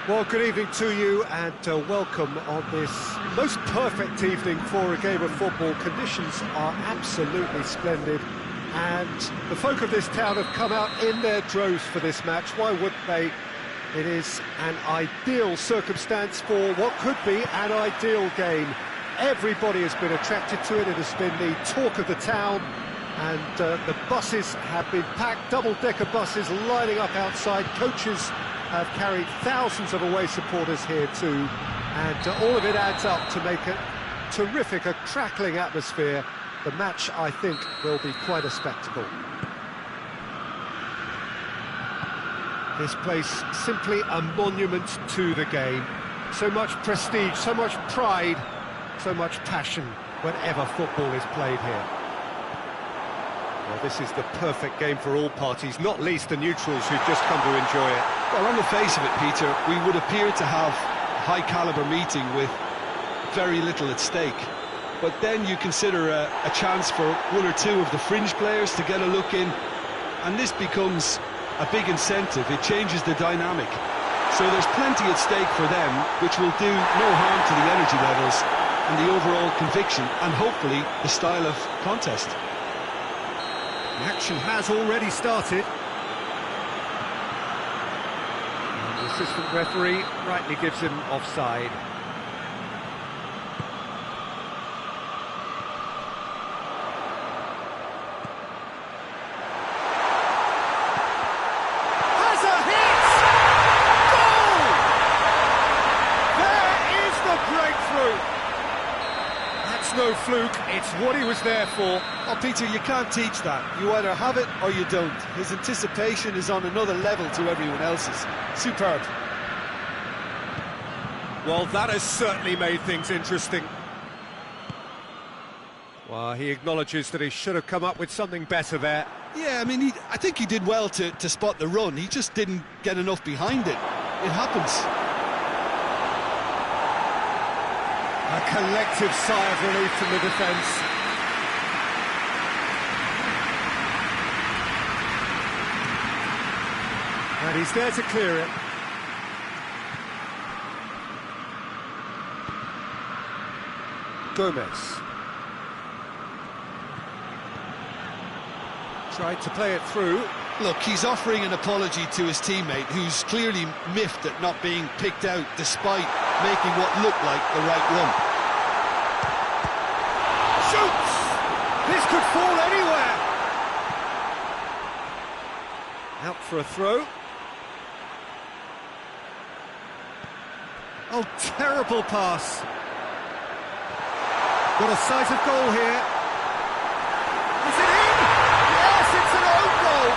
Well, good evening to you and welcome on this most perfect evening for a game of football. Conditions are absolutely splendid and the folk of this town have come out in their droves for this match. Why wouldn't they? It is an ideal circumstance for what could be an ideal game. Everybody has been attracted to it. It has been the talk of the town and the buses have been packed, double-decker buses lining up outside. Coaches have carried thousands of away supporters here too, and all of it adds up to make a terrific, a crackling atmosphere. The match, I think, will be quite a spectacle. This place simply a monument to the game. So much prestige, so much pride, so much passion whenever football is played here. Well, this is the perfect game for all parties, not least the neutrals who've just come to enjoy it. Well, on the face of it, Peter, we would appear to have a high-caliber meeting with very little at stake. But then you consider a chance for one or two of the fringe players to get a look in, and this becomes a big incentive. It changes the dynamic. So there's plenty at stake for them, which will do no harm to the energy levels and the overall conviction, and hopefully the style of contest. The action has already started. And the assistant referee rightly gives him offside. fluke, it's what he was there for. Oh, Peter, you can't teach that. You either have it or you don't. His anticipation is on another level to everyone else's. Superb. Well, that has certainly made things interesting. Well, he acknowledges that he should have come up with something better there. Yeah, I mean, I think he did well to spot the run. He just didn't get enough behind it. It happens. A collective sigh of relief from the defence. And he's there to clear it. Gomez. Tried to play it through. Look, he's offering an apology to his teammate, who's clearly miffed at not being picked out despite making what looked like the right run. Shoots! This could fall anywhere! Out for a throw. Oh, terrible pass. Got a sight of goal here. Is it in? Yes, it's an own goal!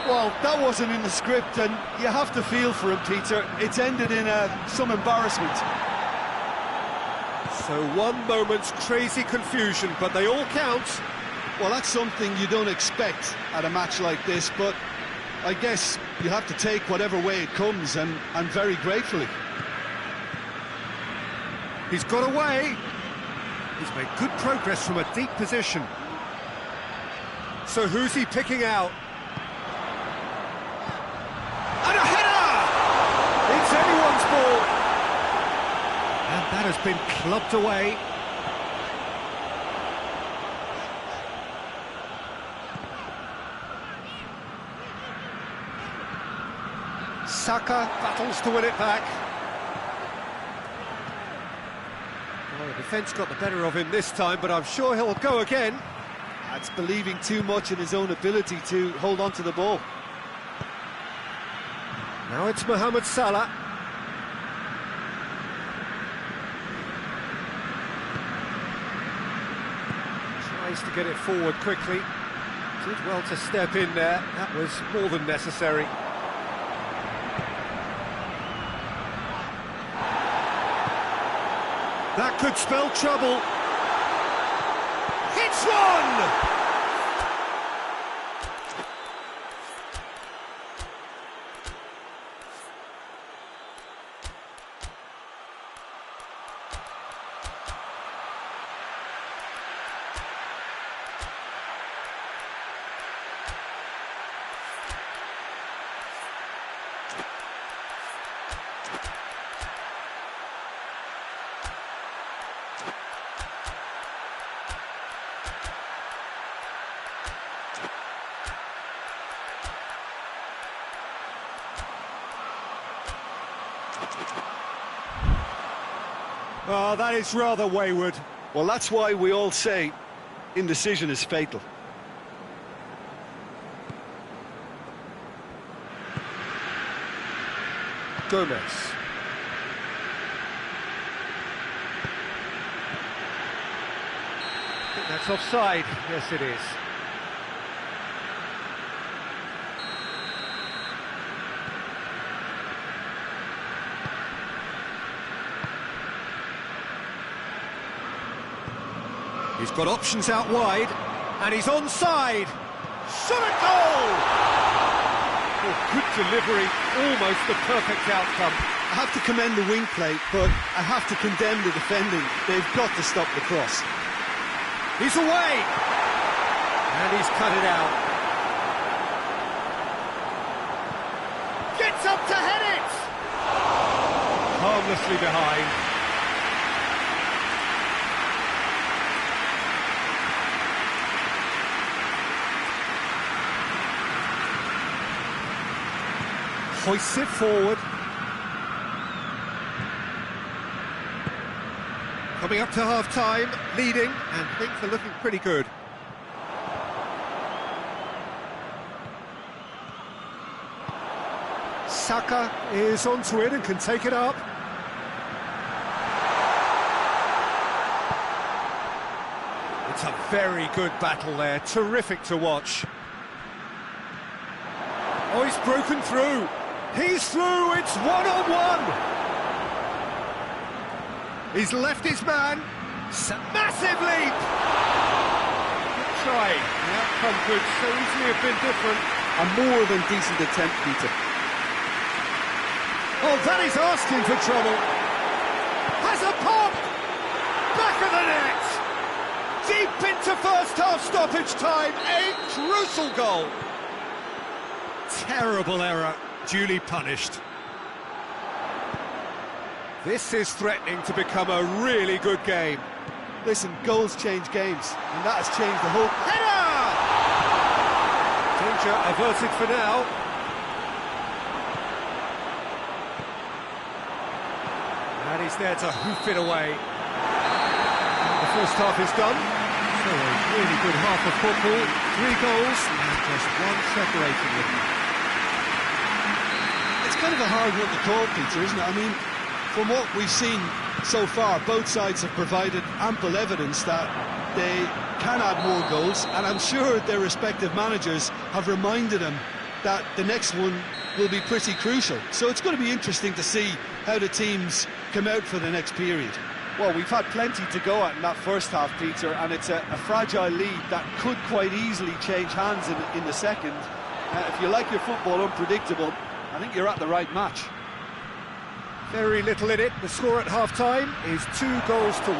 Well, that wasn't in the script, and you have to feel for him, Peter. It's ended in some embarrassment. So one moment's crazy confusion, but they all count. Well, that's something you don't expect at a match like this, but I guess you have to take whatever way it comes, and very gratefully. He's got away. He's made good progress from a deep position. So who's he picking out? And a header! It's anyone's ball. And that has been clubbed away. Saka battles to win it back. Well, the defence got the better of him this time, but I'm sure he'll go again. That's believing too much in his own ability to hold on to the ball. Now it's Mohamed Salah. Tries to get it forward quickly. Did well to step in there. That was more than necessary. That could spell trouble. Hits one! Oh, that is rather wayward. Well, that's why we all say indecision is fatal. Gomez. I think that's offside. Yes, it is. He's got options out wide, and he's onside. Shot at goal! Oh, good delivery, almost the perfect outcome. I have to commend the wing play, but I have to condemn the defending. They've got to stop the cross. He's away! And he's cut it out. Gets up to head it! Harmlessly behind. Hoists it forward. Coming up to half-time, leading, and things are looking pretty good. Saka is onto it and can take it up. It's a very good battle there, terrific to watch. Oh, he's broken through. He's through, it's one-on-one. He's left his man. Massive leap. Good try. The outcome could so easily have been different. A more than decent attempt, Peter. Oh, that is asking for trouble. Has a pop. Back of the net. Deep into first half stoppage time. A crucial goal. Terrible error, duly punished. This is threatening to become a really good game. Listen, goals change games, and that has changed the whole... Header! Danger averted for now. And he's there to hoof it away. The first half is done. So a really good half of football. 3 goals and just one separating them. It's kind of a hard one to call, Peter, isn't it? I mean, from what we've seen so far, both sides have provided ample evidence that they can add more goals, and I'm sure their respective managers have reminded them that the next one will be pretty crucial. So it's going to be interesting to see how the teams come out for the next period. Well, we've had plenty to go at in that first half, Peter, and it's a fragile lead that could quite easily change hands in the second. If you like your football unpredictable, I think you're at the right match. Very little in it. The score at half-time is 2 goals to 1.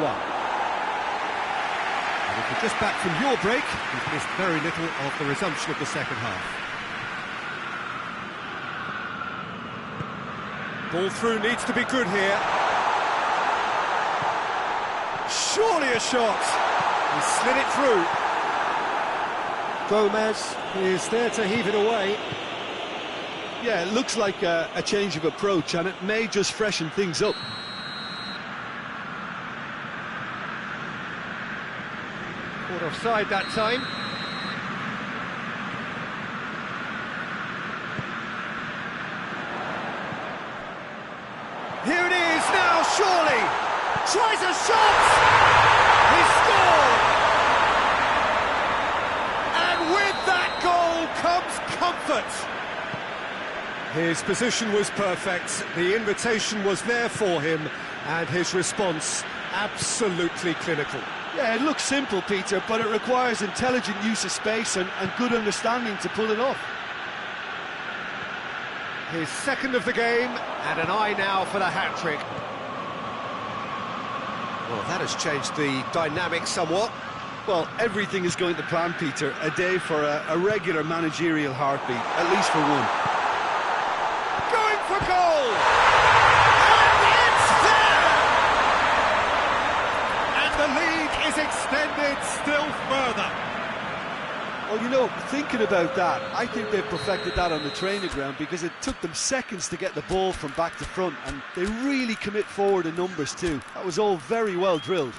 And if you're just back from your break, you've missed very little of the resumption of the second half. Ball through needs to be good here. Surely a shot. He slid it through. Gomez is there to heave it away. Yeah, it looks like a change of approach, and it may just freshen things up. Caught offside that time. Here it is now, surely. Tries a shot. He scored. And with that goal comes comfort. His position was perfect, the invitation was there for him, and his response absolutely clinical. Yeah, it looks simple, Peter, but it requires intelligent use of space and good understanding to pull it off. His second of the game, and an eye now for the hat-trick. Well, that has changed the dynamic somewhat. Well, everything is going to plan, Peter. A day for a regular managerial heartbeat, at least for one. Going for goal! And it's there! And the lead is extended still further. Well, you know, thinking about that, I think they've perfected that on the training ground, because it took them seconds to get the ball from back to front, and they really commit forward in numbers too. That was all very well drilled.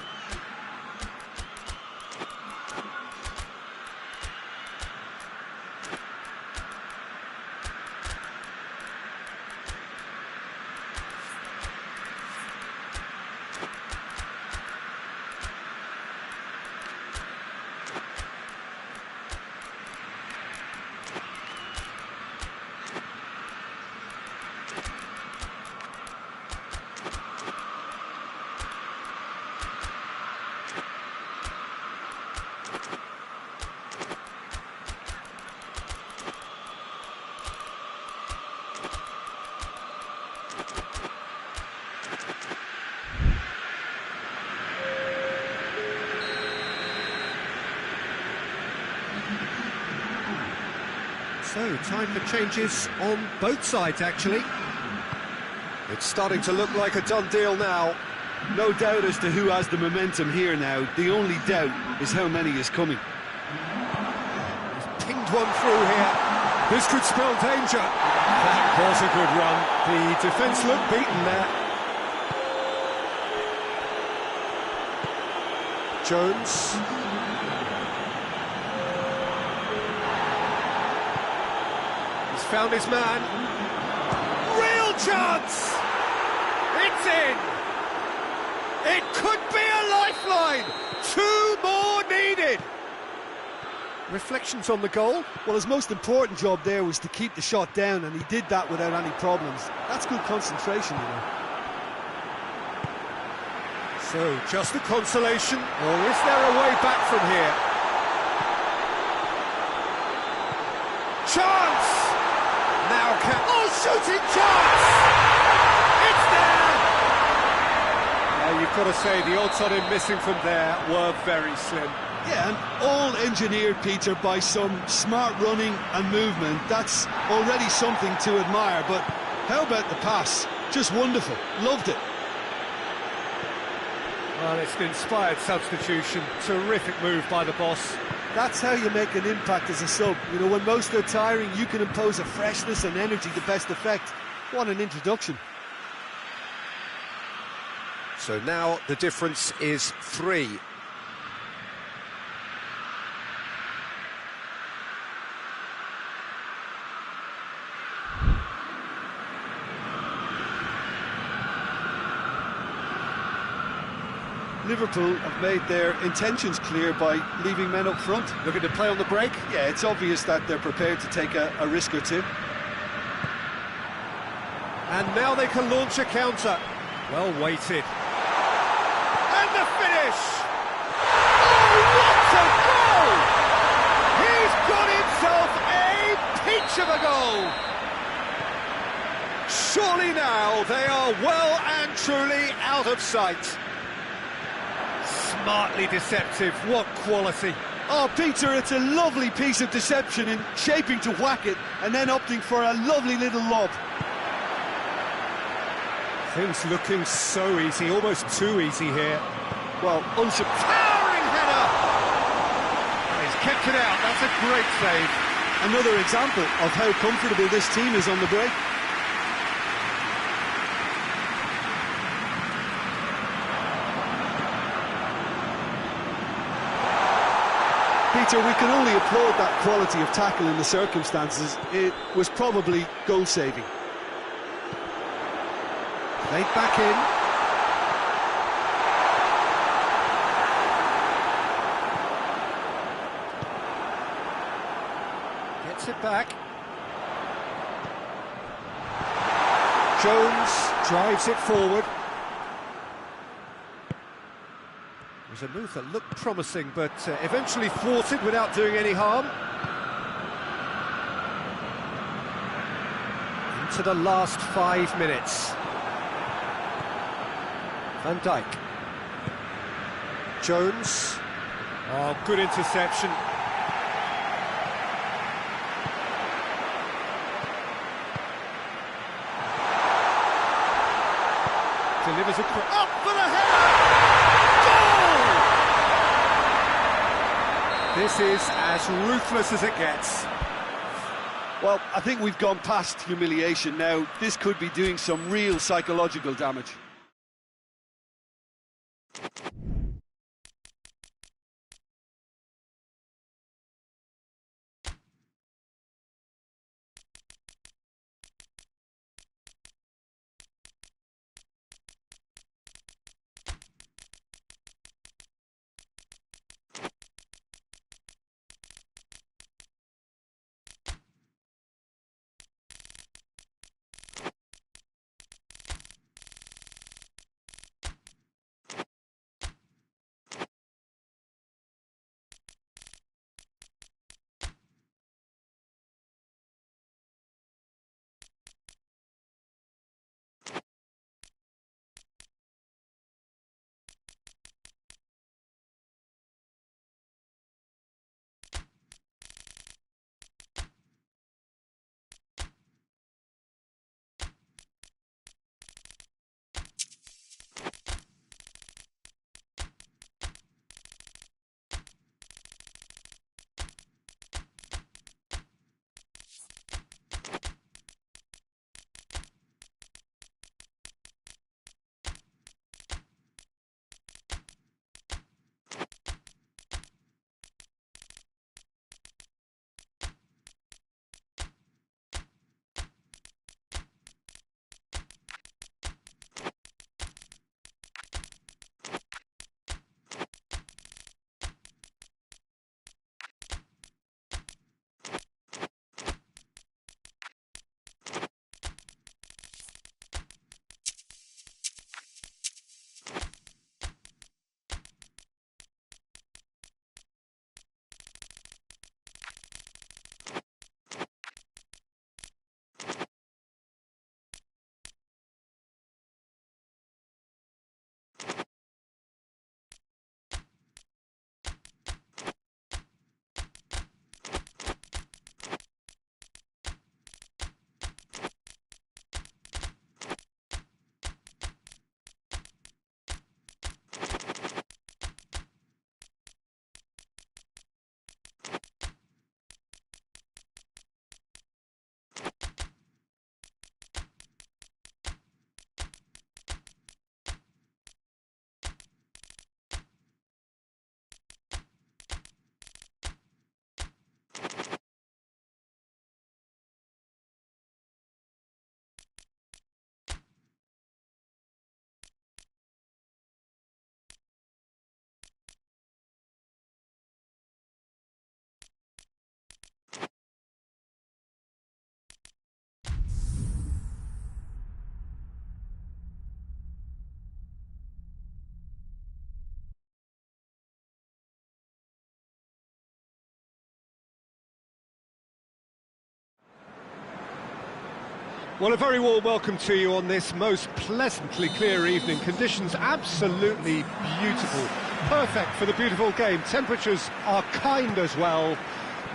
So, time for changes on both sides, actually. It's starting to look like a done deal now. No doubt as to who has the momentum here now. The only doubt is how many is coming. He's pinged one through here. This could spell danger. That was a good run. The defence looked beaten there. Jones. He's found his man. Real chance! It's in! It could be a lifeline! 2 more needed! Reflections on the goal? Well, his most important job there was to keep the shot down, and he did that without any problems. That's good concentration, you know. So, just a consolation, or is there a way back from here? Chance! Now shooting chance! It's there! Now, you've got to say, the odds on him missing from there were very slim. Yeah, and all engineered, Peter, by some smart running and movement. That's already something to admire, but how about the pass? Just wonderful. Loved it. Well, it's an inspired substitution. Terrific move by the boss. That's how you make an impact as a sub. You know, when most are tiring, you can impose a freshness and energy to best effect. What an introduction. So now the difference is 3. Liverpool have made their intentions clear by leaving men up front. Looking to play on the break? Yeah, it's obvious that they're prepared to take a risk or two. And now they can launch a counter. Well weighted. And the finish! Oh, what a goal! He's got himself a peach of a goal! Surely now they are well and truly out of sight. Smartly deceptive, what quality. Oh, Peter, it's a lovely piece of deception in shaping to whack it and then opting for a lovely little lob. Things looking so easy, almost too easy here. Well, Towering header! He's kept it out, that's a great save. another example of how comfortable this team is on the break. Peter, we can only applaud that quality of tackle in the circumstances. It was probably goal-saving. Played back in. Gets it back. Jones drives it forward. It was a move that looked promising, but eventually thwarted without doing any harm. Into the last 5 minutes. Van Dijk. Jones. Oh, good interception. Delivers a quick... Up for the header! Goal! This is as ruthless as it gets. Well, I think we've gone past humiliation now. This could be doing some real psychological damage. Well, a very warm welcome to you on this most pleasantly clear evening. Conditions absolutely beautiful. Perfect for the beautiful game. Temperatures are kind as well.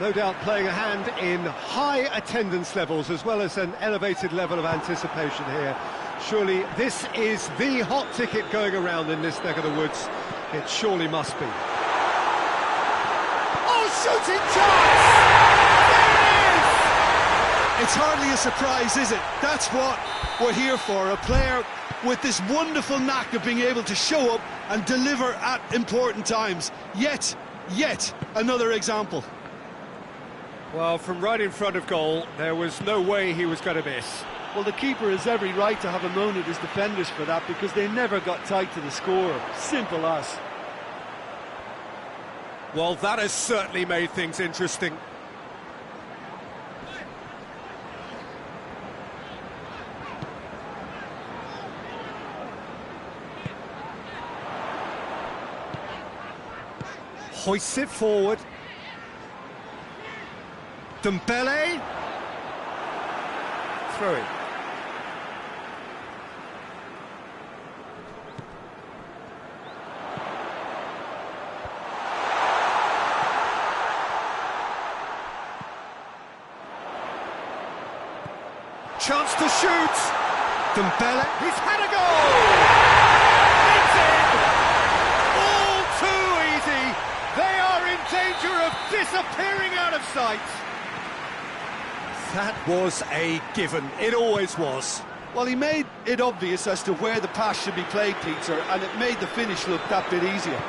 No doubt playing a hand in high attendance levels as well as an elevated level of anticipation here. Surely this is the hot ticket going around in this neck of the woods. It surely must be. Oh, shooting chance! It's hardly a surprise, is it? That's what we're here for, a player with this wonderful knack of being able to show up and deliver at important times. Yet another example. Well, from right in front of goal, there was no way he was going to miss. Well, the keeper has every right to have a moan at his defenders for that because they never got tight to the score. Simple as. Well, that has certainly made things interesting. Hoists it forward. Dembele. Throw it. Chance to shoot. Dembele. He's had a goal. It's in. All too easy. They are in danger of disappearing out of sight. That was a given. It always was. Well, he made it obvious as to where the pass should be played, Peter, and it made the finish look that bit easier.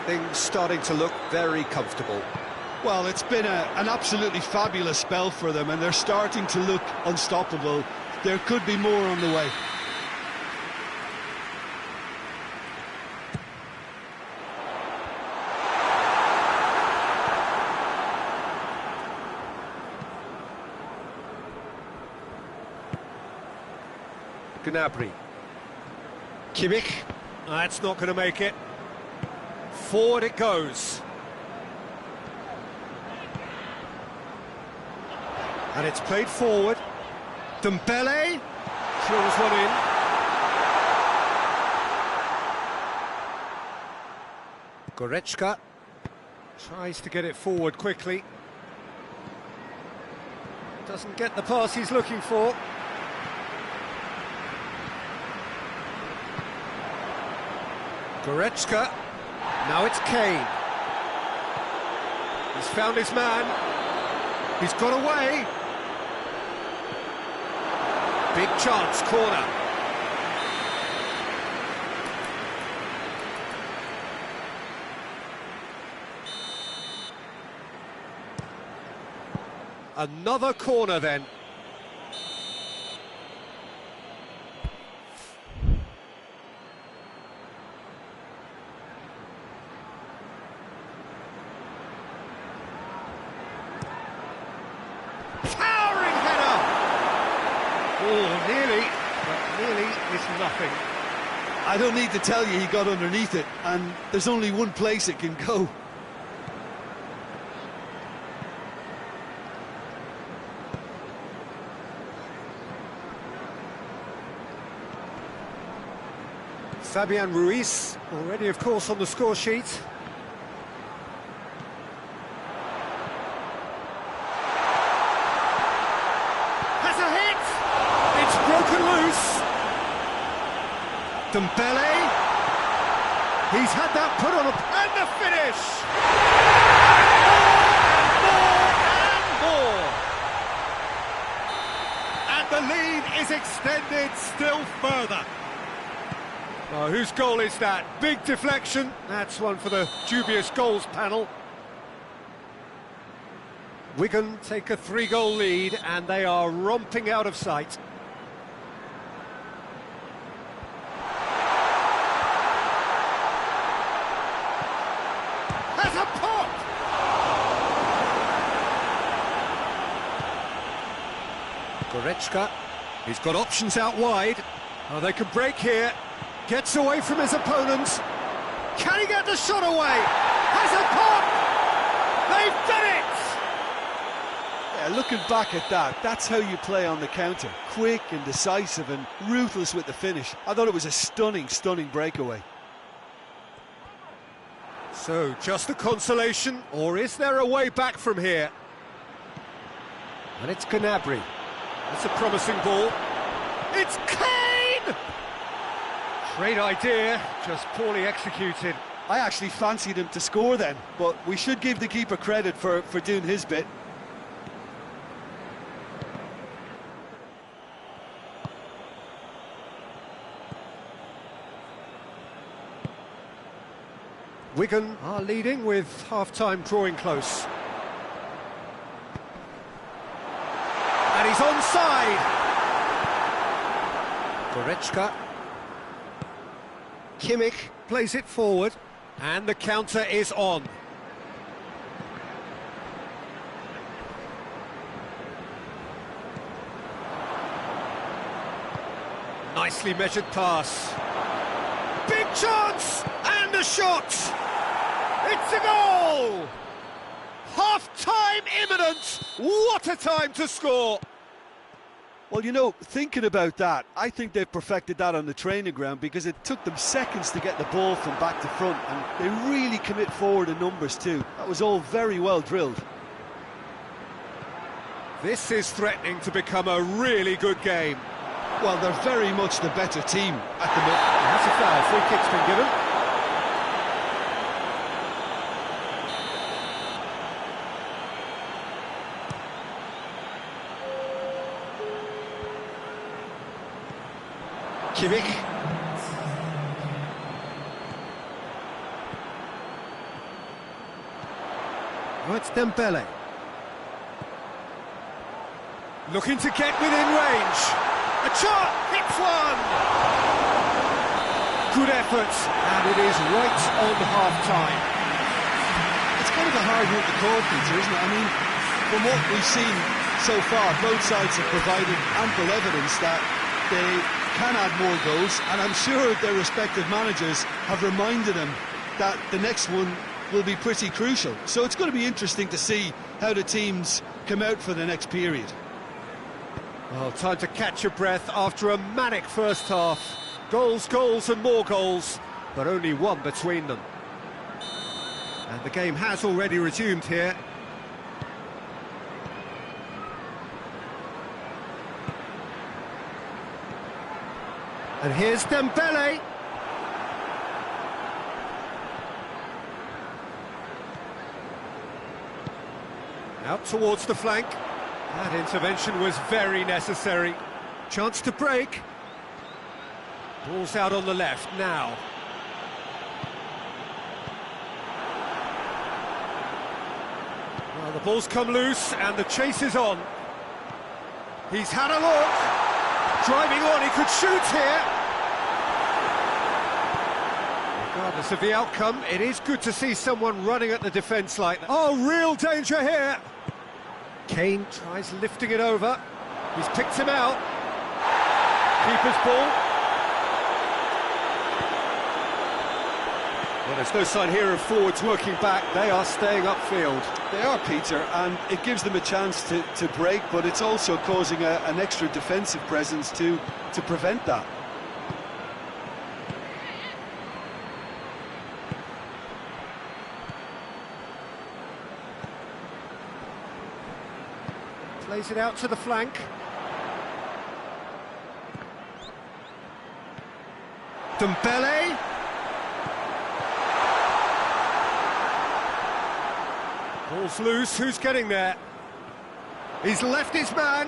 Things starting to look very comfortable. Well, it's been an absolutely fabulous spell for them, and they're starting to look unstoppable. There could be more on the way. Gnabry. Kimmich. That's not going to make it. Forward it goes. And it's played forward. Dembele. Drills one in. Goretzka tries to get it forward quickly. Doesn't get the pass he's looking for. Goretzka, now it's Kane. He's found his man. He's got away. Big chance, corner. Another corner then. Oh, nearly, but nearly is nothing. I don't need to tell you he got underneath it, and there's only one place it can go. Fabian Ruiz, already of course on the score sheet. Broken loose. Dembele. He's had that put on and the finish. And more. And more. And the lead is extended still further. Oh, whose goal is that? Big deflection. That's one for the dubious goals panel. Wigan take a 3-goal lead and they are romping out of sight. Has a pop! Goretzka, he's got options out wide. Oh, they could break here. Gets away from his opponents. Can he get the shot away? Has a pop! They've done it! Yeah, looking back at that, that's how you play on the counter. Quick and decisive and ruthless with the finish. I thought it was a stunning, stunning breakaway. So, just a consolation, or is there a way back from here? And it's Gnabry. That's a promising ball. It's Kane! Great idea, just poorly executed. I actually fancied him to score then, but we should give the keeper credit for doing his bit. Wigan are leading with half-time drawing close. And he's onside! Goretzka. Kimmich plays it forward, and the counter is on. Nicely measured pass. Big chance! And a shot! It's a goal! Half-time imminent! What a time to score! Well, you know, thinking about that, I think they've perfected that on the training ground because it took them seconds to get the ball from back to front, and they really commit forward in numbers too. That was all very well drilled. This is threatening to become a really good game. Well, they're very much the better team at the moment. That's a foul. Free kick's been given. Kimmich. Oh, it's Dembele. Looking to get within range. A shot! Hits one! Good effort, and it is right on half-time. It's kind of a hard one to call, Peter, isn't it? I mean, from what we've seen so far, both sides have provided ample evidence that they can add more goals, and I'm sure their respective managers have reminded them that the next one will be pretty crucial. So it's going to be interesting to see how the teams come out for the next period. Well, time to catch your breath after a manic first half. Goals, goals and more goals, but only one between them. And the game has already resumed here. And here's Dembele. Out towards the flank. That intervention was very necessary. Chance to break. Ball's out on the left now. Well, the ball's come loose and the chase is on. He's had a look. Driving on, he could shoot here. Regardless of the outcome, it is good to see someone running at the defence like that. Oh, real danger here. Kane tries lifting it over. He's picked him out. Keeper's ball. Well, there's no sign here of forwards working back. They are staying upfield. They are, Peter, and it gives them a chance to break, but it's also causing an extra defensive presence to prevent that. Plays it out to the flank. Dembele. Ball's loose, who's getting there? He's left his man.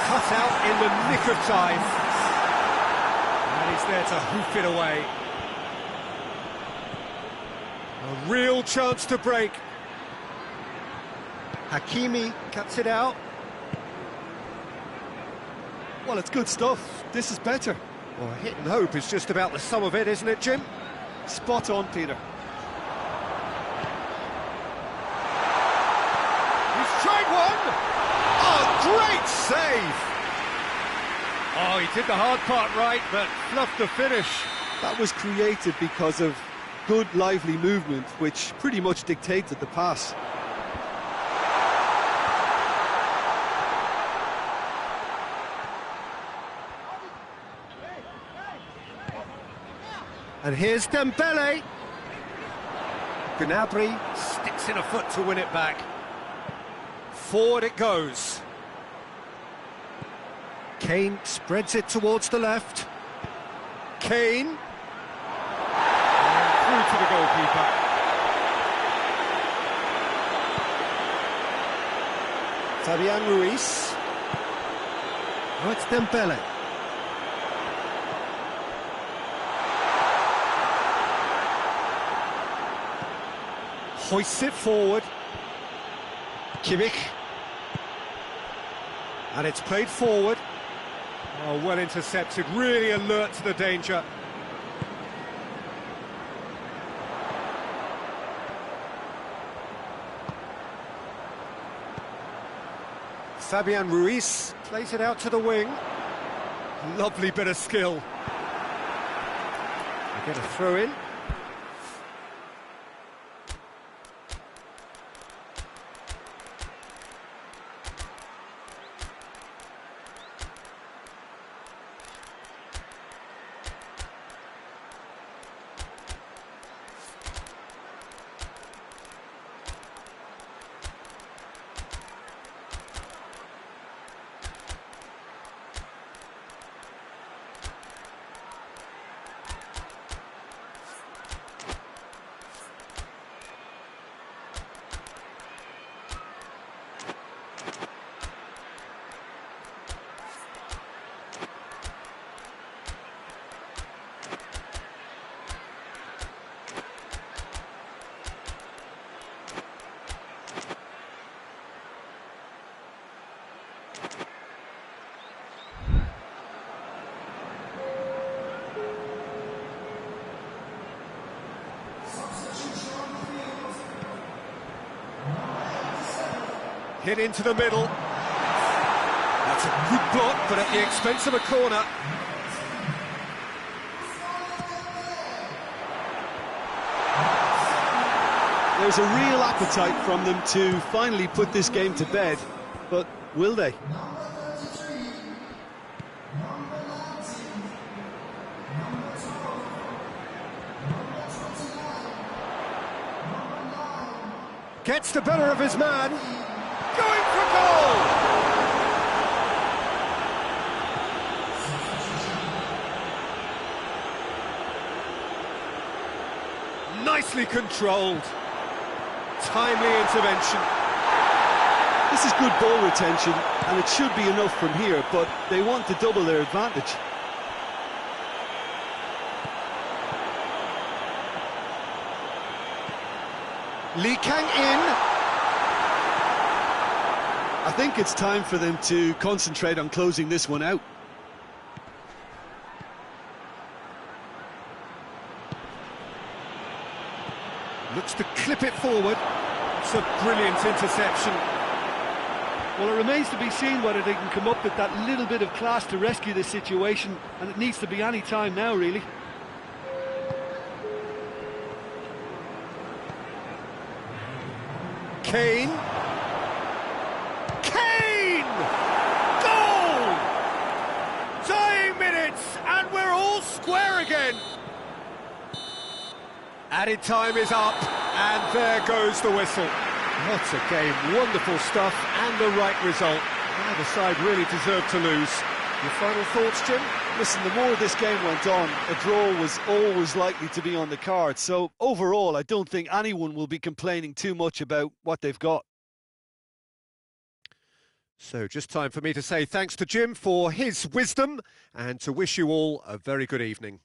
Cut out in the nick of time. And he's there to hoof it away. A real chance to break. Hakimi cuts it out. Well, it's good stuff. This is better. Well, hit and hope is just about the sum of it, isn't it, Jim? Spot on, Peter. He's tried one! Oh, great save! Oh, he did the hard part right, but fluffed the finish. That was created because of good, lively movement, which pretty much dictated the pass. And here's Dembele. Gnabry sticks in a foot to win it back. Forward it goes. Kane spreads it towards the left. Kane. And through to the goalkeeper. Fabian Ruiz. Oh, it's Dembele. Hoists it forward. Kimmich. And it's played forward. Oh, well intercepted, really alert to the danger. Fabian Ruiz plays it out to the wing. Lovely bit of skill. They get a throw in. Hit into the middle. That's a good block, but at the expense of a corner. There's a real appetite from them to finally put this game to bed, but will they? Gets the better of his man. Going for goal! Nicely controlled. Timely intervention. This is good ball retention, and it should be enough from here, but they want to double their advantage. Lee Kang in. I think it's time for them to concentrate on closing this one out. Looks to clip it forward. It's a brilliant interception. Well, it remains to be seen whether they can come up with that little bit of class to rescue this situation, and it needs to be any time now, really. Kane. Kane! Goal! Dying minutes, and we're all square again. Added time is up, and there goes the whistle. What a game, wonderful stuff, and the right result. Neither side really deserved to lose. Your final thoughts, Jim? Listen, the more this game went on, a draw was always likely to be on the card. So overall, I don't think anyone will be complaining too much about what they've got. So just time for me to say thanks to Jim for his wisdom and to wish you all a very good evening.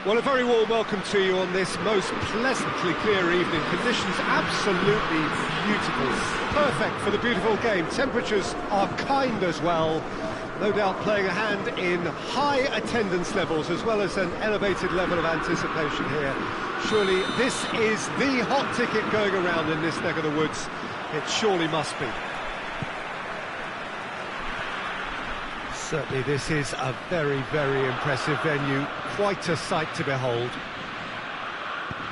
Well, a very warm welcome to you on this most pleasantly clear evening. Conditions absolutely beautiful. Perfect for the beautiful game. Temperatures are kind as well. No doubt playing a hand in high attendance levels as well as an elevated level of anticipation here. Surely this is the hot ticket going around in this neck of the woods. It surely must be. Certainly this is a very, very impressive venue. Quite a sight to behold.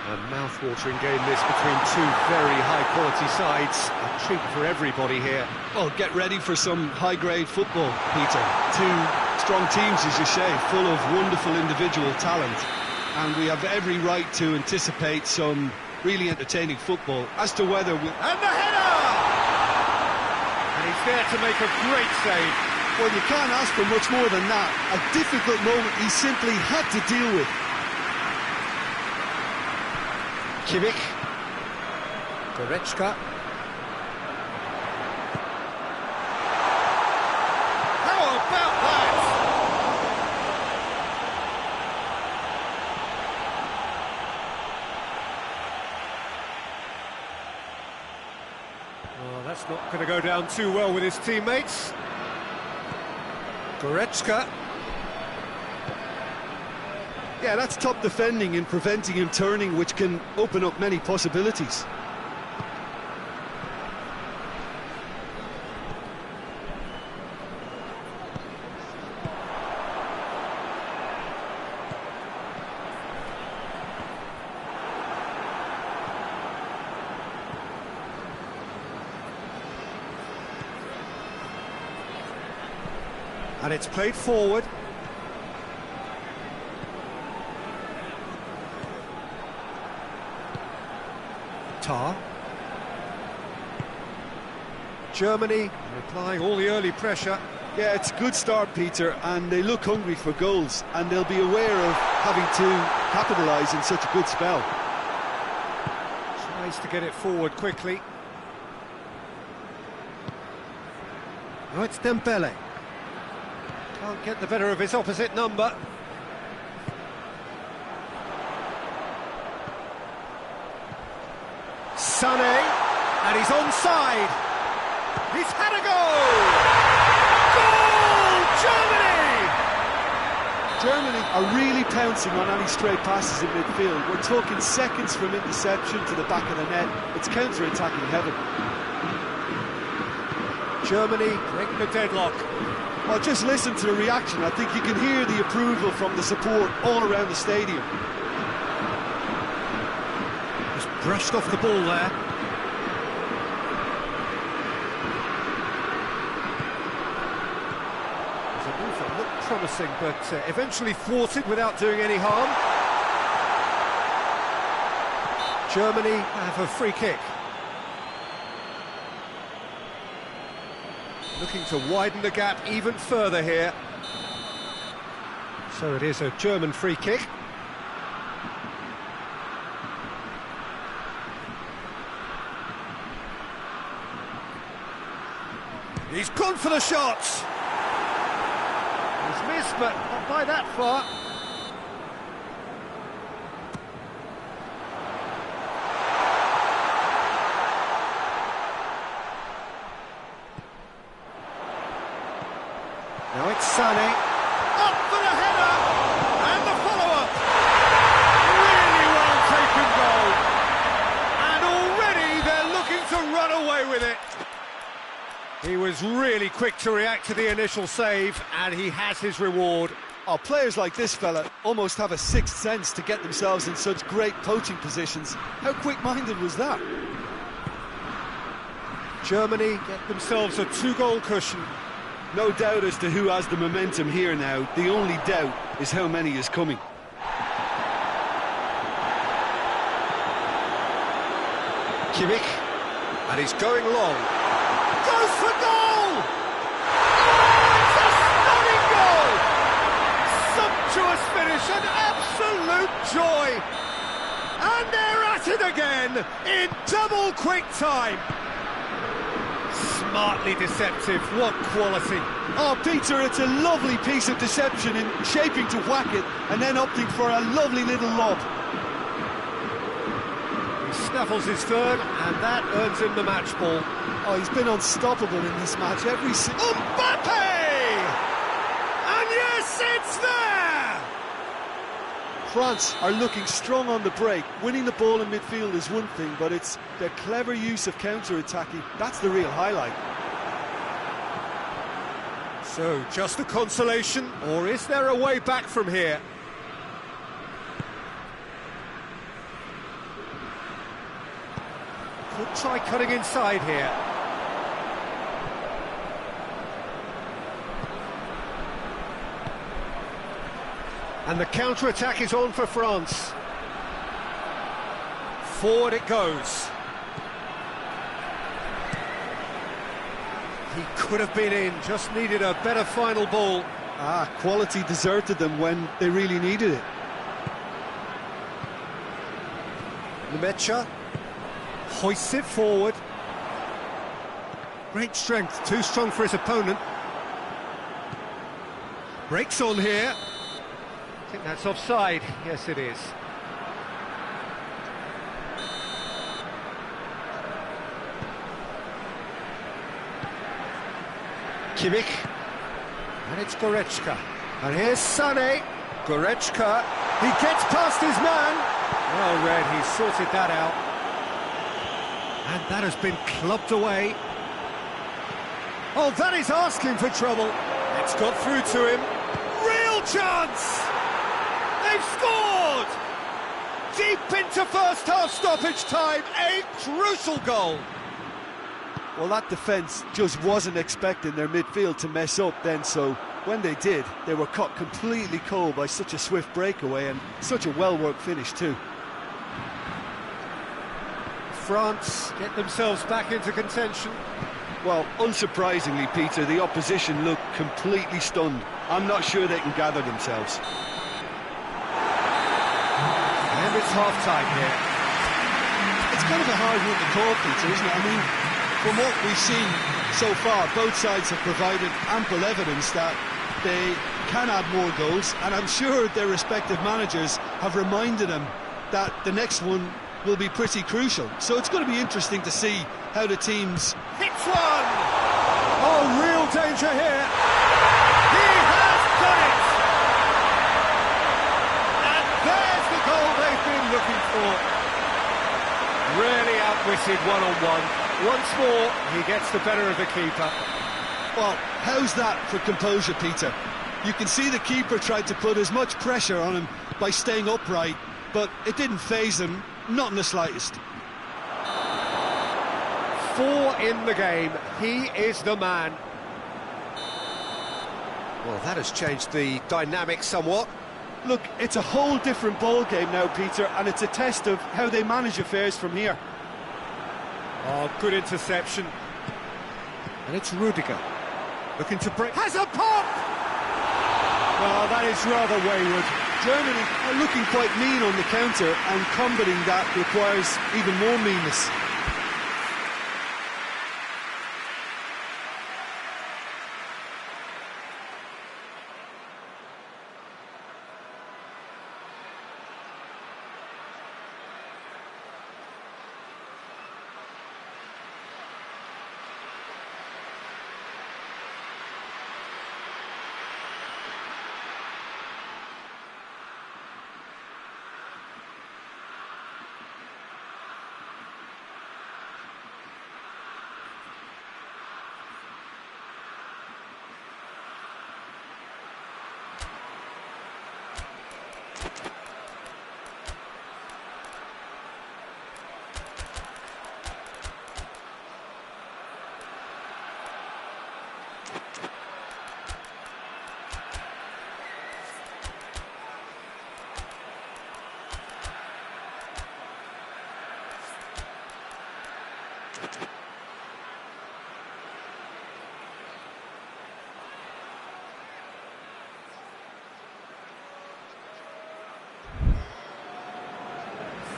A mouth-watering game this between two very high-quality sides. A treat for everybody here. Well, get ready for some high-grade football, Peter. Two strong teams, as you say, full of wonderful individual talent. And we have every right to anticipate some really entertaining football. As to whether we... And the header! And he's there to make a great save. Well, you can't ask for much more than that. A difficult moment he simply had to deal with. Kimmich. Goretzka. How about that? Oh, that's not going to go down too well with his teammates. Goretzka. Yeah, that's top defending and preventing him turning, which can open up many possibilities. And it's played forward. Tar. Germany applying all the early pressure. Yeah, it's a good start, Peter, and they look hungry for goals, and they'll be aware of having to capitalise in such a good spell. Tries to get it forward quickly. Now it's Dembele. Can't get the better of his opposite number. Sané, and he's onside. He's had a goal! Goal! Germany! Germany are really pouncing on any stray passes in midfield. We're talking seconds from interception to the back of the net. It's counter-attacking heaven. Germany break the deadlock. Well, just listen to the reaction. I think you can hear the approval from the support all around the stadium. Just brushed off the ball there. The move that looked promising, but eventually thwarted without doing any harm. Germany have a free kick. Looking to widen the gap even further here. So it is a German free kick. He's gone for the shots. He's missed, but not by that far. Now it's Sané, up for the header, and the follow-up. Really well taken goal. And already they're looking to run away with it. He was really quick to react to the initial save, and he has his reward. Oh, players like this fella almost have a sixth sense to get themselves in such great poaching positions. How quick-minded was that? Germany get themselves a two-goal cushion. No doubt as to who has the momentum here now. The only doubt is how many is coming. Kimmich, and he's going long. Goes for goal! Oh, it's a stunning goal! Sumptuous finish, an absolute joy! And they're at it again in double quick time. Smartly deceptive, what quality. Oh, Peter, it's a lovely piece of deception in shaping to whack it and then opting for a lovely little lob. He snaffles his third, and that earns him the match ball. Oh, he's been unstoppable in this match every single... Mbappe! And yes, it's there! France are looking strong on the break. Winning the ball in midfield is one thing, but it's their clever use of counter-attacking. That's the real highlight. So, just a consolation, or is there a way back from here? Could try cutting inside here. And the counter-attack is on for France. Forward it goes. He could have been in, just needed a better final ball. Quality deserted them when they really needed it. Lemecha hoists it forward. Great strength, too strong for his opponent. Breaks on here. I think that's offside. Yes, it is. Kimmich. And it's Goretzka. And here's Sané. Goretzka. He gets past his man. Well read, he sorted that out. And that has been clubbed away. Oh, that is asking for trouble. It's got through to him. Real chance! They've scored! Deep into first half stoppage time, a crucial goal. Well, that defence just wasn't expecting their midfield to mess up then, so when they did, they were caught completely cold by such a swift breakaway and such a well-worked finish too. France get themselves back into contention. Well, unsurprisingly, Peter, the opposition look completely stunned. I'm not sure they can gather themselves. And it's half-time here. It's kind of a hard one to call, Peter, isn't it? I mean, from what we've seen so far, both sides have provided ample evidence that they can add more goals, and I'm sure their respective managers have reminded them that the next one will be pretty crucial. So it's going to be interesting to see how the teams... Hits one! Oh, real danger here. He has done it! And there's the goal they've been looking for. Really outwitted one-on-one. Once more, he gets the better of the keeper. Well, how's that for composure, Peter? You can see the keeper tried to put as much pressure on him by staying upright, but it didn't faze him, not in the slightest. 4 in the game, he is the man. Well, that has changed the dynamic somewhat. Look, it's a whole different ball game now, Peter, and it's a test of how they manage affairs from here. Oh, good interception. And it's Rudiger. Looking to break. Has a pop! Well, that is rather wayward. Germany are looking quite mean on the counter, and combating that requires even more meanness.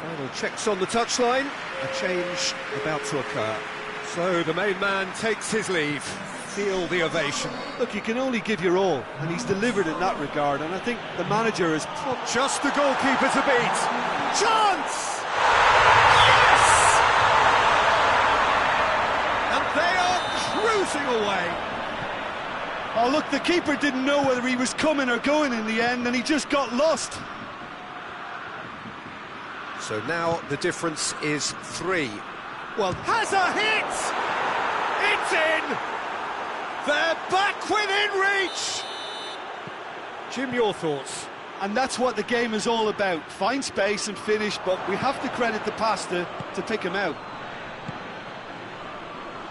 Final checks on the touchline. A change about to occur. So the main man takes his leave. Feel the ovation. Look, you can only give your all, and he's delivered in that regard, and I think the manager is... Not just the goalkeeper to beat. Chance! Yes! And they are cruising away. Oh, look, the keeper didn't know whether he was coming or going in the end, and he just got lost. So now the difference is 3. Well, has a hit! It's in! They're back within reach! Jim, your thoughts? And that's what the game is all about. Find space and finish, but we have to credit the pass to pick him out.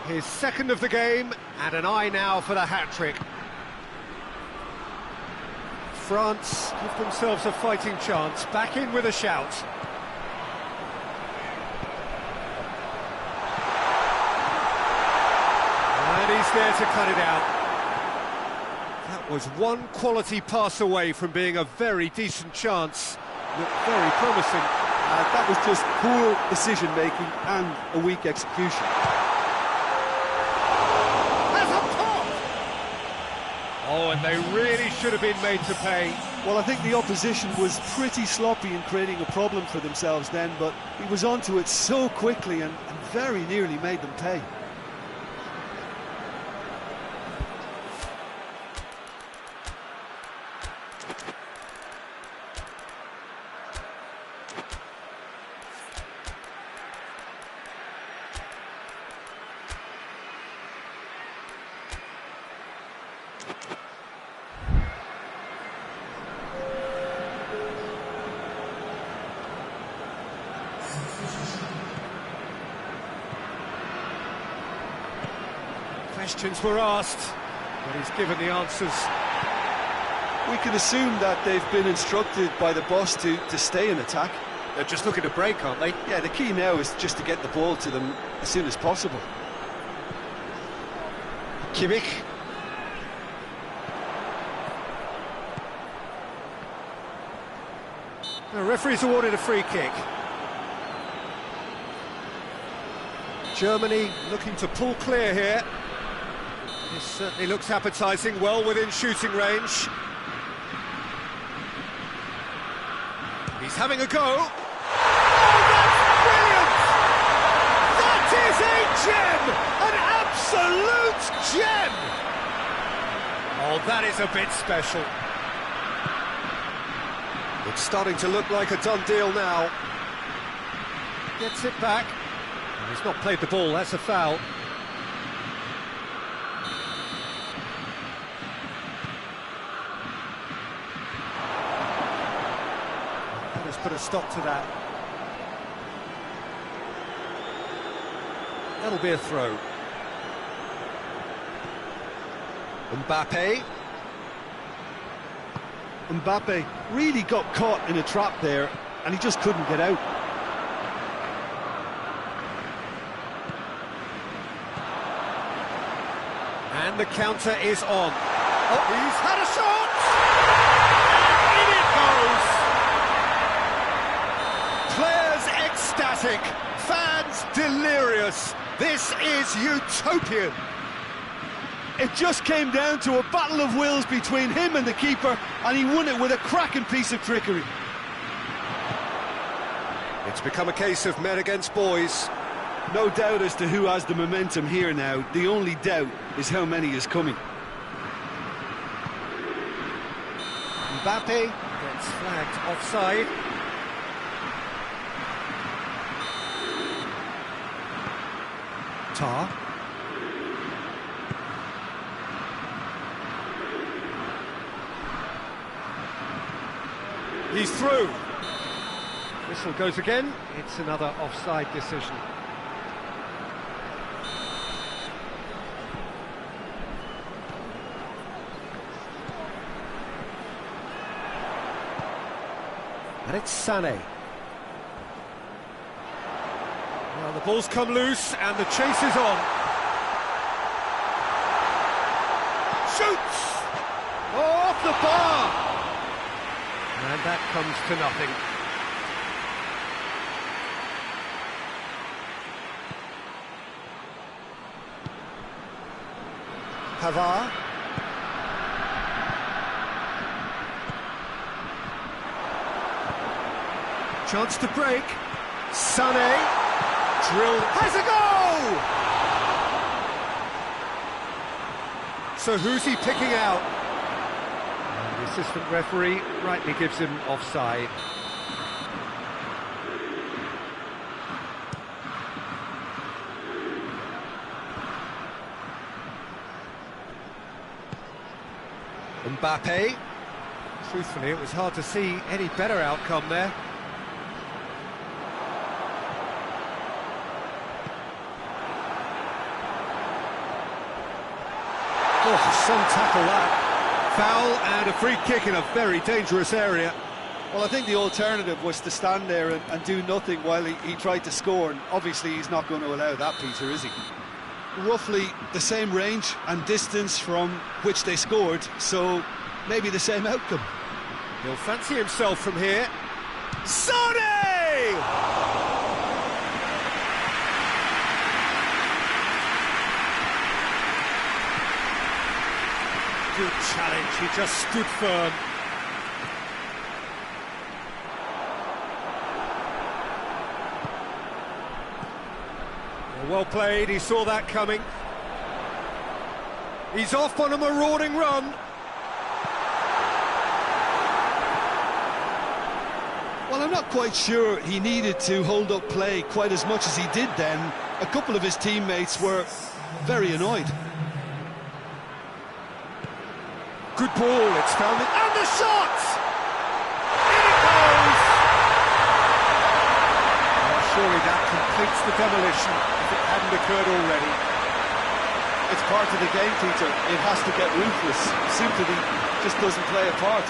His second of the game, and an eye now for the hat-trick. France give themselves a fighting chance, back in with a shout. And he's there to cut it out. That was one quality pass away from being a very decent chance. Looked very promising. That was just poor decision-making and a weak execution. Oh, and they really should have been made to pay. Well, I think the opposition was pretty sloppy in creating a problem for themselves then, but he was onto it so quickly and very nearly made them pay. Questions were asked, but he's given the answers. We can assume that they've been instructed by the boss to stay in attack. They're just looking to break, aren't they? Yeah, the key now is just to get the ball to them as soon as possible. Kimmich. The referee's awarded a free kick. Germany looking to pull clear here. This certainly looks appetising, well within shooting range. He's having a go. Oh, that's brilliant! That is a gem! An absolute gem! Oh, that is a bit special. It's starting to look like a done deal now. Gets it back. He's not played the ball, that's a foul. Let's put a stop to that. That'll be a throw. Mbappe really got caught in a trap there, and he just couldn't get out. And the counter is on. Oh, he's had a shot! And in it goes! Players ecstatic, fans delirious. This is utopian. It just came down to a battle of wills between him and the keeper, and he won it with a cracking piece of trickery. It's become a case of men against boys. No doubt as to who has the momentum here now. The only doubt is how many is coming. Mbappe gets flagged offside. Tar. He's through. Whistle goes again. It's another offside decision. And it's Sané. Well, the ball's come loose and the chase is on. Shoots! Oh, off the bar! And that comes to nothing. Pavard. Chance to break. Sané. Drilled. Has a goal! So who's he picking out? And the assistant referee rightly gives him offside. Mbappe. Truthfully, it was hard to see any better outcome there. Oh, some tackle that. Foul and a free kick in a very dangerous area. Well, I think the alternative was to stand there and do nothing while he tried to score, and obviously he's not going to allow that, Peter, is he? Roughly the same range and distance from which they scored, so maybe the same outcome. He'll fancy himself from here. Sané! Good challenge, he just stood firm. Well played, he saw that coming. He's off on a marauding run. Well, I'm not quite sure he needed to hold up play quite as much as he did then. A couple of his teammates were very annoyed. Good ball, it's found it, and the shot! In it goes! Well, surely that completes the demolition if it hadn't occurred already. It's part of the game, Peter. It has to get ruthless. Sympathy just doesn't play a part.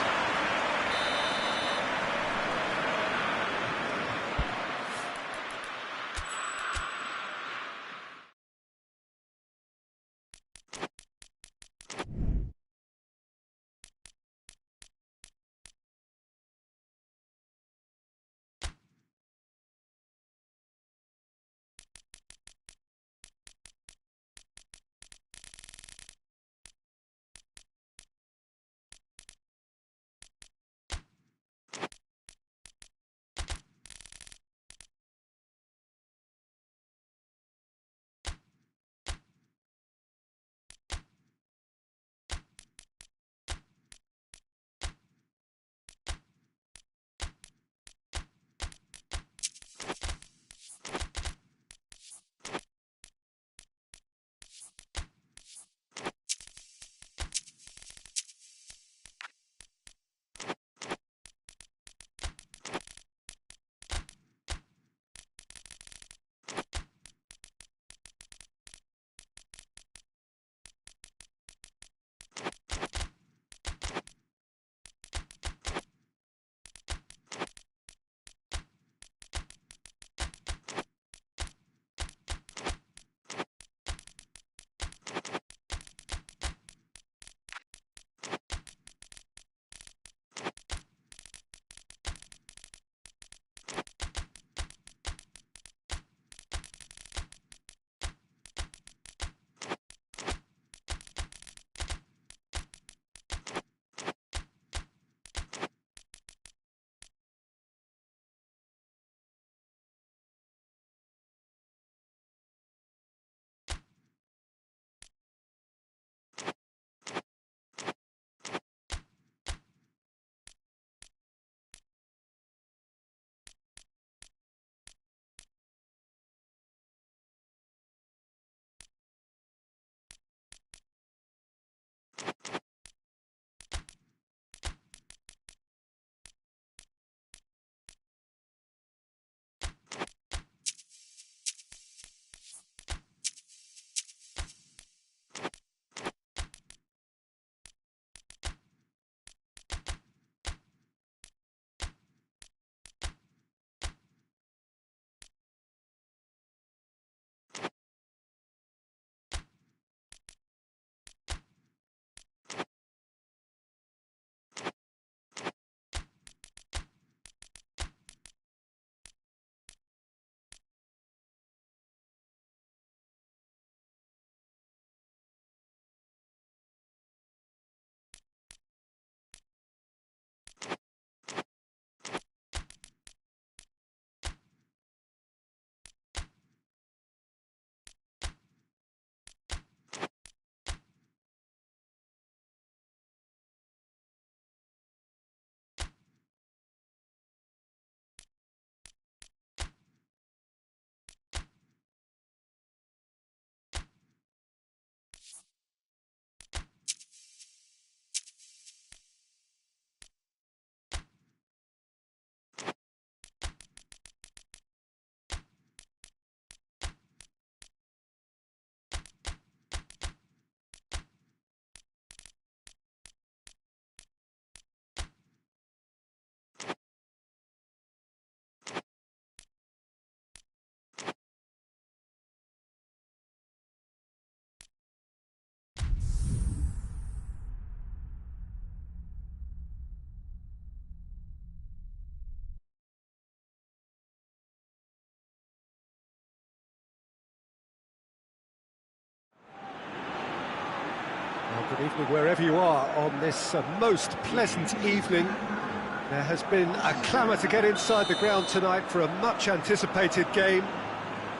Evening wherever you are on this most pleasant evening. There has been a clamour to get inside the ground tonight for a much anticipated game.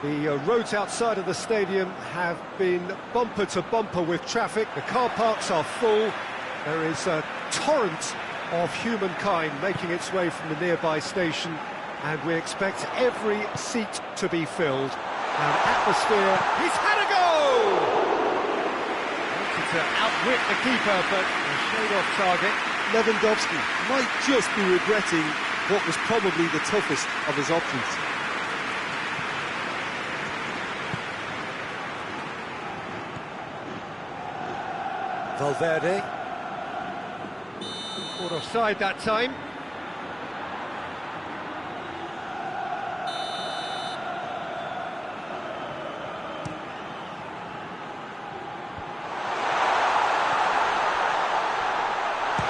The roads outside of the stadium have been bumper to bumper with traffic. The car parks are full. There is a torrent of humankind making its way from the nearby station, and we expect every seat to be filled. And atmosphere, he's had a go! Wanted to outwit the keeper, but a shade off target. Lewandowski might just be regretting what was probably the toughest of his options. Valverde. Caught offside that time.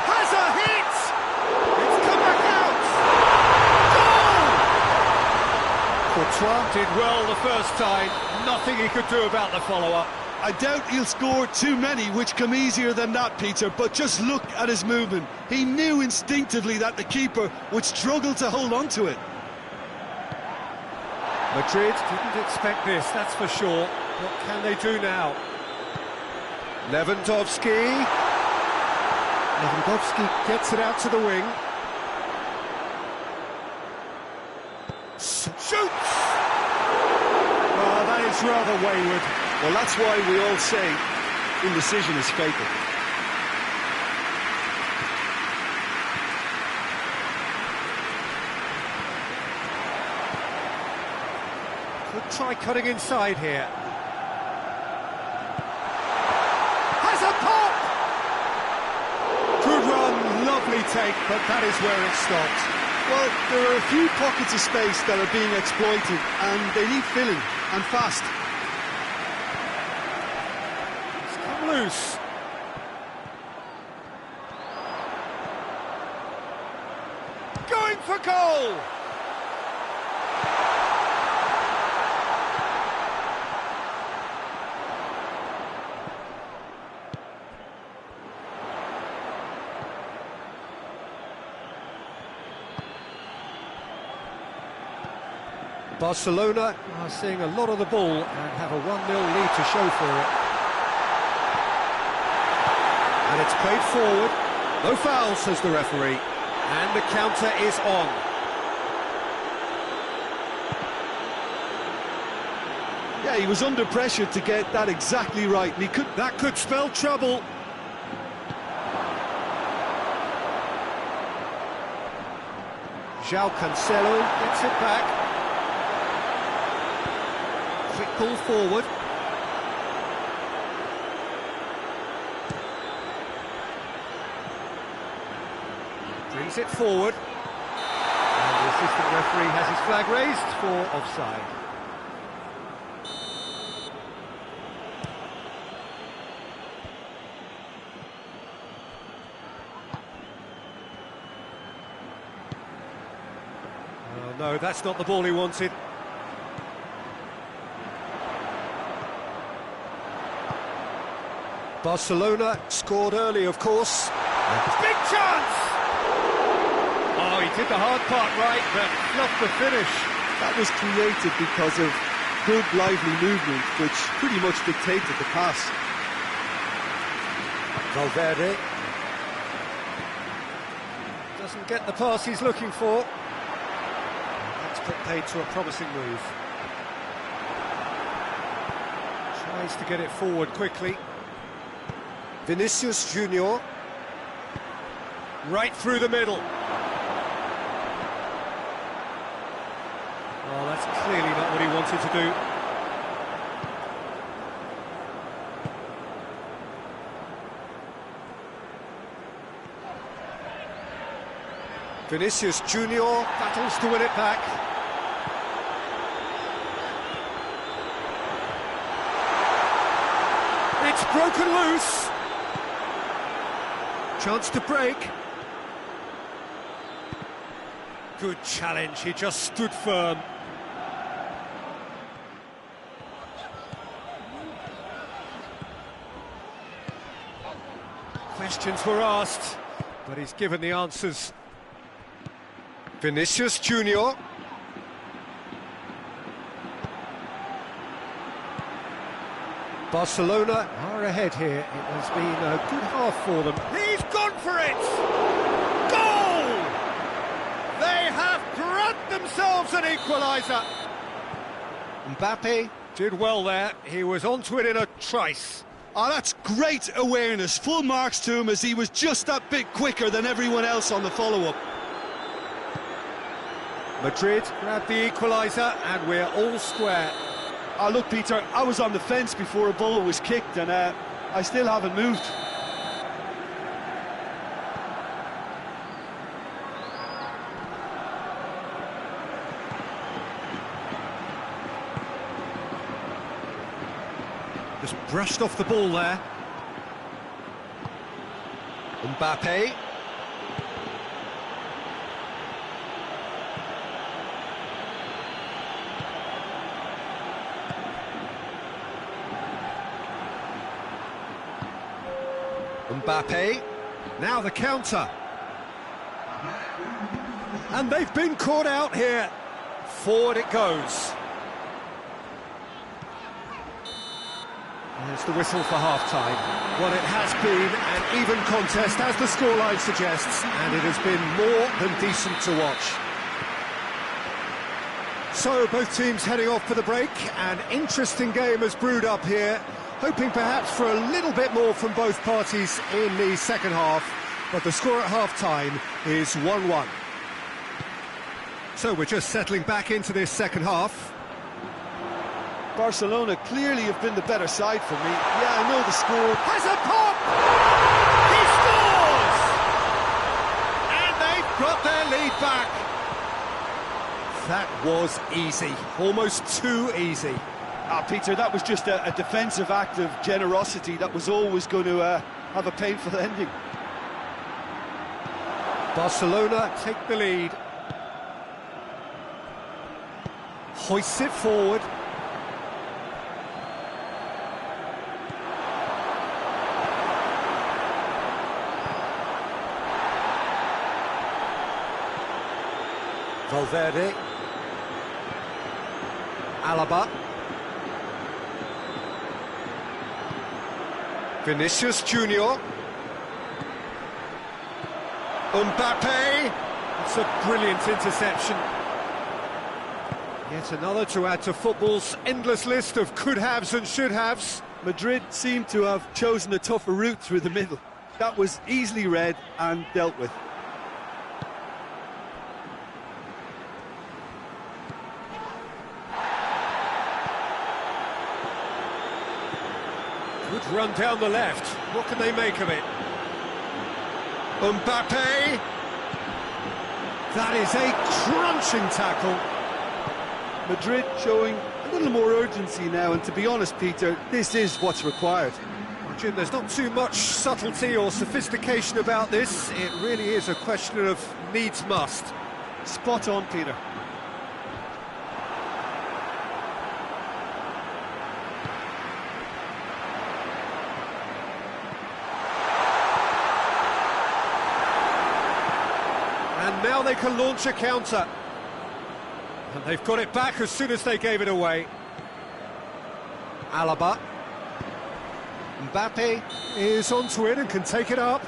Has a hit! It's come back out! Goal! Courtois did well the first time. Nothing he could do about the follow-up. I doubt he'll score too many which come easier than that, Peter, but just look at his movement. He knew instinctively that the keeper would struggle to hold on to it. Madrid didn't expect this, that's for sure. What can they do now? Lewandowski. Lewandowski gets it out to the wing. Shoots! Oh, that is rather wayward. Well, that's why we all say indecision is fatal. Could try cutting inside here. Has a pop! Good run, lovely take, but that is where it stopped. Well, there are a few pockets of space that are being exploited, and they need filling, and fast. Loose. Going for goal! Barcelona are seeing a lot of the ball and have a 1-0 lead to show for it. And it's played forward. No foul, says the referee. And the counter is on. Yeah, he was under pressure to get that exactly right, and that could spell trouble. João Cancelo gets it back. Quick pull forward. Brings it forward. And the assistant referee has his flag raised for offside. Oh no, that's not the ball he wanted. Barcelona scored early, of course. Big chance! Oh, he did the hard part right, but fluffed the finish. That was created because of good, lively movement, which pretty much dictated the pass. Valverde. Doesn't get the pass he's looking for. That's put paid to a promising move. Tries to get it forward quickly. Vinicius Junior. Right through the middle. Oh, that's clearly not what he wanted to do. Vinicius Junior battles to win it back. It's broken loose. Chance to break. Good challenge, he just stood firm. Questions were asked, but he's given the answers. Vinicius Junior. Barcelona are ahead here. It has been a good half for them. He's gone for it! Goal! They have grabbed themselves an equaliser. Mbappe did well there. He was onto it in a trice. Oh, that's great awareness. Full marks to him as he was just that bit quicker than everyone else on the follow-up. Madrid grabbed the equaliser and we're all square. Oh, look, Peter, I was on the fence before a ball was kicked and I still haven't moved. Just brushed off the ball there. Mbappe. Mbappe, now the counter. And they've been caught out here. Forward it goes. There's the whistle for half-time. Well, it has been an even contest, as the scoreline suggests, and it has been more than decent to watch. So, both teams heading off for the break. An interesting game has brewed up here. Hoping perhaps for a little bit more from both parties in the second half, but the score at half-time is 1-1. So we're just settling back into this second half. Barcelona clearly have been the better side for me. Yeah, I know the score. Has a pop! He scores! And they've got their lead back. That was easy, almost too easy. Ah, Peter, that was just a defensive act of generosity that was always going to have a painful ending. Barcelona take the lead. Hoists it forward. Valverde. Alaba. Vinicius Junior. Mbappe. It's a brilliant interception. Yet another to add to football's endless list of could-haves and should-haves. Madrid seemed to have chosen a tougher route through the middle. That was easily read and dealt with. Good run down the left. What can they make of it? Mbappe. That is a crunching tackle. Madrid showing a little more urgency now, and to be honest, Peter, this is what's required. Jim, there's not too much subtlety or sophistication about this. It really is a question of needs must. Spot on, Peter. And now they can launch a counter. And they've got it back as soon as they gave it away. Alaba. Mbappe is onto it and can take it up.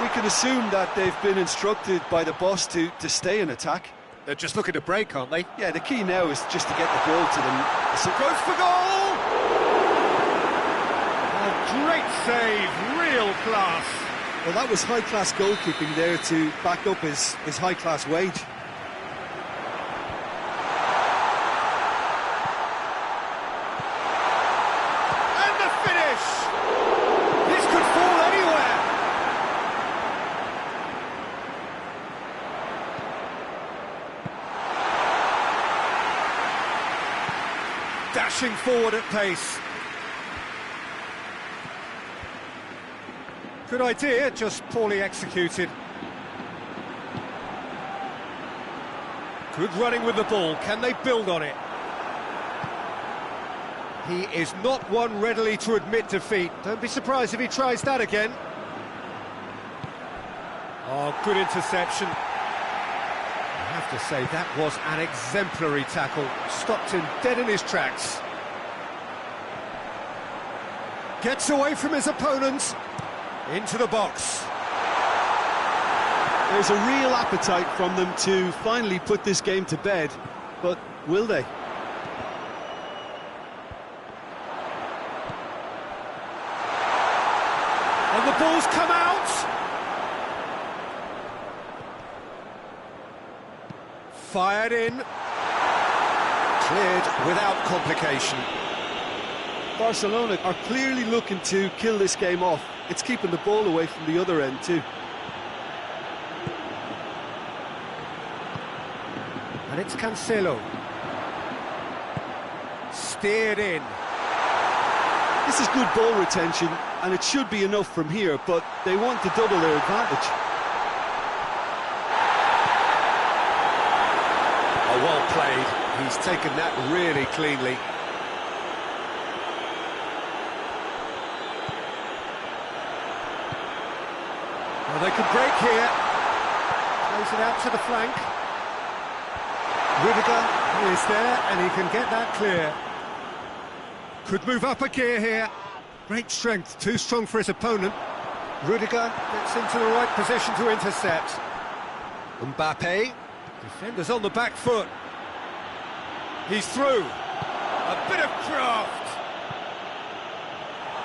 We can assume that they've been instructed by the boss to stay in attack. They're just looking to break, aren't they? Yeah, the key now is just to get the ball to them. So goes for goal! A great save, real class. Well, that was high-class goalkeeping there to back up his high-class wage. And the finish! This could fall anywhere. Dashing forward at pace. Good idea, just poorly executed. Good running with the ball. Can they build on it? He is not one readily to admit defeat. Don't be surprised if he tries that again. Oh, good interception. I have to say, that was an exemplary tackle. Stopped him dead in his tracks. Gets away from his opponents. Into the box. There's a real appetite from them to finally put this game to bed, but will they? And the ball's come out! Fired in. Cleared without complication. Barcelona are clearly looking to kill this game off. It's keeping the ball away from the other end too. And it's Cancelo. Steered in. This is good ball retention, and it should be enough from here, but they want to double their advantage. Oh, well played. He's taken that really cleanly. Well, they could break here. Plays it out to the flank. Rudiger is there, and he can get that clear. Could move up a gear here. Great strength, too strong for his opponent. Rudiger gets into the right position to intercept. Mbappe, defenders on the back foot. He's through. A bit of craft.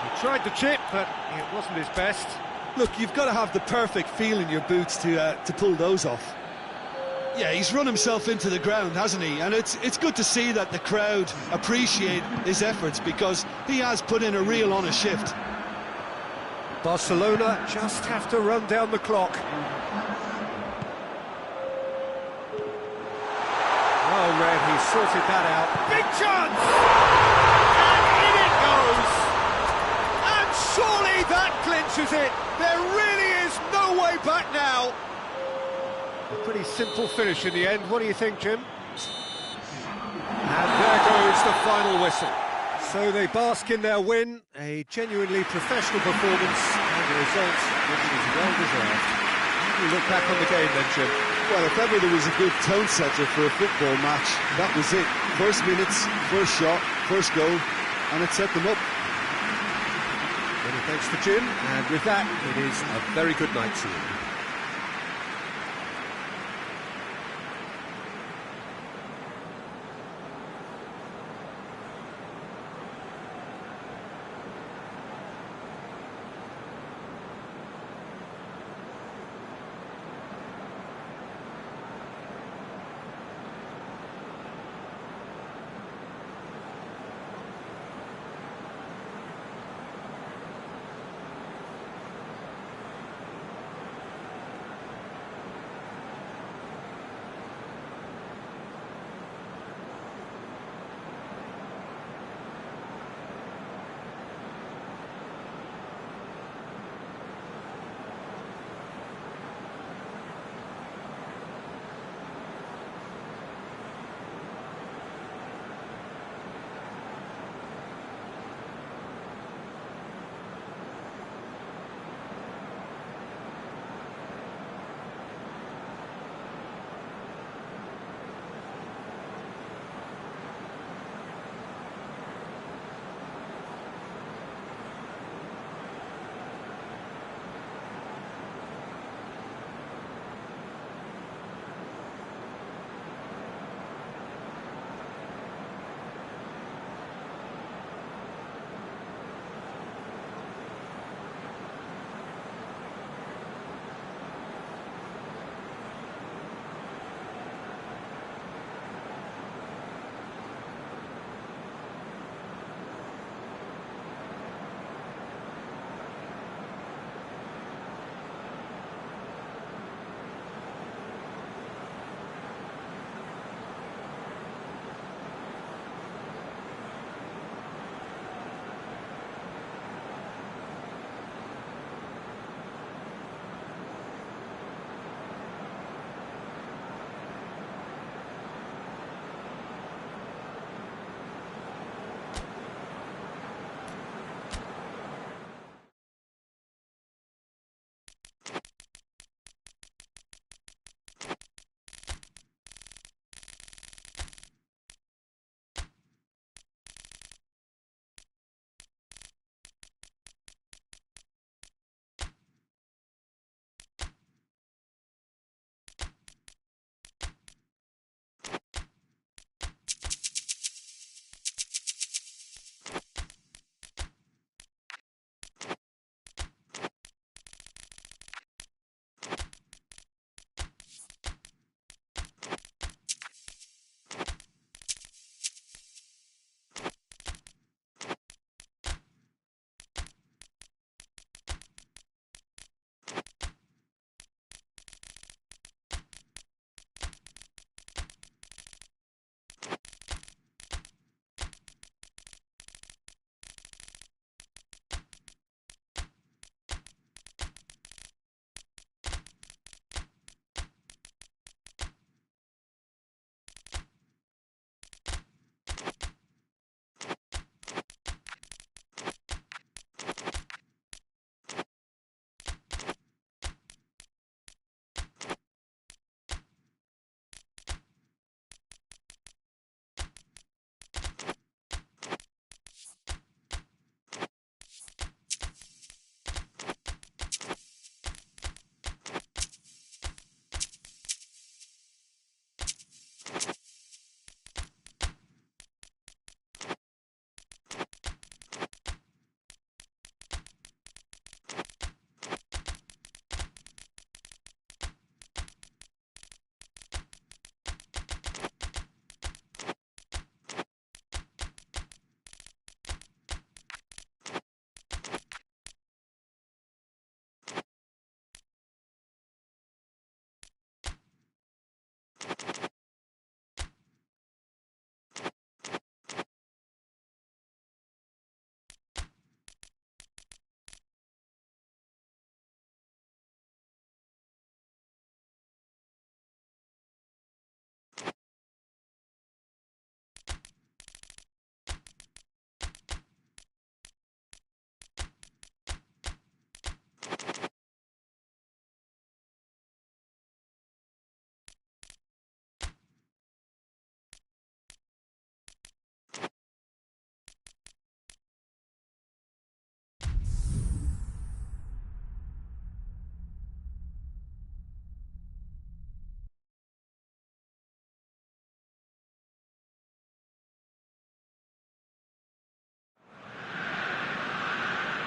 He tried to chip, but it wasn't his best. Look, you've got to have the perfect feel in your boots to pull those off. Yeah, he's run himself into the ground, hasn't he? And it's good to see that the crowd appreciate his efforts, because he has put in a real honest shift. Barcelona just have to run down the clock. Oh, Red, he sorted that out. Big chance! And in it goes! And surely that clinches it! There really is no way back now! A pretty simple finish in the end. What do you think, Jim? And there goes the final whistle. So they bask in their win, a genuinely professional performance, and the result which is well deserved. How do you look back on the game then, Jim? Well, if ever there was a good tone setter for a football match, that was it. First minutes, first shot, first goal, and it set them up. Many thanks to Jim, and with that, it is a very good night to you.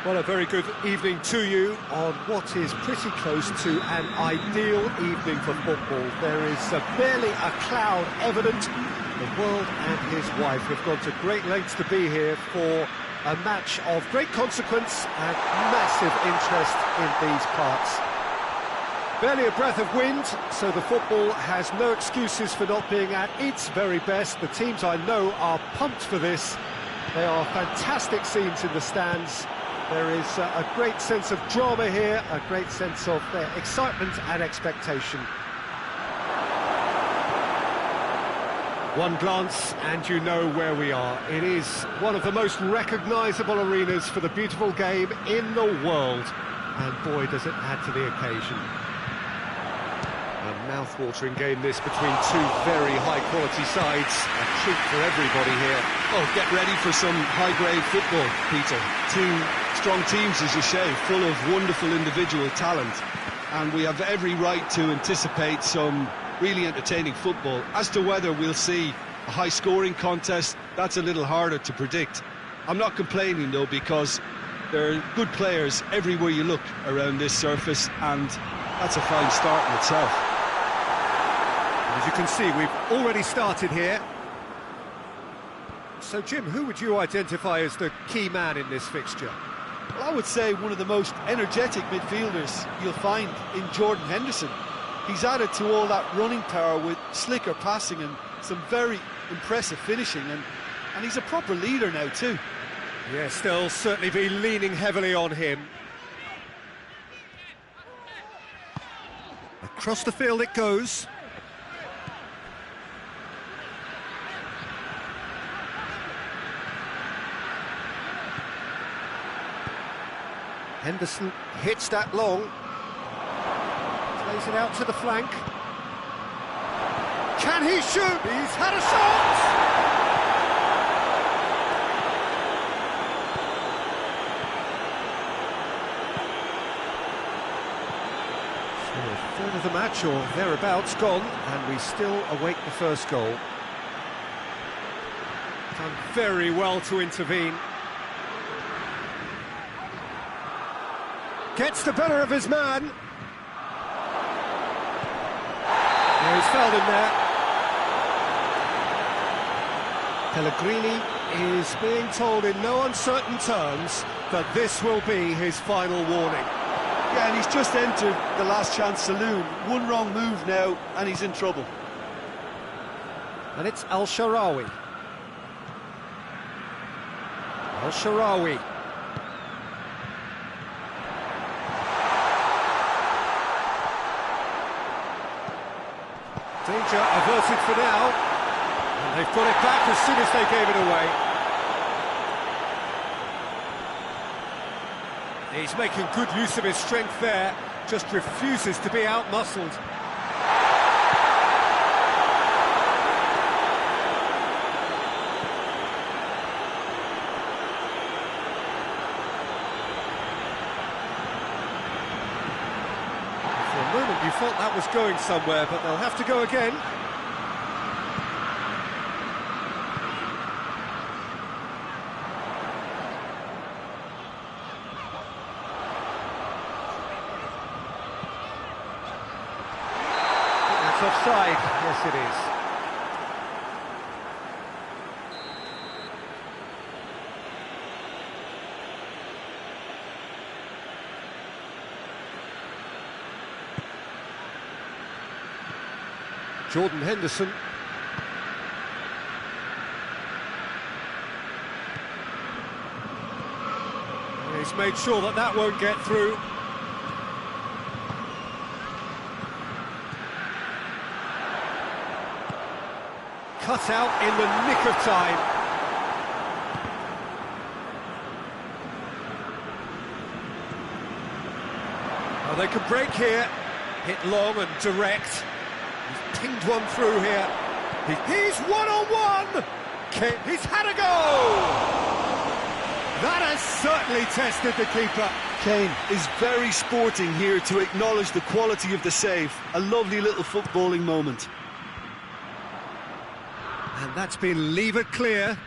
Well, a very good evening to you on what is pretty close to an ideal evening for football. There is barely a cloud evident. The world and his wife have gone to great lengths to be here for a match of great consequence and massive interest in these parts. Barely a breath of wind, so the football has no excuses for not being at its very best. The teams I know are pumped for this. They are fantastic scenes in the stands. There is a great sense of drama here, a great sense of excitement and expectation. One glance and you know where we are. It is one of the most recognisable arenas for the beautiful game in the world. And boy, does it add to the occasion. A mouth-watering game this between two very high-quality sides. A treat for everybody here. Oh, get ready for some high-grade football, Peter. Two strong teams, as you say, full of wonderful individual talent. And we have every right to anticipate some really entertaining football. As to whether we'll see a high-scoring contest, that's a little harder to predict. I'm not complaining, though, because there are good players everywhere you look around this surface, and that's a fine start in itself. As you can see, we've already started here. So, Jim, who would you identify as the key man in this fixture? Well, I would say one of the most energetic midfielders you'll find in Jordan Henderson. He's added to all that running power with slicker passing and some very impressive finishing, and he's a proper leader now too. Yes, they'll certainly be leaning heavily on him. Across the field it goes. Henderson hits that long. Plays it out to the flank. Can he shoot? He's had a shot! So a third of the match, or thereabouts, gone, and we still await the first goal. Done very well to intervene. Gets the better of his man. Yeah, he's fouled him there. Pellegrini is being told in no uncertain terms that this will be his final warning. Yeah, and he's just entered the last chance saloon. One wrong move now, and he's in trouble. And it's Al-Sharawi. Al-Sharawi. Danger averted for now, and they've got it back as soon as they gave it away. He's making good use of his strength there, just refuses to be out-muscled. For a moment you thought that was going somewhere, but they'll have to go again. That's offside. Yes, it is. Jordan Henderson. He's made sure that that won't get through. Cut out in the nick of time. Oh, they can break here. Hit long and direct. He's pinged one through here. He's one-on-one! He's had a go! That has certainly tested the keeper. Kane is very sporting here to acknowledge the quality of the save. A lovely little footballing moment. And that's been levered clear.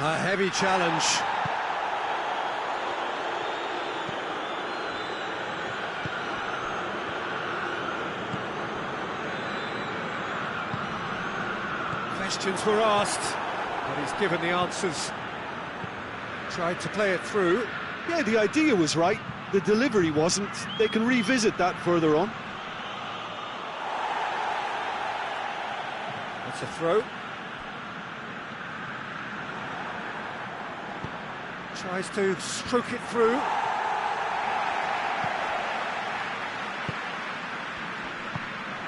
A heavy challenge. Questions were asked, but he's given the answers. Tried to play it through. Yeah, the idea was right, the delivery wasn't. They can revisit that further on. That's a throw. Tries to stroke it through.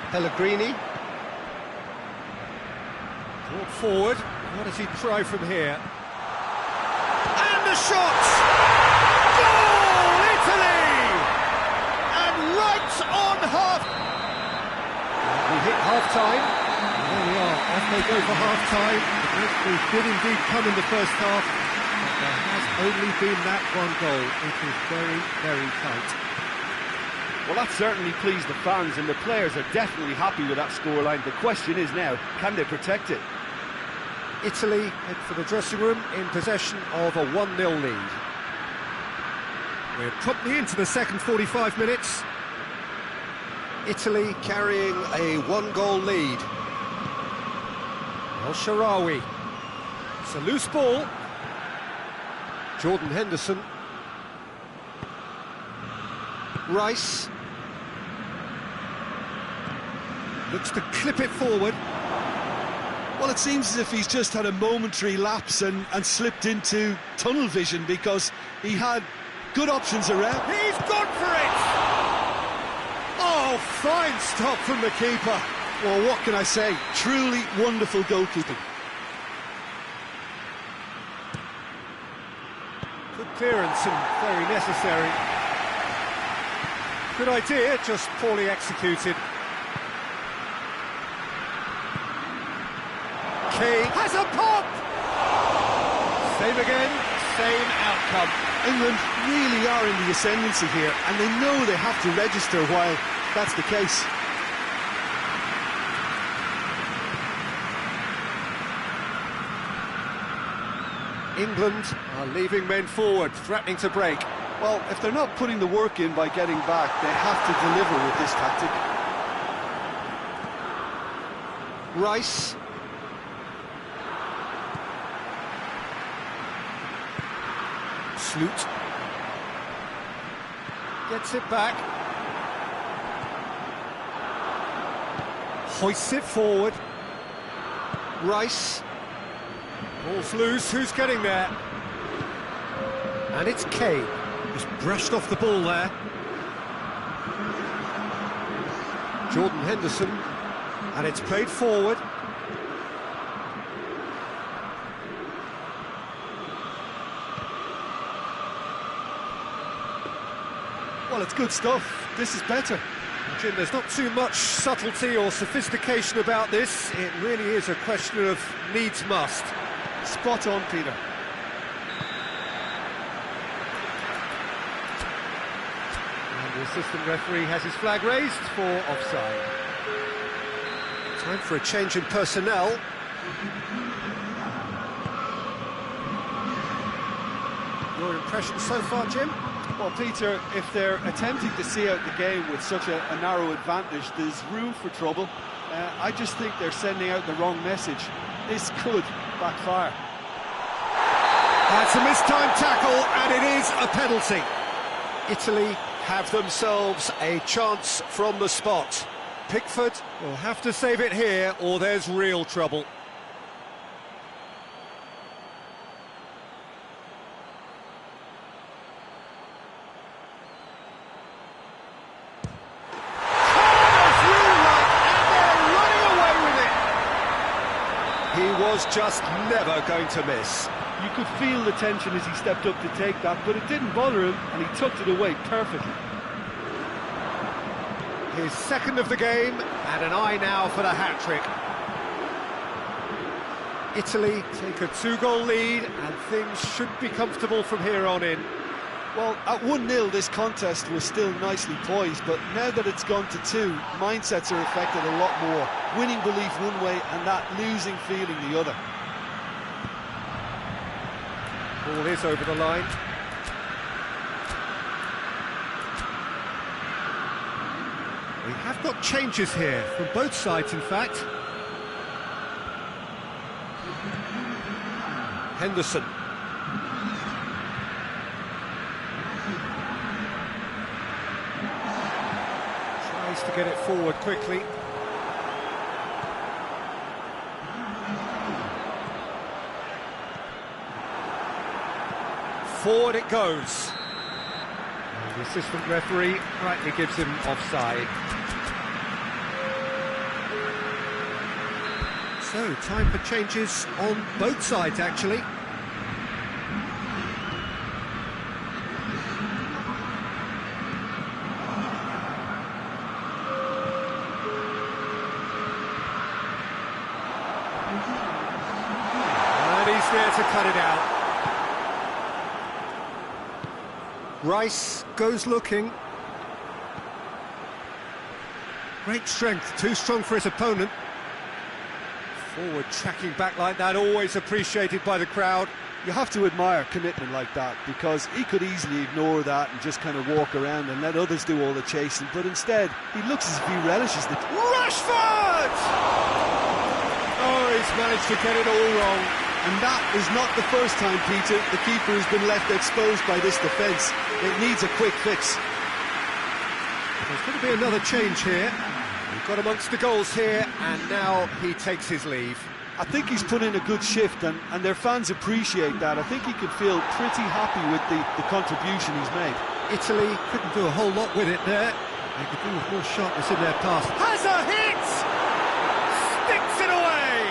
Pellegrini. Brought forward. What does he try from here? And the shot! Goal, Italy! And right on half. We hit half-time. There we are, off they go for half-time. The breakthrough did indeed come in the first half, but there has only been that one goal. It is very, very tight. Well, that certainly pleased the fans, and the players are definitely happy with that scoreline. The question is now, can they protect it? Italy head for the dressing room in possession of a 1-0 lead. We're promptly into the second 45 minutes. Italy carrying a 1-goal lead. El Shaarawy. It's a loose ball. Jordan Henderson. Rice. Looks to clip it forward. Well, it seems as if he's just had a momentary lapse and slipped into tunnel vision, because he had good options around. He's gone for it! Oh, fine stop from the keeper. Well, what can I say? Truly wonderful goalkeeping. Good clearance and very necessary. Good idea, just poorly executed. Kane has a pop! Same again, same outcome. England really are in the ascendancy here, and they know they have to register while that's the case. England are leaving men forward, threatening to break. Well, if they're not putting the work in by getting back, they have to deliver with this tactic. Rice. Sloot. Gets it back. Hoists it forward. Rice. Ball's loose, who's getting there? And it's Kane. Just brushed off the ball there. Jordan Henderson. And it's played forward. Well, it's good stuff. This is better. Jim, there's not too much subtlety or sophistication about this. It really is a question of needs must. Spot on, Peter. And the assistant referee has his flag raised for offside. Time for a change in personnel. Your impression so far, Jim? Well, Peter, if they're attempting to see out the game with such a narrow advantage, there's room for trouble. I just think they're sending out the wrong message. This could backfire. That's a mistimed tackle, and it is a penalty. Italy have themselves a chance from the spot. Pickford will have to save it here, or there's real trouble. He was just never going to miss. You could feel the tension as he stepped up to take that, but it didn't bother him, and he tucked it away perfectly. His second of the game, and an eye now for the hat-trick. Italy take a 2-goal lead, and things should be comfortable from here on in. Well, at 1-0, this contest was still nicely poised, but now that it's gone to 2, mindsets are affected a lot more. Winning belief one way, and that losing feeling the other. Ball is over the line. We have got changes here, from both sides in fact. Henderson. Tries to get it forward quickly. Forward it goes. The assistant referee rightly gives him offside. So, time for changes on both sides, actually. And he's there to cut it out. Rice goes looking. Great strength, too strong for his opponent. Forward tracking back like that, always appreciated by the crowd. You have to admire commitment like that, because he could easily ignore that and just kind of walk around and let others do all the chasing, but instead he looks as if he relishes the... Rashford! Oh, he's managed to get it all wrong. And that is not the first time, Peter, the keeper has been left exposed by this defence. It needs a quick fix. There's going to be another change here. We've got amongst the goals here, and now he takes his leave. I think he's put in a good shift, and their fans appreciate that. I think he can feel pretty happy with the contribution he's made. Italy couldn't do a whole lot with it there. They could do with more sharpness in their pass. Has a hit! Sticks it away!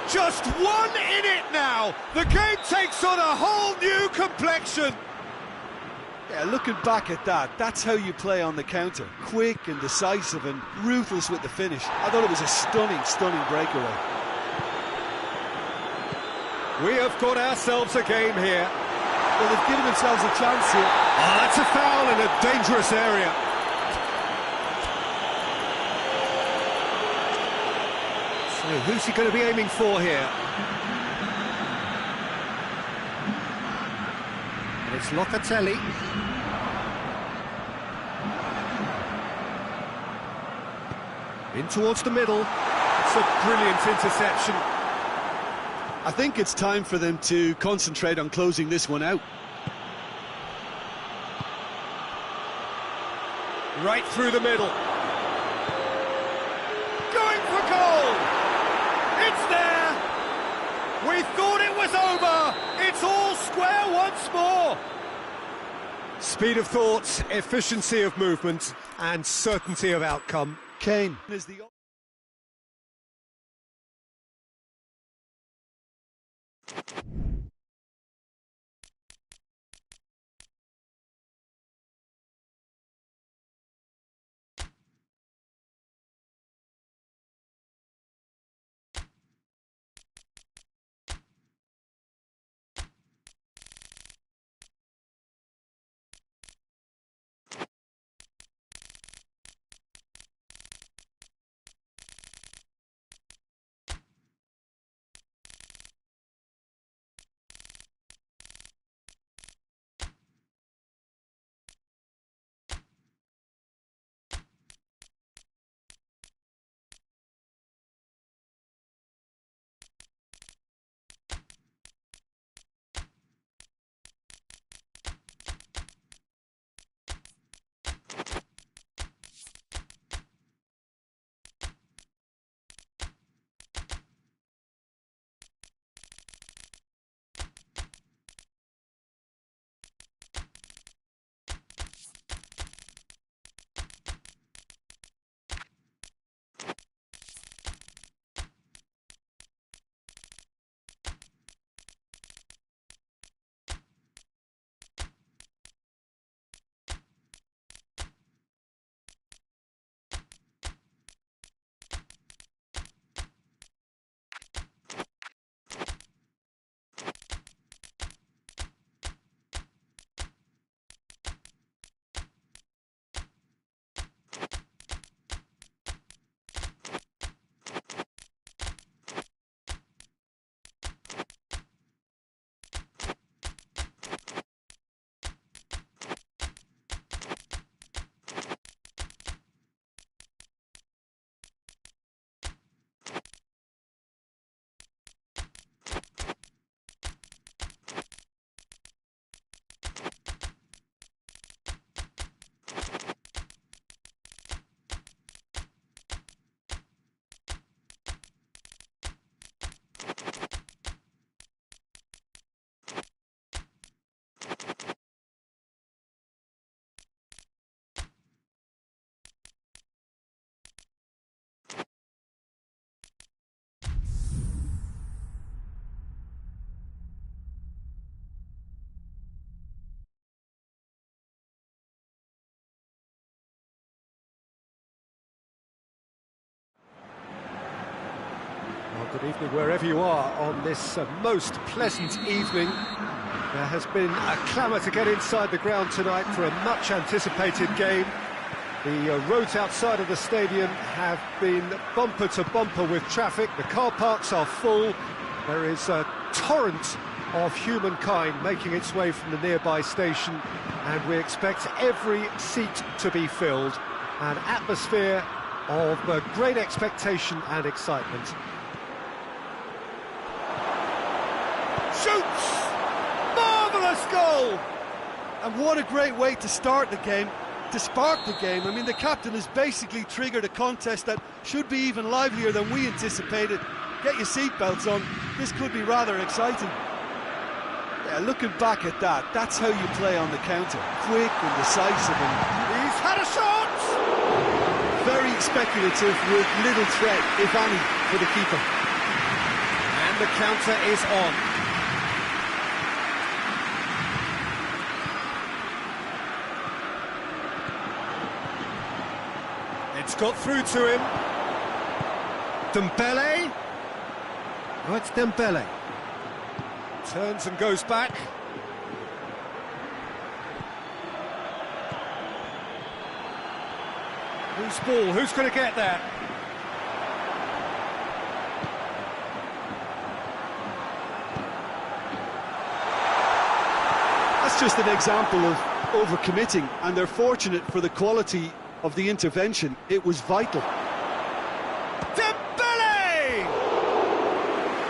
Just one in it now! The game takes on a whole new complexion! Yeah, looking back at that, that's how you play on the counter. Quick and decisive and ruthless with the finish. I thought it was a stunning, stunning breakaway. We have got ourselves a game here. Well, they've given themselves a chance here. Oh, that's a foul in a dangerous area. So, who's he going to be aiming for here? And it's Locatelli. In towards the middle. It's a brilliant interception. I think it's time for them to concentrate on closing this one out. Right through the middle. Going for goal! It's there! We thought it was over! It's all square once more! Speed of thought, efficiency of movement, and certainty of outcome. Kane is the... Well, good evening wherever you are on this most pleasant evening. There has been a clamour to get inside the ground tonight for a much anticipated game. The roads outside of the stadium have been bumper to bumper with traffic. The car parks are full. There is a torrent of humankind making its way from the nearby station, and we expect every seat to be filled. An atmosphere of great expectation and excitement. Shoots! Marvellous goal! And what a great way to start the game, to spark the game. I mean, the captain has basically triggered a contest that should be even livelier than we anticipated. Get your seatbelts on, this could be rather exciting. Yeah, looking back at that, that's how you play on the counter. Quick and decisive, and he's had a shot! Very speculative with little threat, if any, for the keeper. And the counter is on. It's got through to him. Dembele. Oh, it's Dembele. Turns and goes back. Whose ball? Who's going to get that? That's just an example of overcommitting, and they're fortunate for the quality of the intervention. It was vital. Dembele!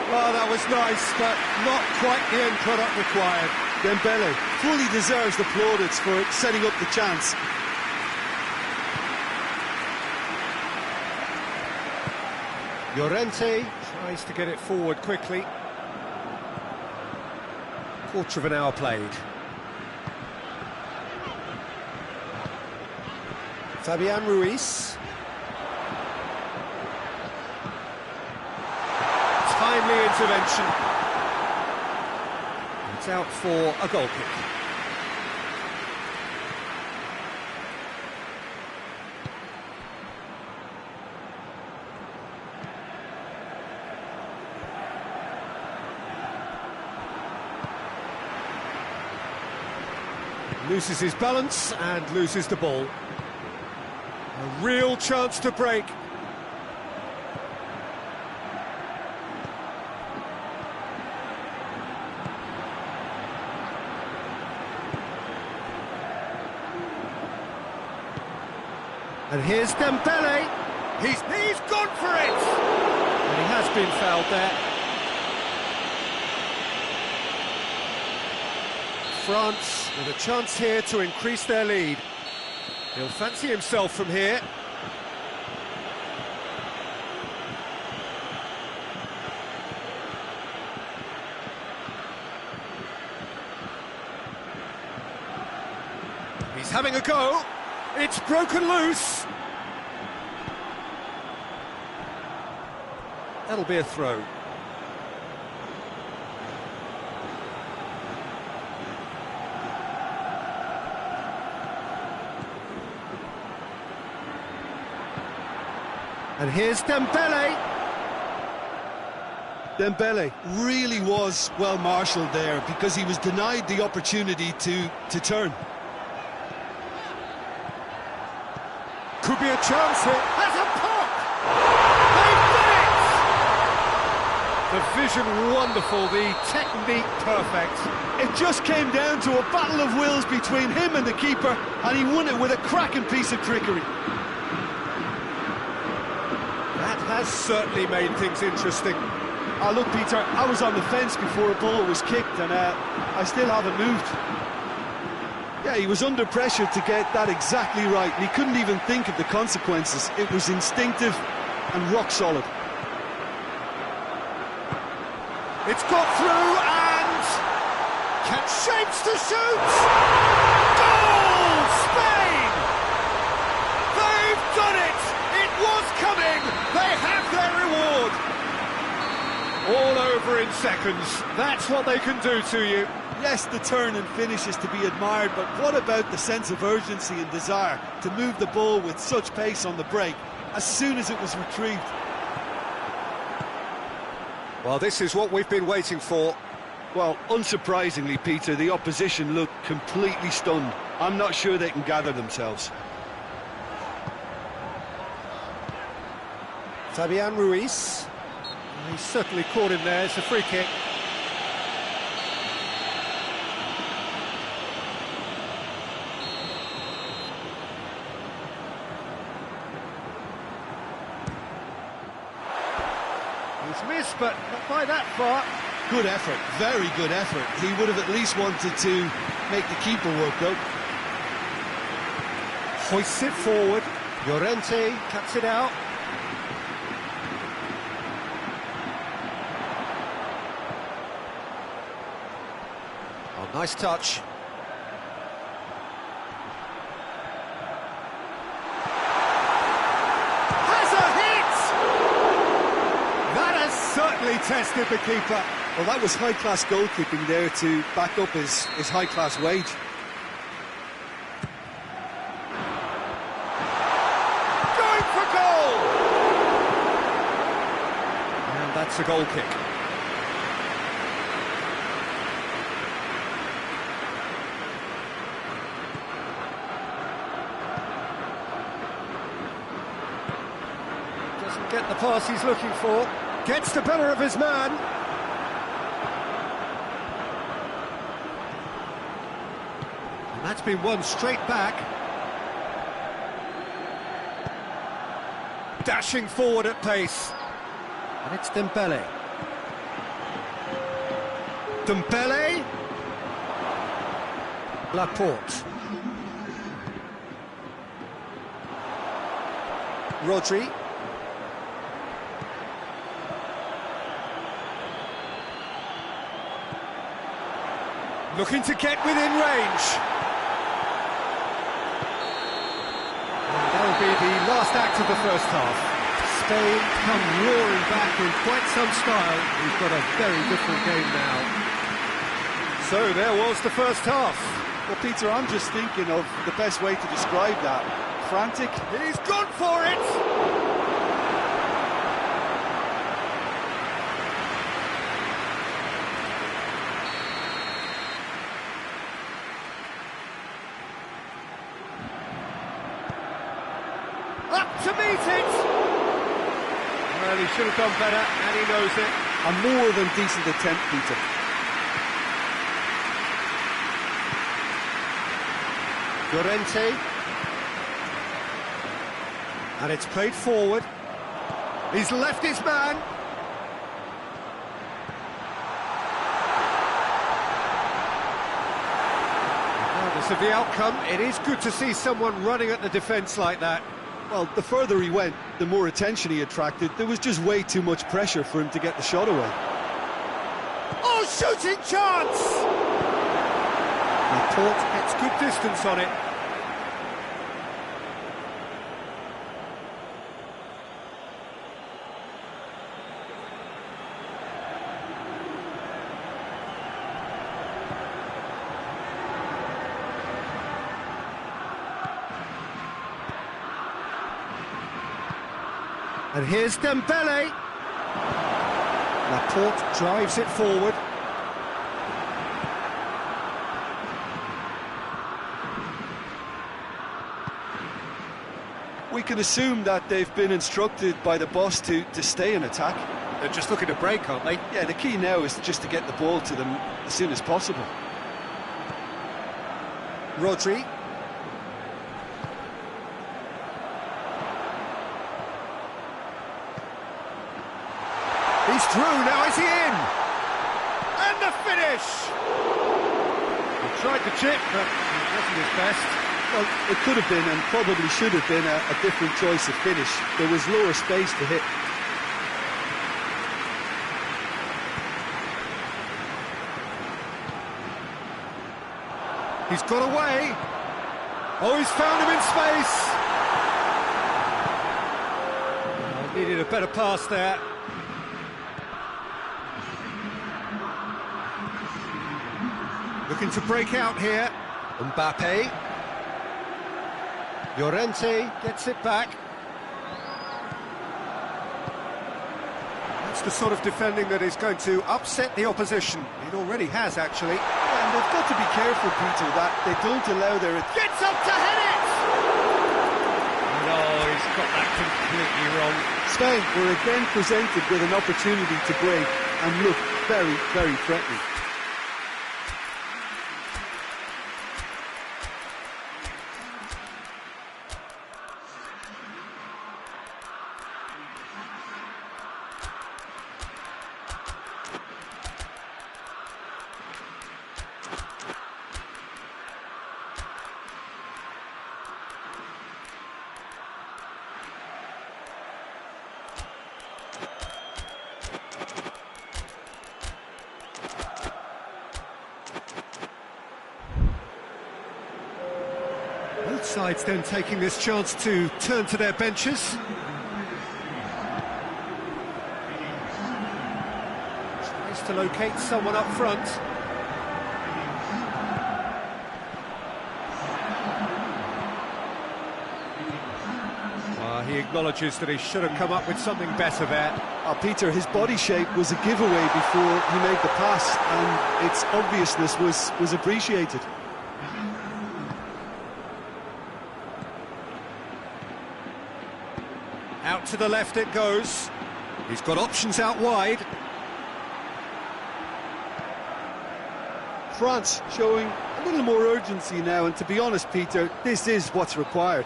Oh, that was nice, but not quite the end product required. Dembele fully deserves the plaudits for setting up the chance. Llorente tries to get it forward quickly. Quarter of an hour played. Fabian Ruiz. Timely intervention. It's out for a goal kick. Loses his balance and loses the ball. A real chance to break. And here's Dembele. He's gone for it! And he has been fouled there. France with a chance here to increase their lead. He'll fancy himself from here. He's having a go. It's broken loose. That'll be a throw. And here's Dembele. Dembele really was well marshalled there because he was denied the opportunity to turn. Could be a chance here. Has a pop! They've done it! The vision wonderful, the technique perfect. It just came down to a battle of wills between him and the keeper, and he won it with a cracking piece of trickery. That has certainly made things interesting. Oh, look, Peter, I was on the fence before a ball was kicked, and I still haven't moved. Yeah, he was under pressure to get that exactly right, and he couldn't even think of the consequences. It was instinctive and rock solid. It's got through, and catch shapes to shoot! Goal! Spain! They've done it! It was coming! They have their reward! All over in seconds. That's what they can do to you. Yes, the turn and finish is to be admired, but what about the sense of urgency and desire to move the ball with such pace on the break as soon as it was retrieved? Well, this is what we've been waiting for. Well, unsurprisingly, Peter, the opposition look completely stunned. I'm not sure they can gather themselves. Fabian Ruiz. He's certainly caught him there. It's a free kick. He's missed, but not by that far. Good effort, very good effort. He would have at least wanted to make the keeper work, though. Hoists it forward. Llorente cuts it out. Oh, nice touch. Has a hit! That has certainly tested the keeper. Well, that was high-class goalkeeping there to back up his high-class wage. Going for goal! And that's a goal kick. Doesn't get the pass he's looking for. Gets the better of his man. And that's been won straight back. Dashing forward at pace. And it's Dembele. Dembele. Laporte. Rodri. Looking to get within range. And that'll be the last act of the first half. Spain come roaring back in quite some style. We've got a very different game now. So there was the first half. Well, Peter, I'm just thinking of the best way to describe that. Frantic. He's gone for it! Up to meet it! Well, he should have done better, and he knows it. A more than decent attempt, Peter. Llorente. And it's played forward. He's left his man. Regardless of the outcome, it is good to see someone running at the defence like that. Well, the further he went, the more attention he attracted. There was just way too much pressure for him to get the shot away. Oh, shooting chance! Laporte gets good distance on it. And here's Dembele. Laporte drives it forward. We can assume that they've been instructed by the boss to stay in attack. They're just looking to break, aren't they? Yeah, the key now is just to get the ball to them as soon as possible. Rodri. He's through, now is he in? And the finish! He tried to chip, but it wasn't his best. Well, it could have been and probably should have been a different choice of finish. There was lower space to hit. He's got away. Oh, he's found him in space. Oh, needed a better pass there. Looking to break out here. Mbappe. Llorente gets it back. It's the sort of defending that is going to upset the opposition. It already has, actually. And they've got to be careful, Peter, that they don't allow their... Gets up to head it! No, he's got that completely wrong. Spain were again presented with an opportunity to break and look very, very threatening. Both sides then taking this chance to turn to their benches. Tries to locate someone up front. He acknowledges that he should have come up with something better there. Peter, his body shape was a giveaway before he made the pass, and its obviousness was appreciated. Out to the left it goes. He's got options out wide. France showing a little more urgency now, and to be honest, Peter, this is what's required.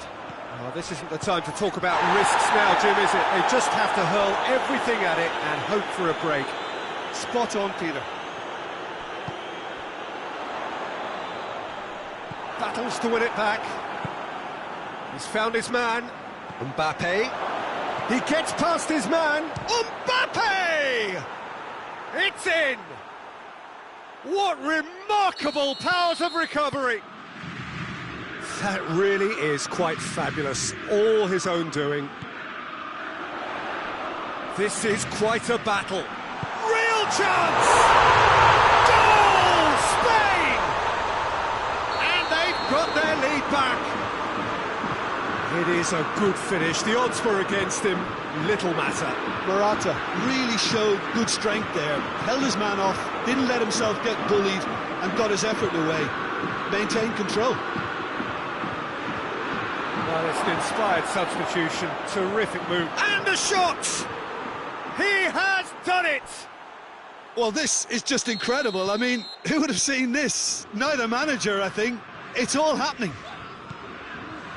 Oh, this isn't the time to talk about risks now, Jim, is it? They just have to hurl everything at it and hope for a break. Spot on, Peter. Battles to win it back. He's found his man. Mbappe. He gets past his man. Mbappe! It's in! What remarkable powers of recovery! That really is quite fabulous. All his own doing. This is quite a battle. Real chance! Goal! Spain! And they've got their lead back. It is a good finish. The odds were against him. Little matter. Morata really showed good strength there. Held his man off, didn't let himself get bullied, and got his effort away. Maintained control. Well, it's an inspired substitution. Terrific move. And a shot! He has done it! Well, this is just incredible. I mean, who would have seen this? Neither manager, I think. It's all happening.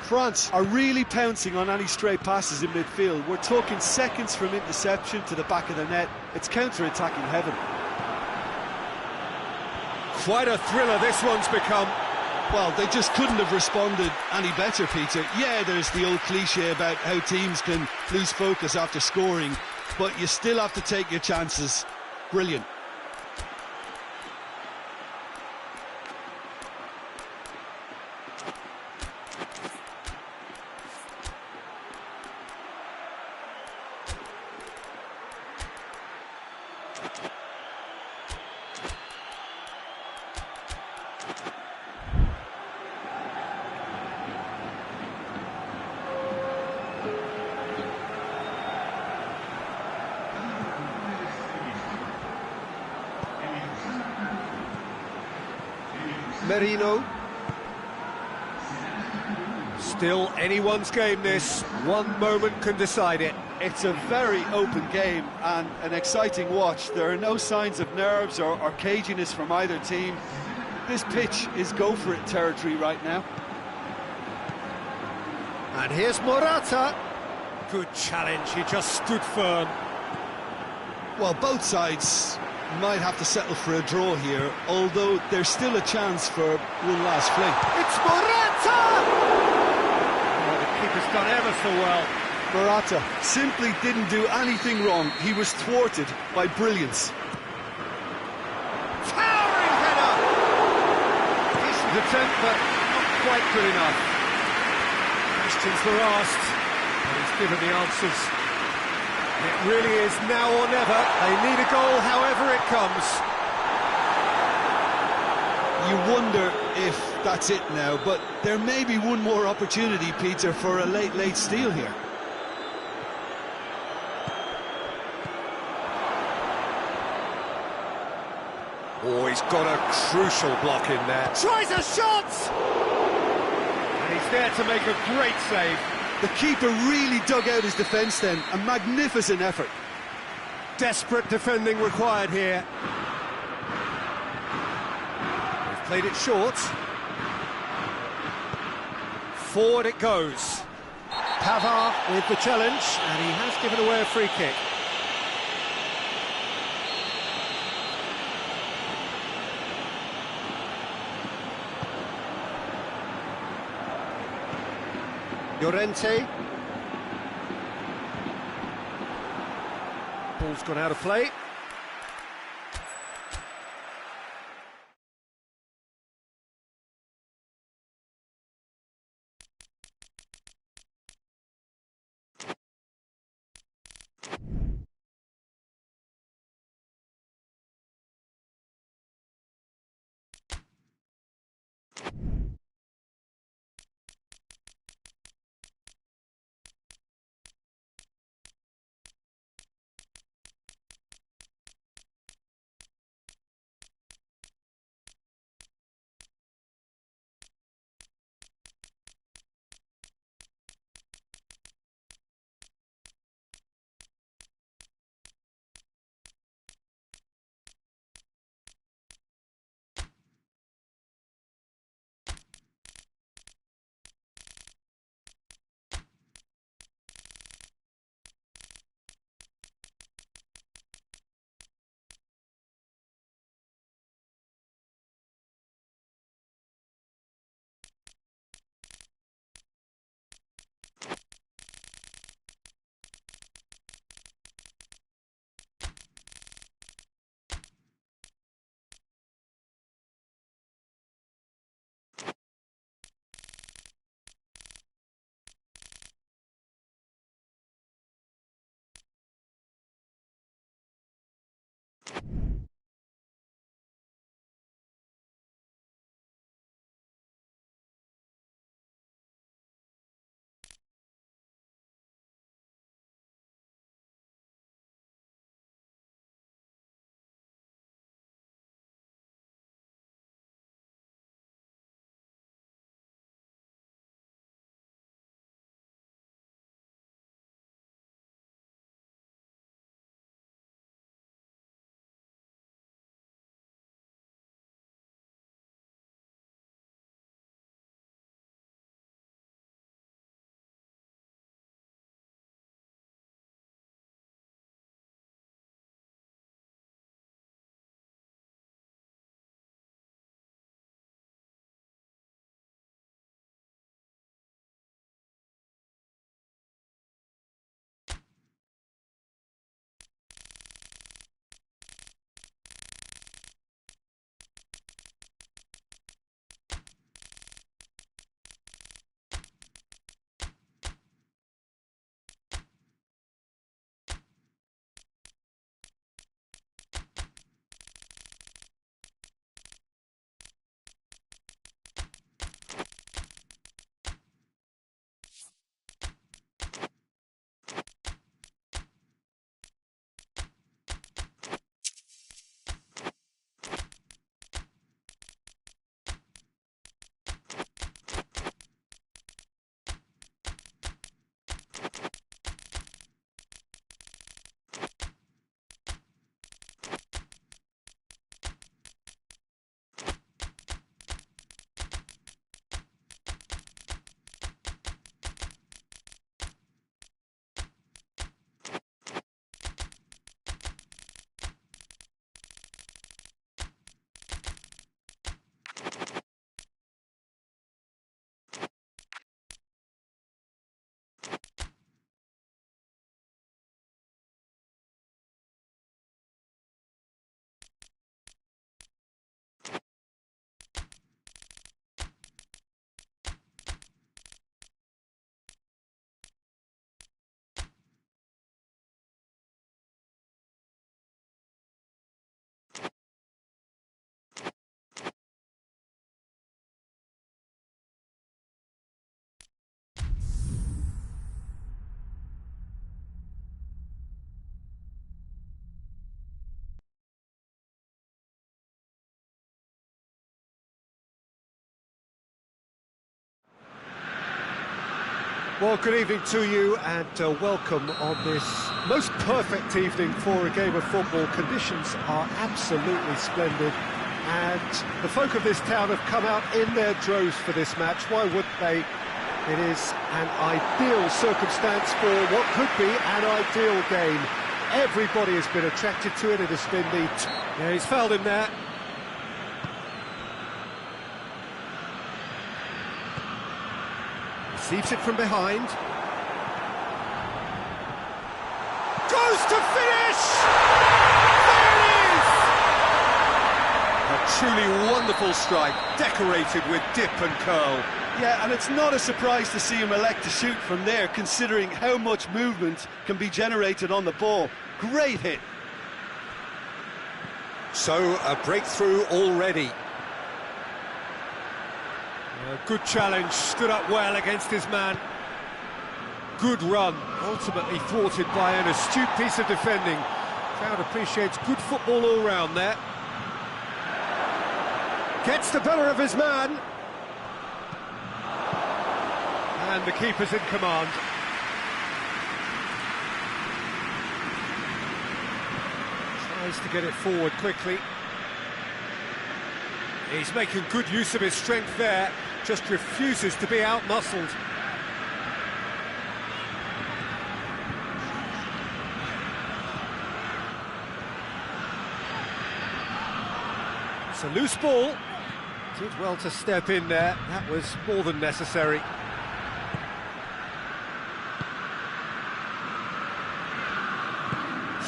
France are really pouncing on any stray passes in midfield. We're talking seconds from interception to the back of the net. It's counter-attacking heaven. Quite a thriller this one's become. Well, they just couldn't have responded any better, Peter. Yeah, there's the old cliche about how teams can lose focus after scoring, but you still have to take your chances. Brilliant. Merino. Still anyone's game this. One moment can decide it. It's a very open game and an exciting watch. There are no signs of nerves or caginess from either team. This pitch is go-for-it territory right now. And here's Morata. Good challenge, he just stood firm. Well, both sides might have to settle for a draw here, although there's still a chance for one last fling. It's Morata! Oh, the keeper's done ever so well. Morata simply didn't do anything wrong. He was thwarted by brilliance. Towering header! Decent attempt, but not quite good enough. Questions were asked, and he's given the answers. It really is now or never. They need a goal however it comes. You wonder if that's it now, but there may be one more opportunity, Peter, for a late steal here. Oh, he's got a crucial block in there. Tries a shot! And he's there to make a great save. The keeper really dug out his defence then. A magnificent effort. Desperate defending required here. They've played it short. Forward it goes. Pavard with the challenge, and he has given away a free kick. Llorente. Ball's gone out of play. Well, good evening to you and welcome on this most perfect evening for a game of football. Conditions are absolutely splendid and the folk of this town have come out in their droves for this match. Why wouldn't they? It is an ideal circumstance for what could be an ideal game. Everybody has been attracted to it. It has been the... Yeah, he's fouled him there. Receives it from behind. Goes to finish! There it is! A truly wonderful strike, decorated with dip and curl. Yeah, and it's not a surprise to see him elect to shoot from there, considering how much movement can be generated on the ball. Great hit. So, a breakthrough already. A good challenge, stood up well against his man. Good run, ultimately thwarted by an astute piece of defending. Crowd appreciates good football all round there. Gets the better of his man. And the keeper's in command. Tries to get it forward quickly. He's making good use of his strength there, just refuses to be out-muscled. It's a loose ball. Did well to step in there, that was more than necessary.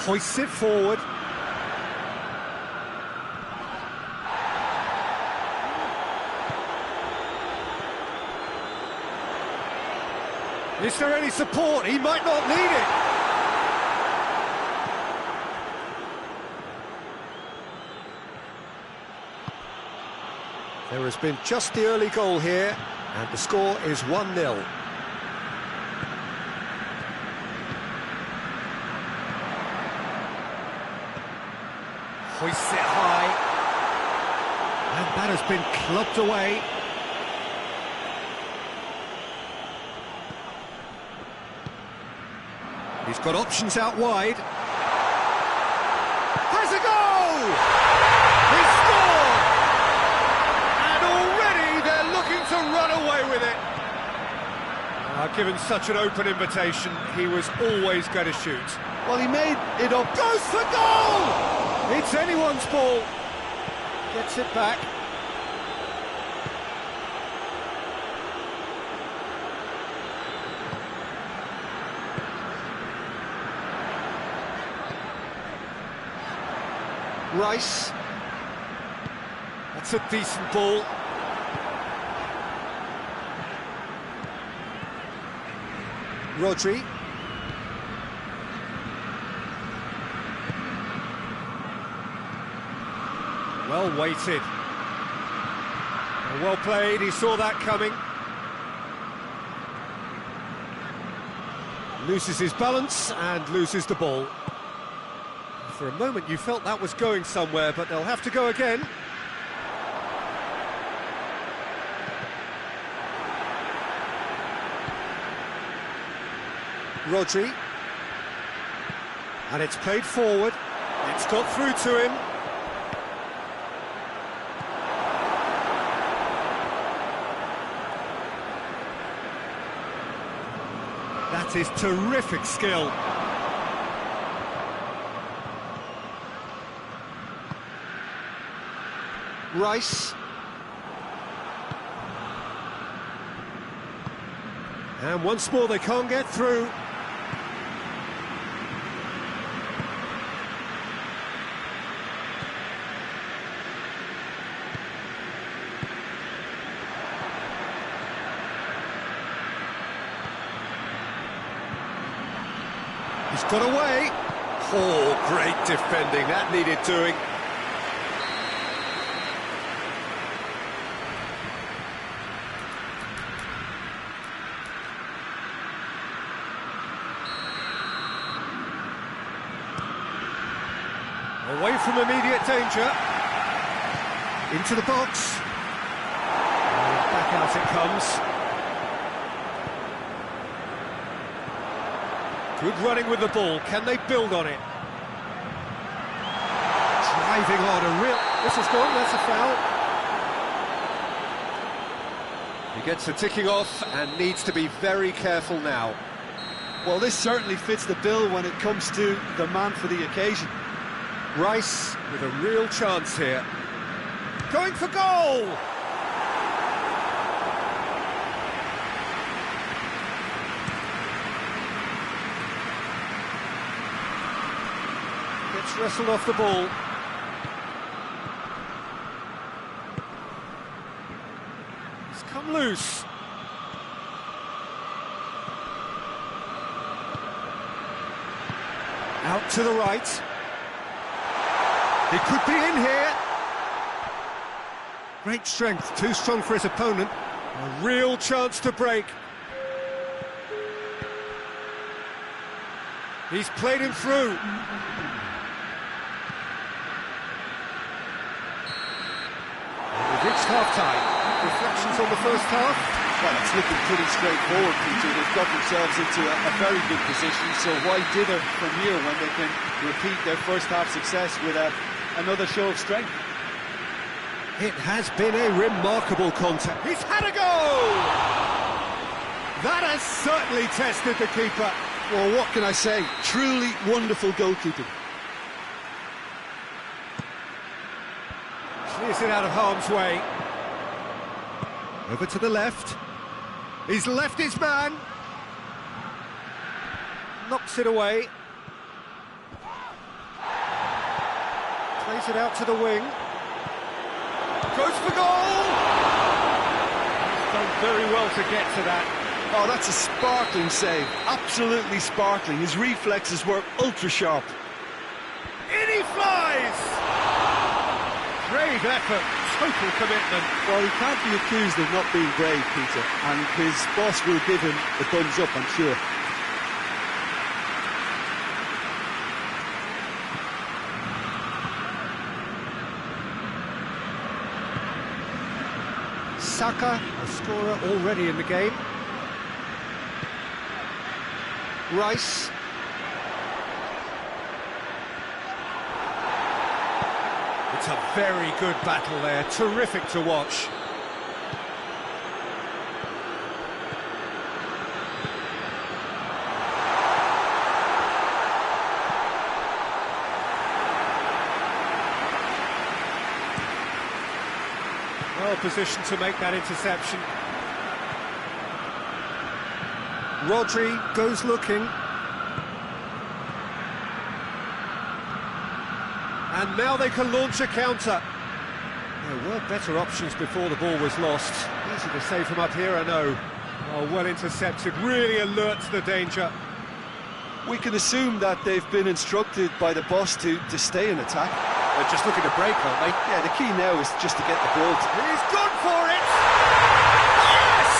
Hoists it forward. Is there any support? He might not need it. There has been just the early goal here, and the score is 1-0. Hoists it high. And that has been clubbed away. He's got options out wide. Has a goal! He's scored! And already they're looking to run away with it. Given such an open invitation, he was always going to shoot. Well, he made it up. Goes for goal! It's anyone's ball. Gets it back. Rice. That's a decent ball. Rodri. Well weighted. Well played, he saw that coming. Loses his balance and loses the ball. For a moment you felt that was going somewhere, but they'll have to go again. Rodri. And it's played forward. It's got through to him. That is terrific skill. Rice. And once more they can't get through. He's got away. Oh, great defending, that needed doing. Away from immediate danger. Into the box. And back out it comes. Good running with the ball. Can they build on it? Driving on a real... This is gone, that's a foul. He gets the ticking off and needs to be very careful now. Well, this certainly fits the bill when it comes to the man for the occasion. Rice with a real chance here. Going for goal! Gets wrestled off the ball. It's come loose. Out to the right. He could be in here. Great strength, too strong for his opponent. A real chance to break. He's played him through. We've reached half-time. Reflections on the first half? Well, it's looking pretty straightforward, Peter. They've got themselves into a very good position, so why dither from here when they can repeat their first half success with another show of strength? It has been a remarkable contest. He's had a goal! That has certainly tested the keeper. Well, what can I say? Truly wonderful goalkeeping. Clears it out of harm's way. Over to the left. He's left his man. Knocks it away. Plays it out to the wing. Goes for goal! He's done very well to get to that. Oh, that's a sparkling save. Absolutely sparkling. His reflexes were ultra sharp. In he flies! Brave effort, total commitment. Well, he can't be accused of not being brave, Peter, and his boss will give him the thumbs up, I'm sure. Saka, a scorer already in the game. Rice. It's a very good battle there, terrific to watch. Well positioned to make that interception. Rodri goes looking. And now they can launch a counter. There were better options before the ball was lost. Easy to save from up here, I know. Oh, well intercepted, really alert to the danger. We can assume that they've been instructed by the boss to stay in attack. They're just looking to break, aren't they? Yeah, the key now is just to get the ball. He's gone for it! Yes!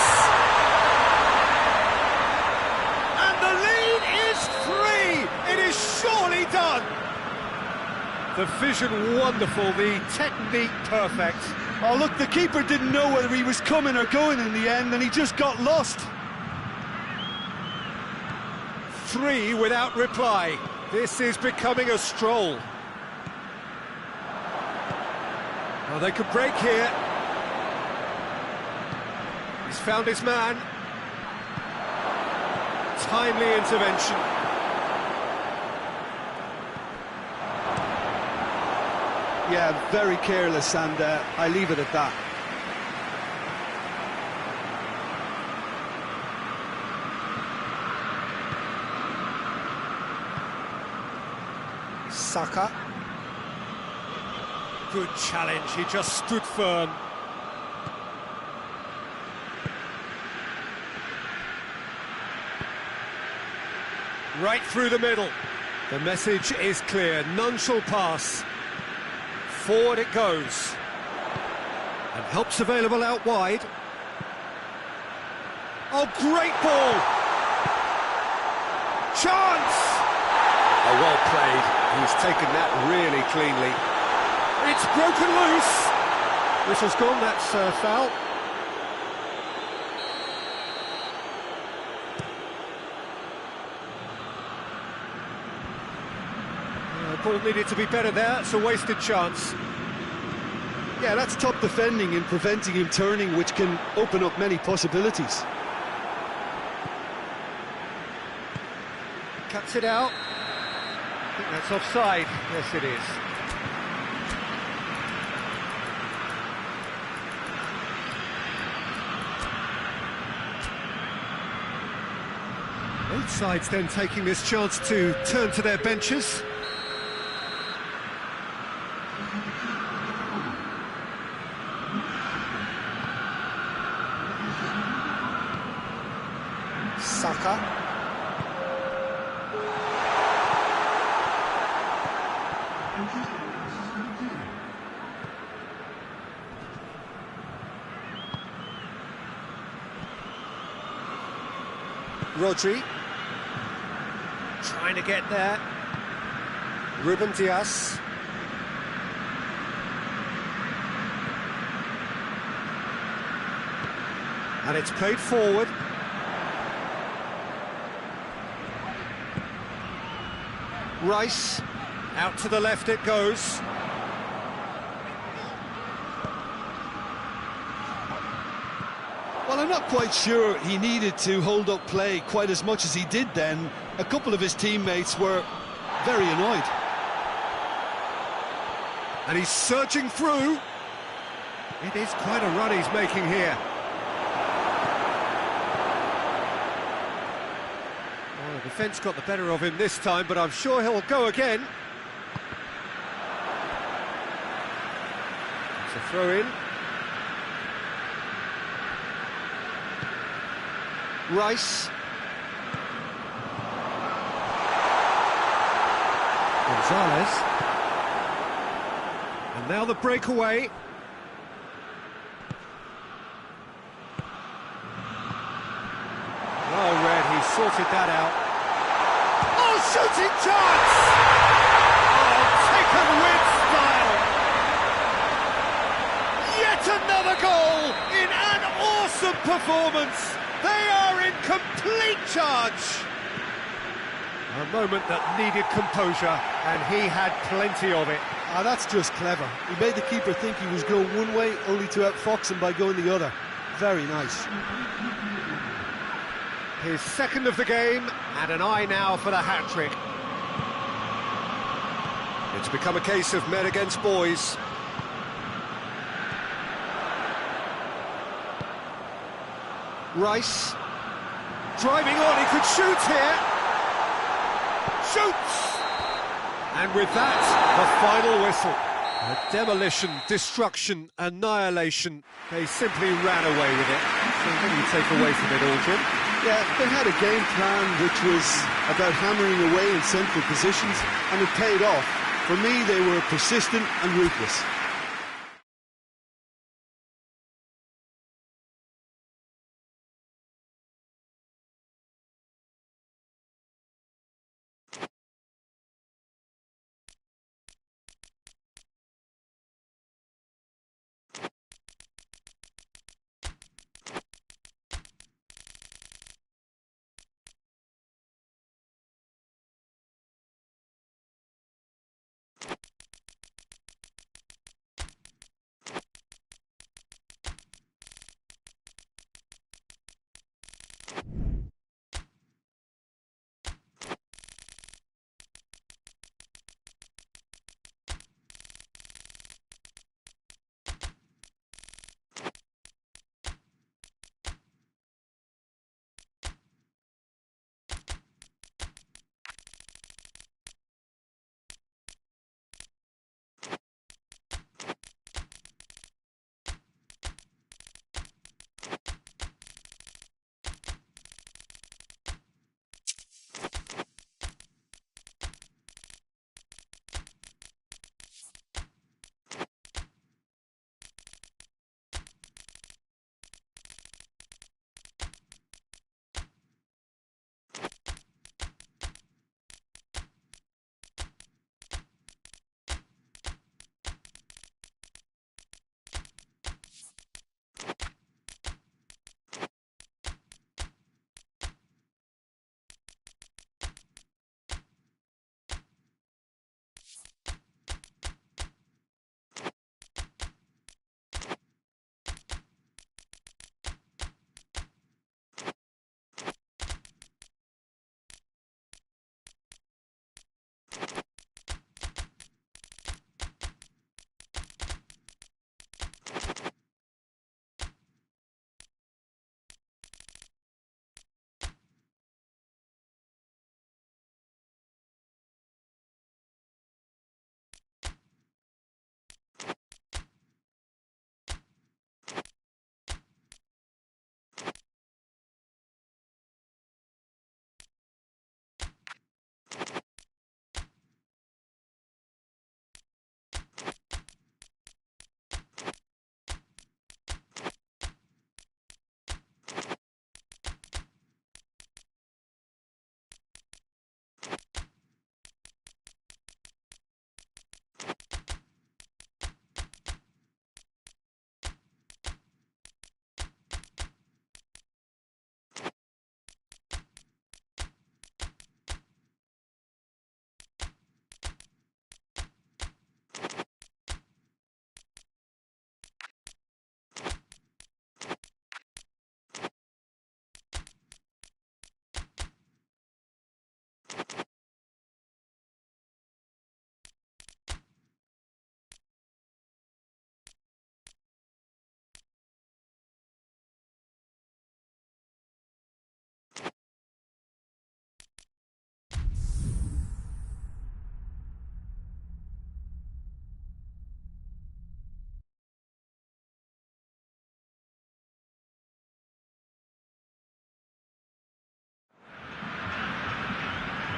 And the lead is 3! It is surely done! The vision wonderful, the technique perfect. Oh, look, the keeper didn't know whether he was coming or going in the end, and he just got lost. 3 without reply. This is becoming a stroll. Well, they could break here. He's found his man. Timely intervention. Yeah, very careless, and I leave it at that. Saka. Good challenge, he just stood firm. Right through the middle. The message is clear, none shall pass. Forward it goes. And help's available out wide. Oh, great ball! Chance! Oh, well played. He's taken that really cleanly. It's broken loose. Whistle's gone, that's foul. Ball needed to be better there, it's a wasted chance. Yeah, that's top defending and preventing him turning, which can open up many possibilities. Cuts it out. I think that's offside. Yes, it is. Both sides then taking this chance to turn to their benches. Saka. Rodri. Trying to get there. Ruben Dias. And it's played forward. Rice. Out to the left it goes. Well, I'm not quite sure he needed to hold up play quite as much as he did then. A couple of his teammates were very annoyed. And he's surging through. It is quite a run he's making here. Well, the defence got the better of him this time, but I'm sure he'll go again. It's a throw in. Rice. Gonzalez. And now the breakaway. Well read, he sorted that out. Oh, shooting chance! Oh, taken with style! Yet another goal in an awesome performance! They are in complete charge! A moment that needed composure, and he had plenty of it. Ah, that's just clever. He made the keeper think he was going one way, only to outfox him by going the other. Very nice. His second of the game, and an eye now for the hat-trick. It's become a case of men against boys. Rice, driving on, he could shoot here. Shoots! And with that, the final whistle. A demolition, destruction, annihilation. They simply ran away with it. So what do you take away from it all, Jim? Yeah, they had a game plan which was about hammering away in central positions, and it paid off. For me, they were persistent and ruthless.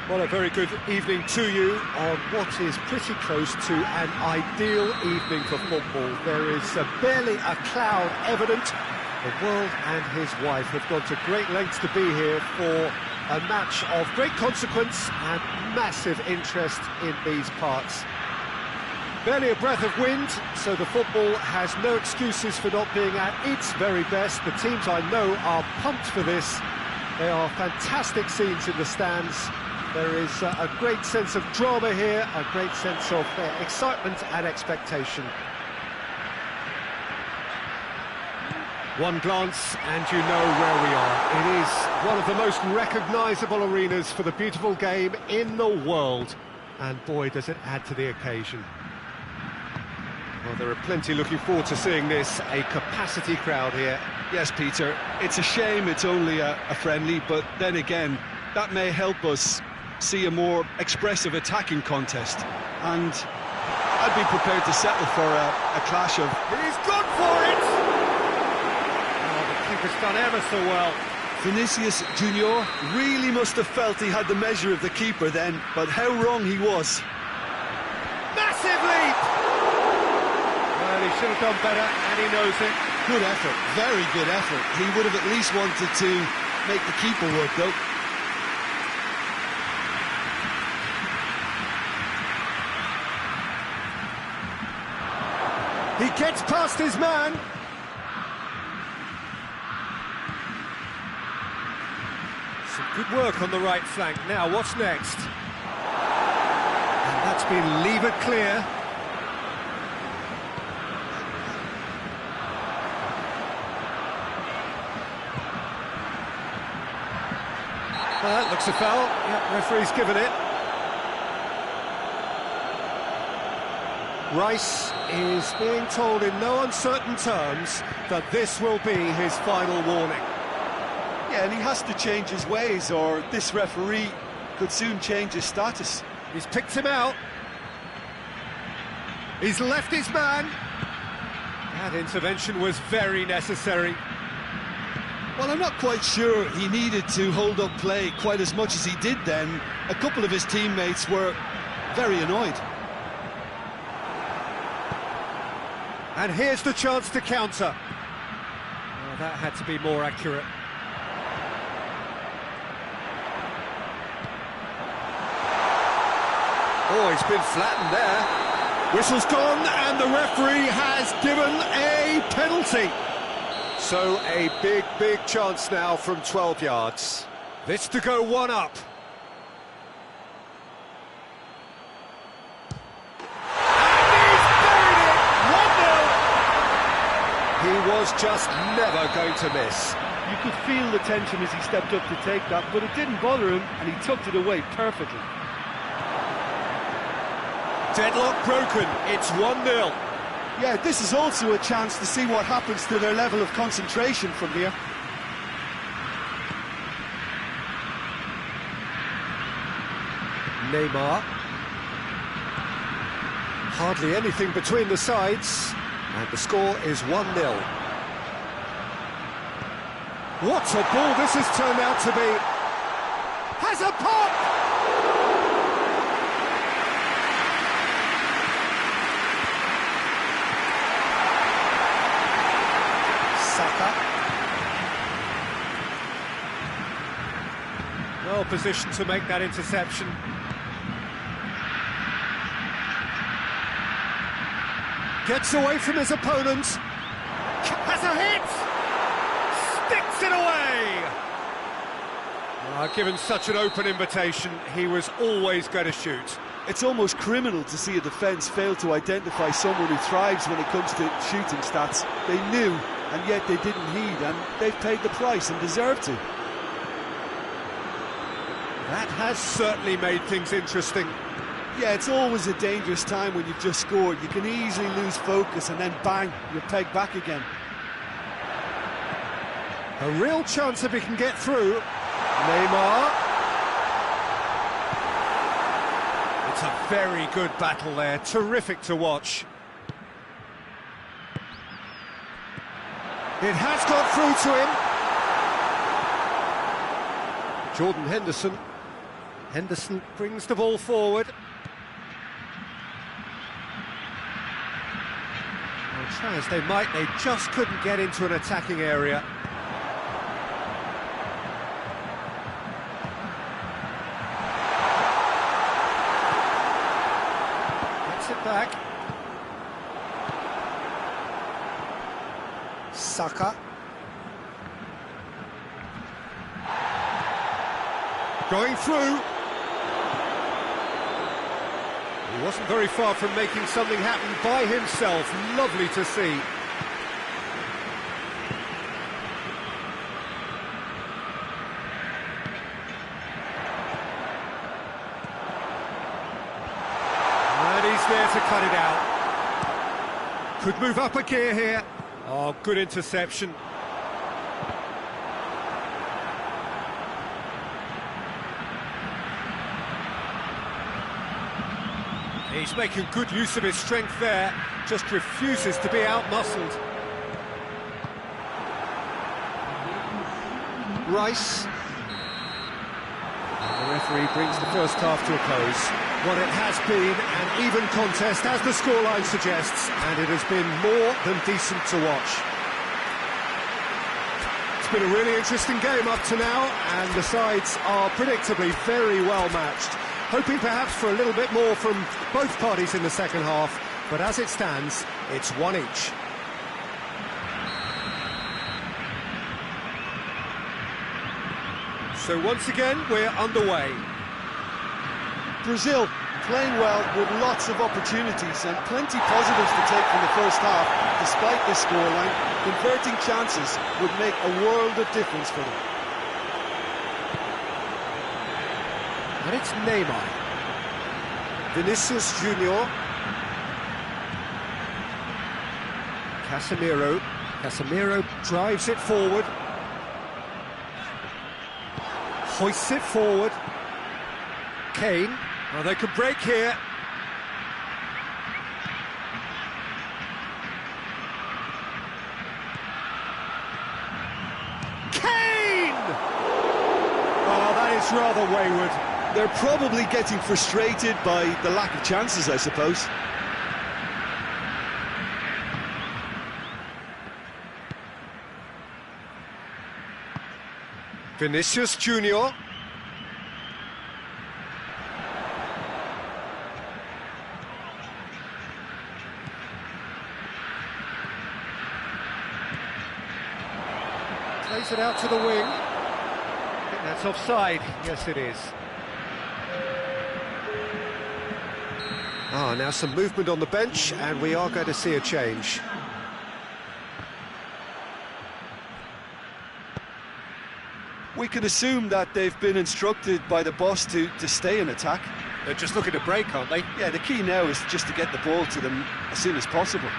Well, a very good evening to you on what is pretty close to an ideal evening for football. There is barely a cloud evident. The world and his wife have gone to great lengths to be here for a match of great consequence and massive interest in these parts. Barely a breath of wind, so the football has no excuses for not being at its very best. The teams I know are pumped for this. There are fantastic scenes in the stands. There is a great sense of drama here, a great sense of excitement and expectation. One glance and you know where we are. It is one of the most recognisable arenas for the beautiful game in the world. And boy, does it add to the occasion. Well, there are plenty looking forward to seeing this, a capacity crowd here. Yes, Peter, it's a shame it's only a friendly, but then again, that may help us see a more expressive attacking contest. And I'd be prepared to settle for a clash of... He's gone for it! Oh, the keeper's done ever so well. Vinicius Junior really must have felt he had the measure of the keeper then, but how wrong he was. Massive leap! Well, he should have done better, and he knows it. Good effort, very good effort. He would have at least wanted to make the keeper work, though. He gets past his man. Some good work on the right flank. Now, what's next? And that's been levered clear. Well, that looks a foul. Yep, referee's given it. Rice is being told in no uncertain terms that this will be his final warning. Yeah, and he has to change his ways, or this referee could soon change his status. He's picked him out. He's left his man. That intervention was very necessary. Well, I'm not quite sure he needed to hold up play quite as much as he did then. A couple of his teammates were very annoyed. And here's the chance to counter. Oh, that had to be more accurate. Oh, he's been flattened there. Whistle's gone, and the referee has given a penalty. So a big, big chance now from 12 yards. This to go one up. He was just never going to miss. You could feel the tension as he stepped up to take that, but it didn't bother him, and he tucked it away perfectly. Deadlock broken, it's 1-0. Yeah, this is also a chance to see what happens to their level of concentration from here. Neymar. Hardly anything between the sides. And the score is 1-0. What a ball this has turned out to be. Has a pop! Saka. Well positioned to make that interception. Gets away from his opponent. Has a hit! Sticks it away! Given such an open invitation, he was always going to shoot. It's almost criminal to see a defence fail to identify someone who thrives when it comes to shooting stats. They knew, and yet they didn't heed, and they've paid the price and deserve to. That has certainly made things interesting. Yeah, it's always a dangerous time when you've just scored. You can easily lose focus and then bang, you're pegged back again. A real chance if he can get through. Neymar. It's a very good battle there, terrific to watch. It has got through to him. Jordan Henderson. Henderson brings the ball forward. Well, try as they might, they just couldn't get into an attacking area. Gets it back. Saka. Going through. He wasn't very far from making something happen by himself. Lovely to see. And he's there to cut it out. Could move up a gear here. Oh, good interception. He's making good use of his strength there, just refuses to be out-muscled. Rice. And the referee brings the first half to a close. What it has been an even contest, as the scoreline suggests, and it has been more than decent to watch. It's been a really interesting game up to now, and the sides are predictably very well matched. Hoping perhaps for a little bit more from both parties in the second half, but as it stands, it's one each. So once again, we're underway. Brazil playing well with lots of opportunities and plenty positives to take from the first half. Despite this scoreline, converting chances would make a world of difference for them. And it's Neymar. Vinicius Junior. Casemiro. Casemiro drives it forward. Hoists it forward. Kane. Oh, they could break here. Kane! Oh, that is rather wayward. They're probably getting frustrated by the lack of chances, I suppose. Vinicius Junior. Plays it out to the wing. I think that's offside. Yes, it is. Ah, now some movement on the bench, and we are going to see a change. We could assume that they've been instructed by the boss to stay in attack. They're just looking to break, aren't they? Yeah, the key now is just to get the ball to them as soon as possible.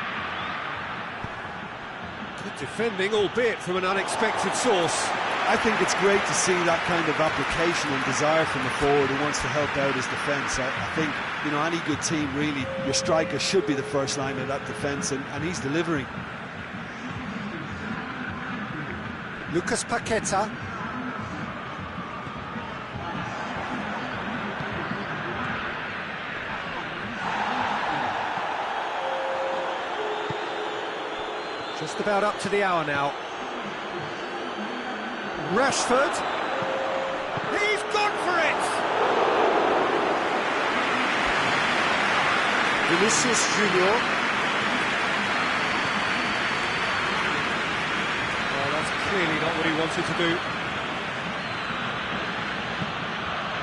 Good defending, albeit from an unexpected source. I think it's great to see that kind of application and desire from the forward who wants to help out his defence. I think, you know, any good team, really, your striker should be the first line of that defence, and he's delivering. Lucas Paqueta. Just about up to the hour now. Rashford. He's gone for it! Vinicius Junior. Oh, that's clearly not what he wanted to do.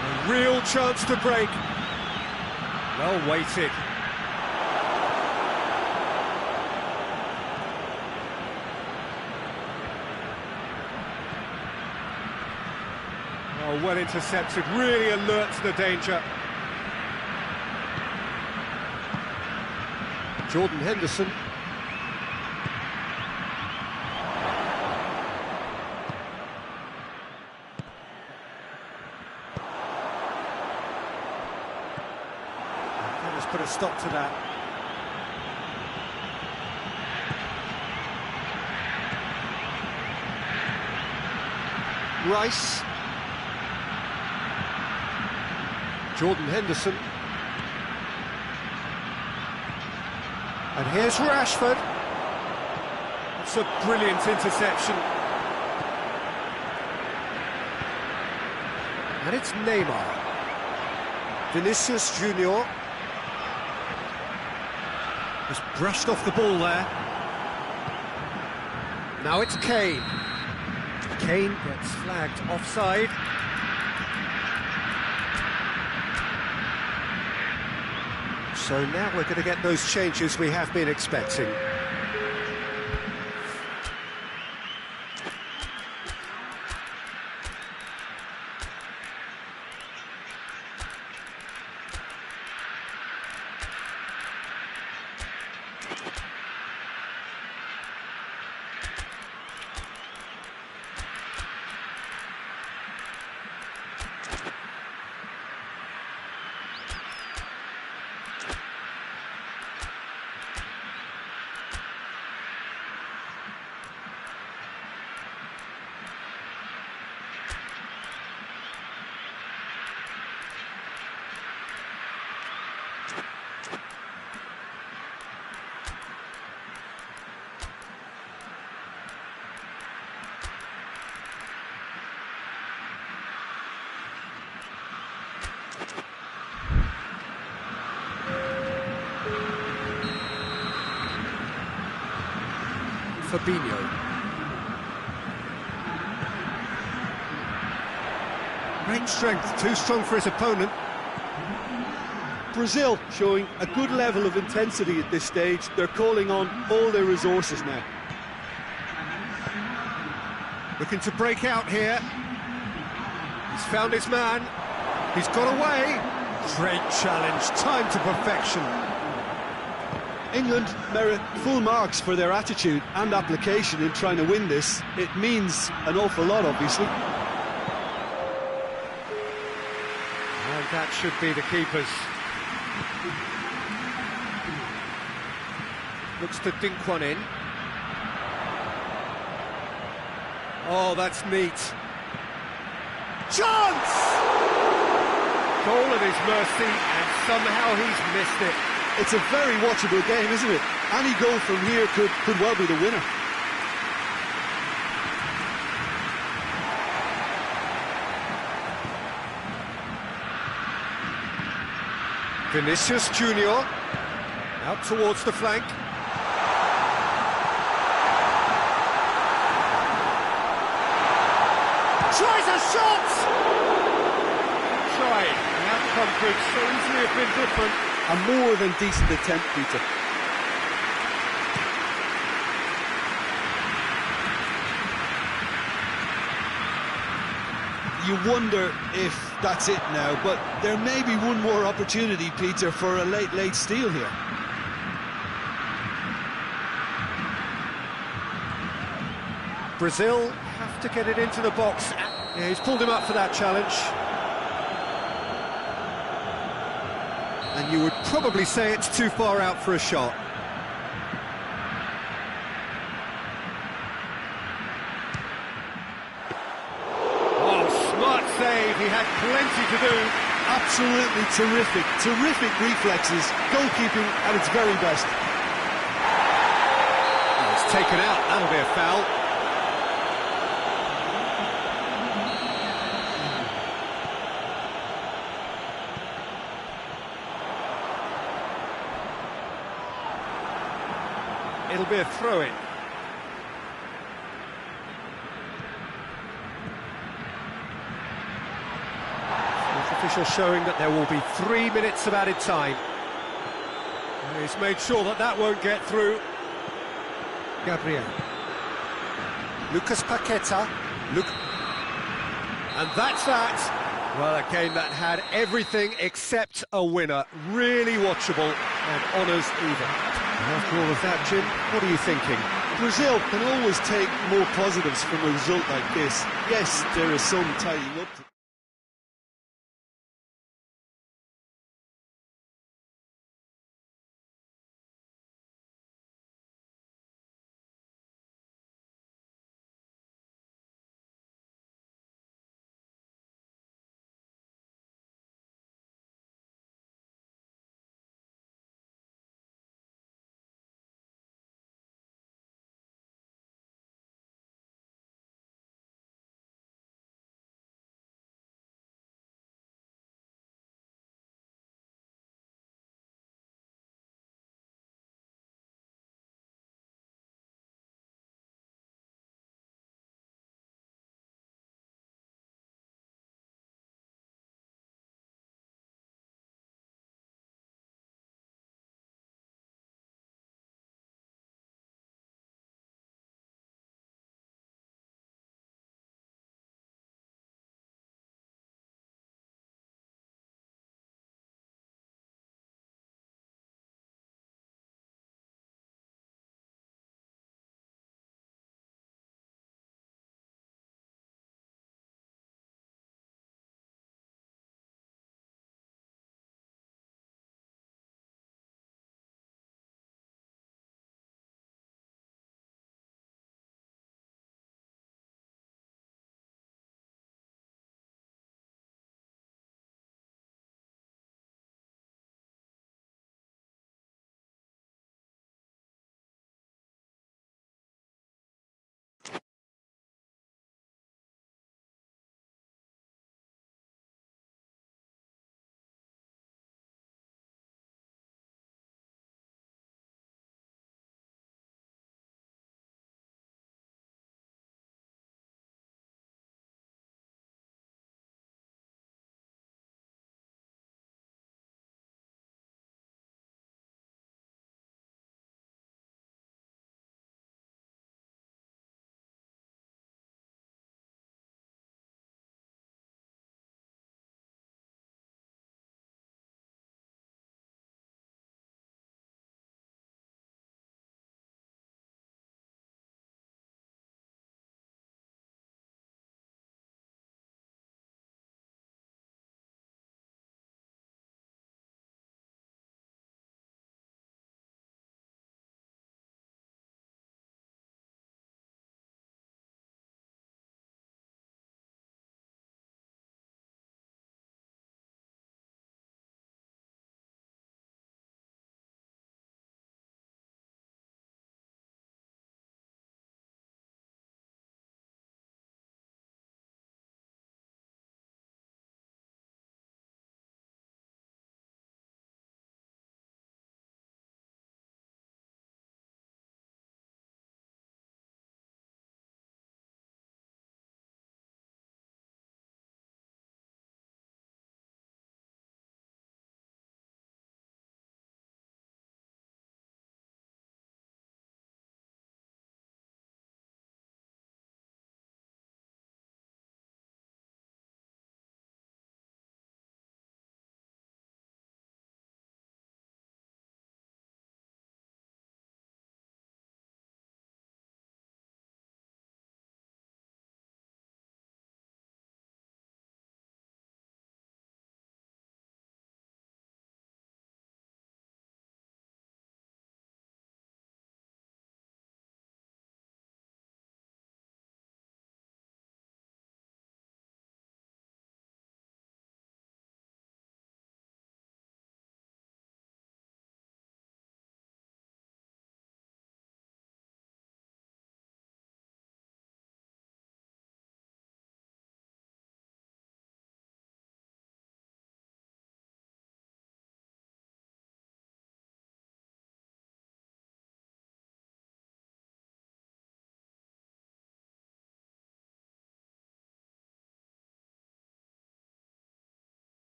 A real chance to break. Well weighted. Oh, well intercepted, really alert to the danger. Jordan Henderson. Let's put a stop to that. Jordan Henderson. And here's Rashford. It's a brilliant interception. And it's Neymar. Vinicius Junior. Just brushed off the ball there. Now it's Kane. Kane gets flagged offside. So now we're going to get those changes we have been expecting. Fabinho. Great strength, too strong for his opponent. Brazil showing a good level of intensity at this stage. They're calling on all their resources now. Looking to break out here. He's found his man. He's got away. Great challenge, timed to perfection. England merit full marks for their attitude and application in trying to win this. It means an awful lot, obviously. And that should be the keepers. Looks to dink one in. Oh, that's neat. Chance! Goal at his mercy, and somehow he's missed it. It's a very watchable game, isn't it? Any goal from here could well be the winner. Vinicius Junior out towards the flank. Tries a shot! Trying. The outcome could so easily have been different. A more than decent attempt, Peter. You wonder if that's it now, but there may be one more opportunity, Peter, for a late steal here. Brazil have to get it into the box. Yeah, he's pulled him up for that challenge. And you would probably say it's too far out for a shot. Oh, smart save, he had plenty to do. Absolutely terrific reflexes, goalkeeping at its very best. Oh, it's taken out, that'll be a foul. It'll be a throw-in. Fourth official showing that there will be 3 minutes of added time. And he's made sure that that won't get through. Gabriel. Lucas Paqueta. And that's that. Well, a game that had everything except a winner. Really watchable and honours even. After all of that, Jim, what are you thinking? Brazil can always take more positives from a result like this. Yes, there is some tidying up to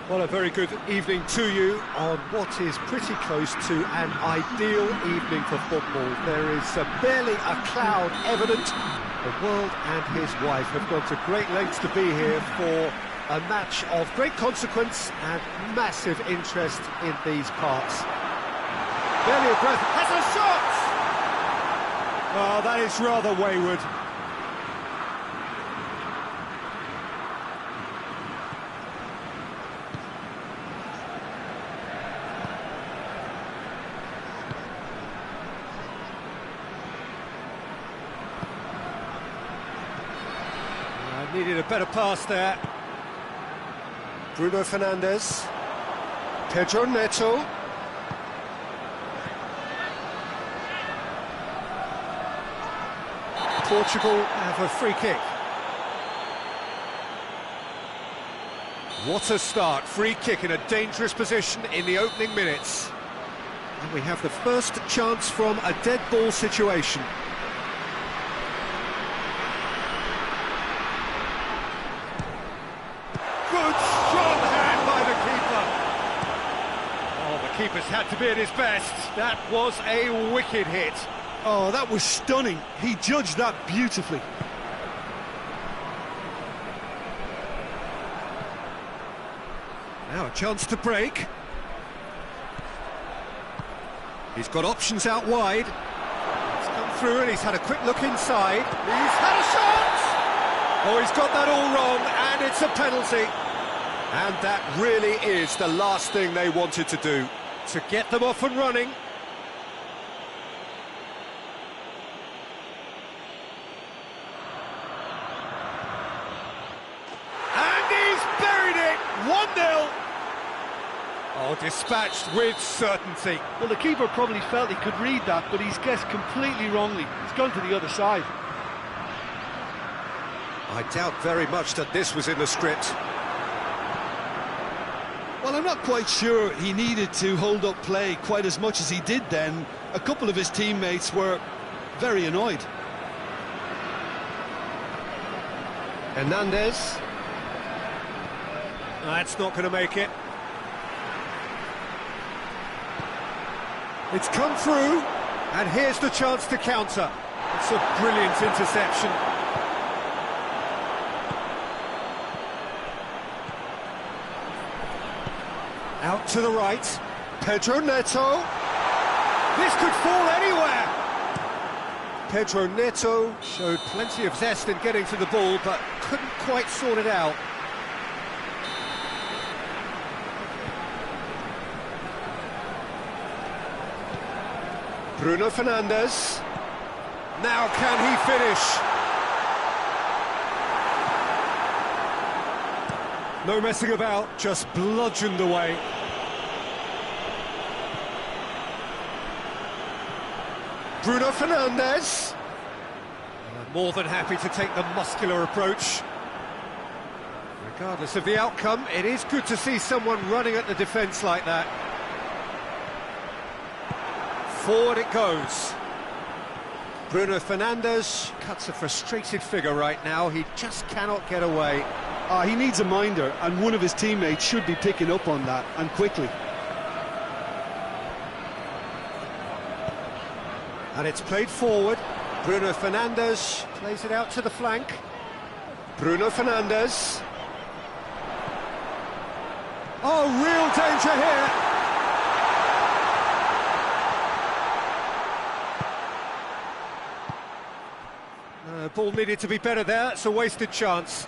Well, a very good evening to you on what is pretty close to an ideal evening for football. There is barely a cloud evident. The world and his wife have gone to great lengths to be here for a match of great consequence and massive interest in these parts. Barely a breath, has a shot! Oh, that is rather wayward. Needed a better pass there. Bruno Fernandes. Pedro Neto. Portugal have a free kick. What a start. Free kick in a dangerous position in the opening minutes. And we have the first chance from a dead ball situation. Good strong hand by the keeper. Oh, the keeper's had to be at his best. That was a wicked hit. Oh, that was stunning. He judged that beautifully. Now a chance to break. He's got options out wide. He's come through and he's had a quick look inside. He's had a shot! Oh, he's got that all wrong, and it's a penalty. And that really is the last thing they wanted to do, to get them off and running. And he's buried it! 1-0. Oh, dispatched with certainty. Well, the keeper probably felt he could read that, but he's guessed completely wrongly. He's gone to the other side. I doubt very much that this was in the script. Well, I'm not quite sure he needed to hold up play quite as much as he did then. A couple of his teammates were very annoyed. Hernandez. That's not going to make it. It's come through, and here's the chance to counter. It's a brilliant interception. Out to the right, Pedro Neto. This could fall anywhere. Pedro Neto showed plenty of zest in getting to the ball, but couldn't quite sort it out. Bruno Fernandes. Now can he finish? No messing about, just bludgeoned away. Bruno Fernandes. More than happy to take the muscular approach. Regardless of the outcome, it is good to see someone running at the defence like that. Forward it goes. Bruno Fernandes cuts a frustrated figure right now. He just cannot get away. He needs a minder, and one of his teammates should be picking up on that, and quickly. And it's played forward. Bruno Fernandes plays it out to the flank. Bruno Fernandes. Oh, real danger here. Ball needed to be better there. It's a wasted chance.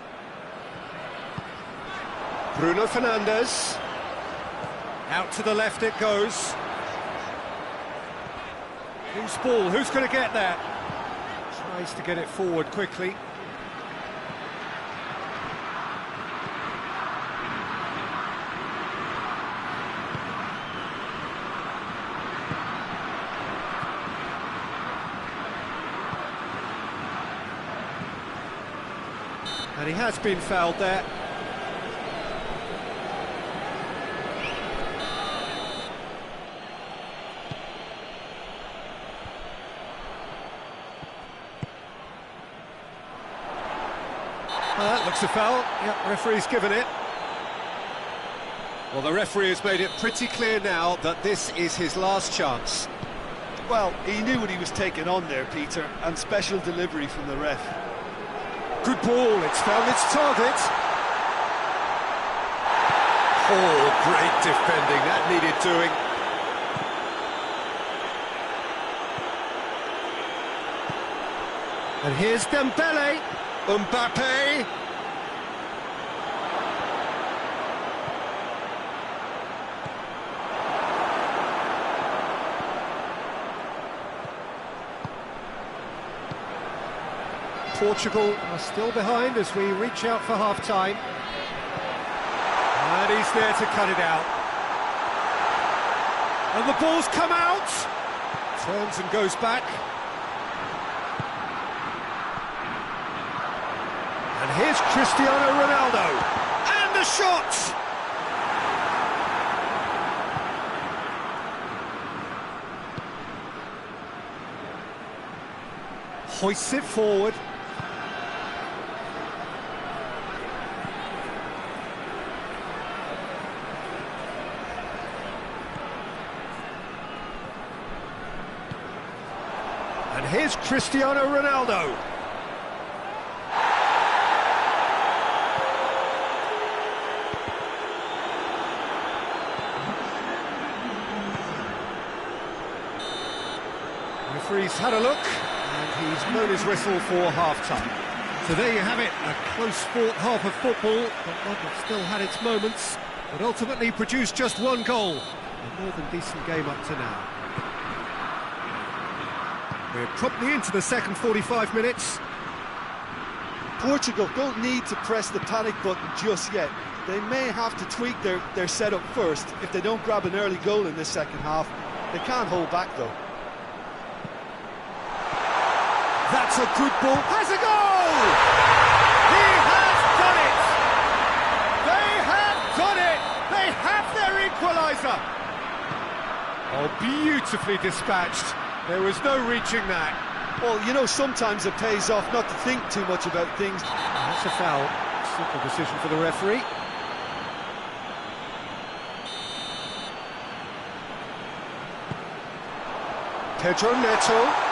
Bruno Fernandes. Out to the left it goes. Whose ball? Who's going to get that? Tries to get it forward quickly. And he has been fouled there. That looks a foul. Yep, referee's given it. Well, the referee has made it pretty clear now that this is his last chance. Well, he knew what he was taking on there, Peter, and special delivery from the ref. Good ball, it's found its target. Oh, great defending, that needed doing. And here's Dembele, Mbappe. Portugal are still behind as we reach out for half-time. And he's there to cut it out. And the ball's come out. Turns and goes back. And here's Cristiano Ronaldo. And the shot! Hoists it forward. And here's Cristiano Ronaldo. Referee's had a look, and he's blown his whistle for half-time. So there you have it, a close-fought half of football, but one that still had its moments, but ultimately produced just one goal. A more than decent game up to now. We're promptly into the second 45 minutes. Portugal don't need to press the panic button just yet. They may have to tweak their setup first. If they don't grab an early goal in this second half, they can't hold back though. That's a good ball. Has a goal! He has done it! They have done it! They have their equaliser! Oh, beautifully dispatched. There was no reaching that. Well, you know, sometimes it pays off not to think too much about things. That's a foul. Simple decision for the referee. Pedro Neto.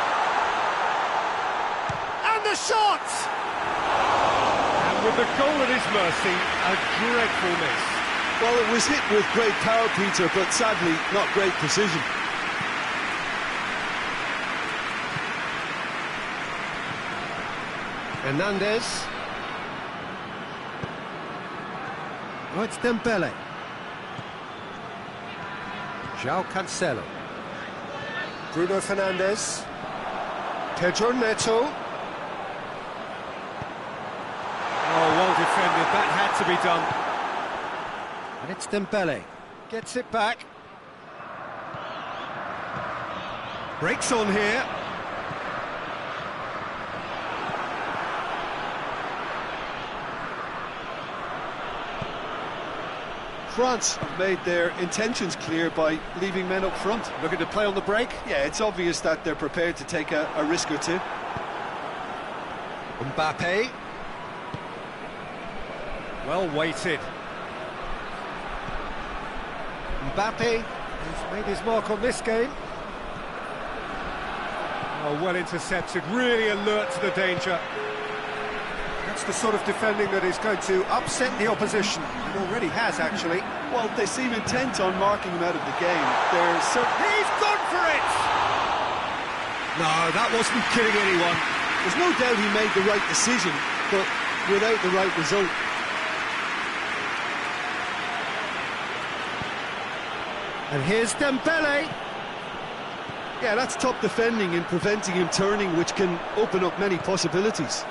The shot! And with the goal at his mercy, a dreadful miss. Well, it was hit with great power, Peter, but sadly, not great precision. Hernandez. Oh, it's Dembele. João Cancelo. Bruno Fernandes. Pedro Neto. Oh, well defended, that had to be done. And it's Dembele, gets it back. Breaks on here. France have made their intentions clear by leaving men up front. Looking to play on the break. Yeah, it's obvious that they're prepared to take a risk or two. Mbappe. Well weighted. Mbappe has made his mark on this game. Oh, well intercepted, really alert to the danger. That's the sort of defending that is going to upset the opposition. It already has, actually. Well, they seem intent on marking him out of the game. He's gone for it! No, that wasn't killing anyone. There's no doubt he made the right decision, but without the right result. And here's Dembele. Yeah, that's top defending and preventing him turning, which can open up many possibilities.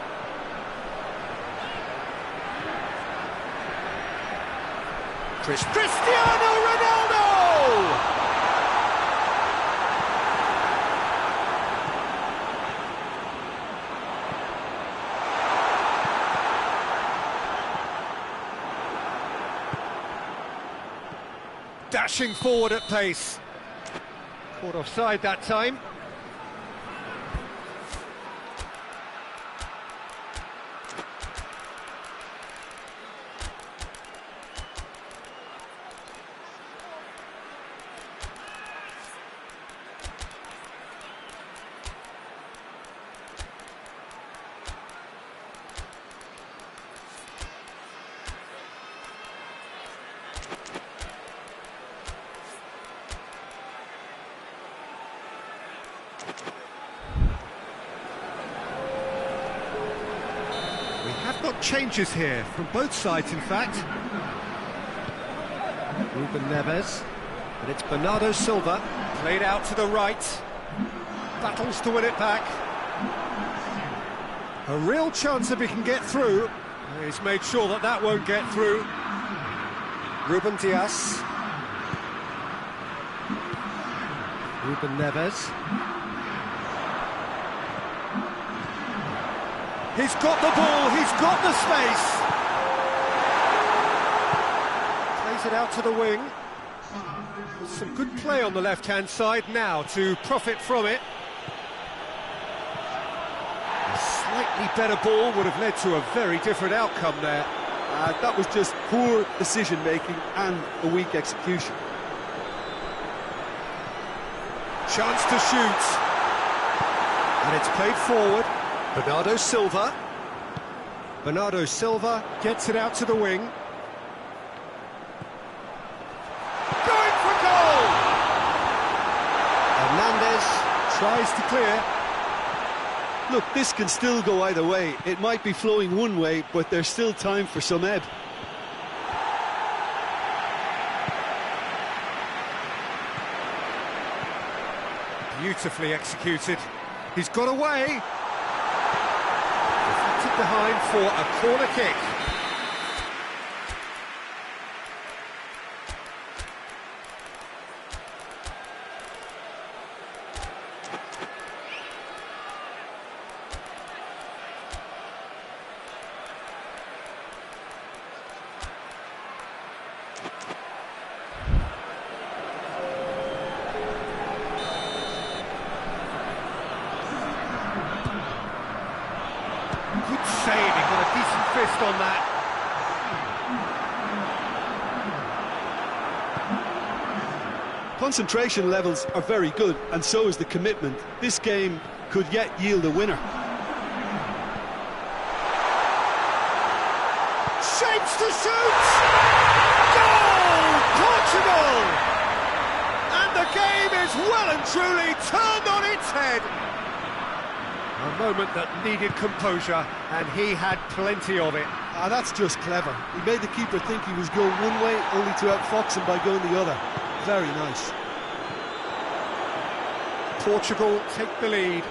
Cristiano Ronaldo! Dashing forward at pace. Caught offside that time. changes here, from both sides in fact. Ruben Neves, and it's Bernardo Silva, played out to the right, battles to win it back. A real chance if he can get through. He's made sure that that won't get through. Ruben Dias. Ruben Neves. He's got the ball, he's got the space. Plays it out to the wing. There's some good play on the left-hand side now to profit from it. A slightly better ball would have led to a very different outcome there. That was just poor decision-making and a weak execution. Chance to shoot. And it's played forward. Bernardo Silva. Bernardo Silva gets it out to the wing. Going for goal! Hernandez tries to clear. Look, this can still go either way. It might be flowing one way, but there's still time for some ebb. Beautifully executed. He's got away. Deflected behind for a corner kick. Good save, he got a decent fist on that. Concentration levels are very good, and so is the commitment. This game could yet yield a winner. Shapes to shoot! Goal! Portugal! And the game is well and truly turned on its head. A moment that needed composure, and he had plenty of it. That's just clever. He made the keeper think he was going one way, only to outfox him by going the other. Very nice. Portugal take the lead.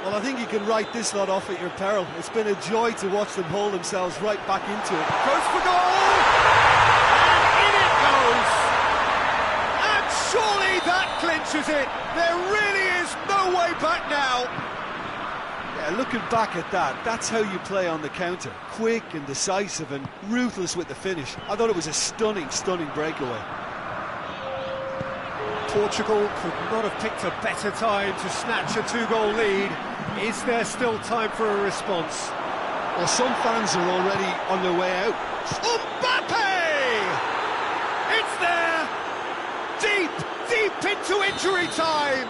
Well, I think you can write this lot off at your peril. It's been a joy to watch them hold themselves right back into it. Goes for goal! And in it goes! And surely that clinches it. There really is no way back now. Yeah, looking back at that, that's how you play on the counter. Quick and decisive and ruthless with the finish. I thought it was a stunning, stunning breakaway. Portugal could not have picked a better time to snatch a two-goal lead. Is there still time for a response? Well, some fans are already on their way out. Mbappe! It's there! Deep, deep into injury time!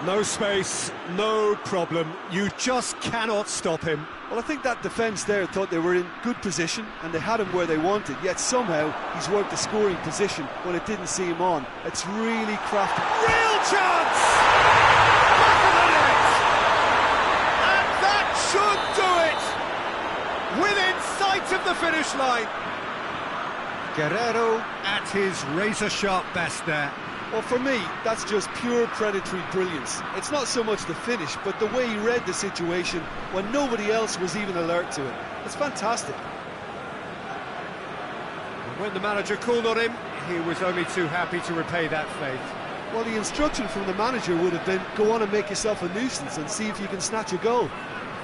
No space, no problem. You just cannot stop him. Well, I think that defence there thought they were in good position and they had him where they wanted, yet somehow he's worked the scoring position when it didn't see him on. It's really crafty. Real chance! Back of the net! And that should do it! Within sight of the finish line. Guerrero at his razor-sharp best there. Well, for me, that's just pure predatory brilliance. It's not so much the finish, but the way he read the situation when nobody else was even alert to it. It's fantastic. When the manager called on him, he was only too happy to repay that faith. Well, the instruction from the manager would have been, go on and make yourself a nuisance and see if you can snatch a goal.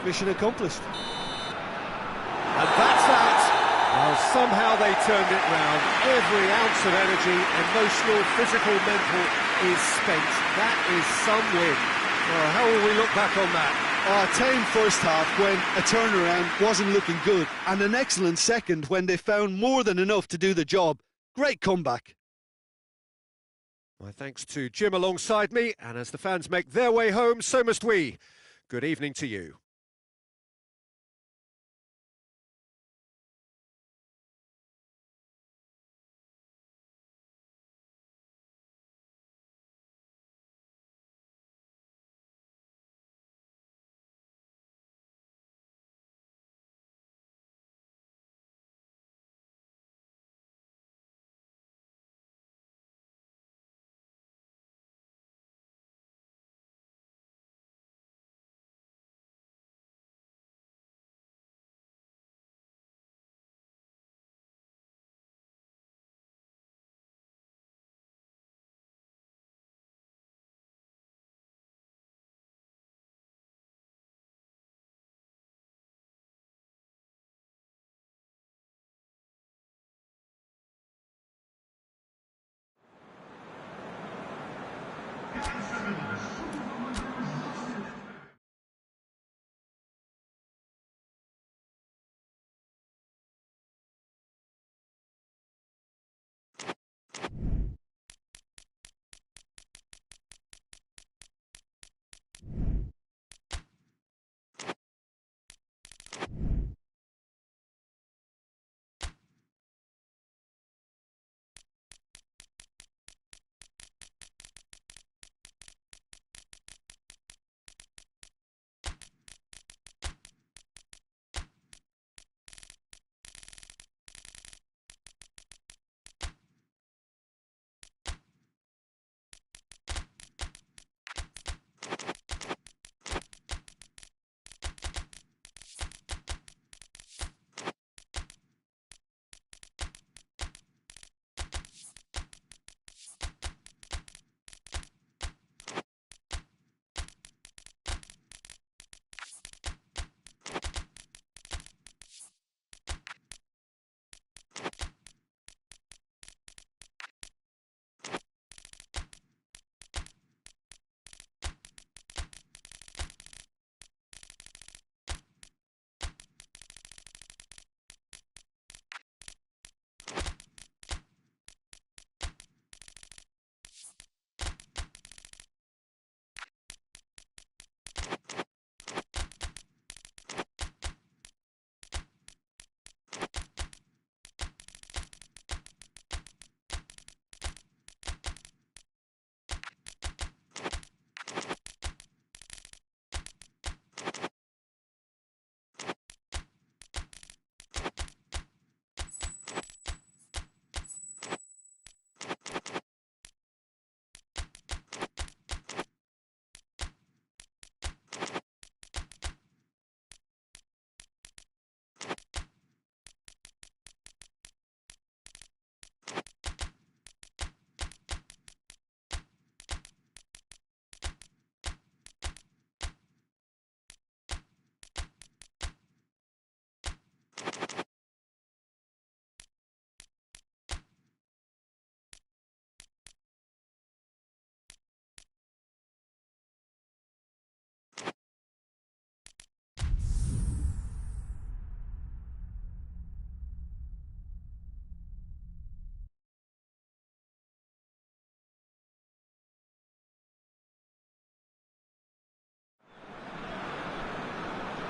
Mission accomplished. And that's that. Well, somehow they turned it round. Every ounce of energy, emotional, physical, mental, is spent. That is some win. Well, how will we look back on that? A tame first half when a turnaround wasn't looking good, and an excellent second when they found more than enough to do the job. Great comeback. My thanks to Jim alongside me, and as the fans make their way home, so must we. Good evening to you.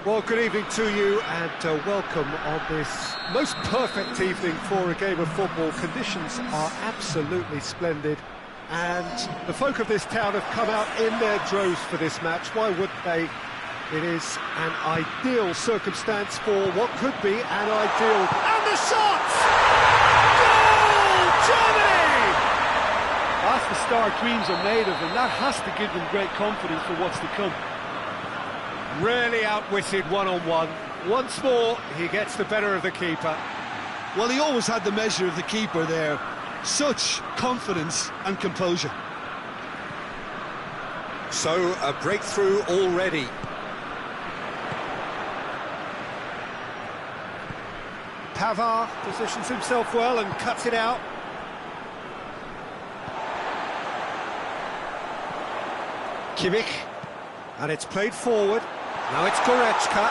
Well, good evening to you and welcome on this most perfect evening for a game of football. Conditions are absolutely splendid and the folk of this town have come out in their droves for this match. Why wouldn't they? It is an ideal circumstance for what could be an ideal... And the shot! Goal! Germany! That's the start dreams are made of, and that has to give them great confidence for what's to come. Really outwitted one-on-one. Once more, he gets the better of the keeper. Well, he always had the measure of the keeper there. Such confidence and composure. So, a breakthrough already. Pavard positions himself well and cuts it out. Kimmich. And it's played forward. Now it's Goretzka.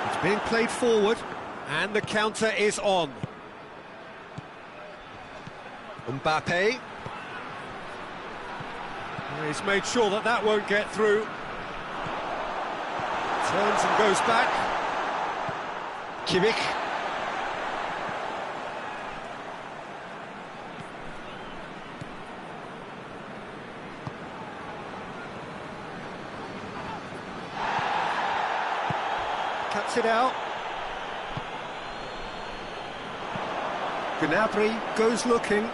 It's being played forward. And the counter is on. Mbappe. He's made sure that that won't get through. Turns and goes back. Kimmich. Cuts it out. Gnabry goes looking.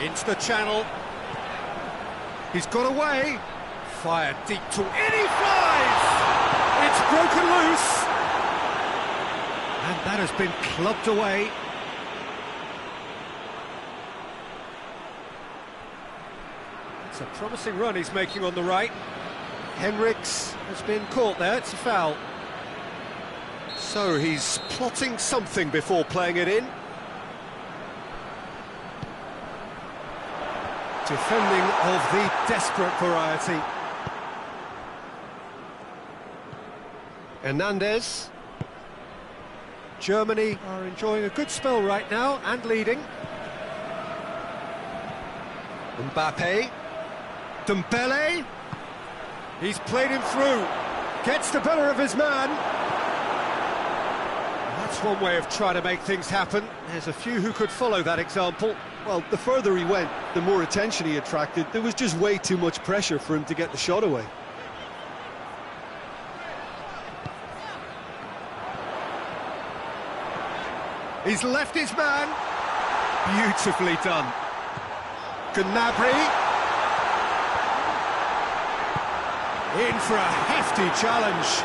Into the channel. He's got away. Fired deep to... In he flies! It's broken loose. And that has been clubbed away. It's a promising run he's making on the right. Henriks has been caught there, it's a foul. So he's plotting something before playing it in. Defending of the desperate variety. Hernandez. Germany are enjoying a good spell right now and leading. Mbappe. Dembele. He's played him through. Gets the better of his man. That's one way of trying to make things happen. There's a few who could follow that example. Well, the further he went, the more attention he attracted. There was just way too much pressure for him to get the shot away. He's left his man. Beautifully done. Gnabry. In for a hefty challenge.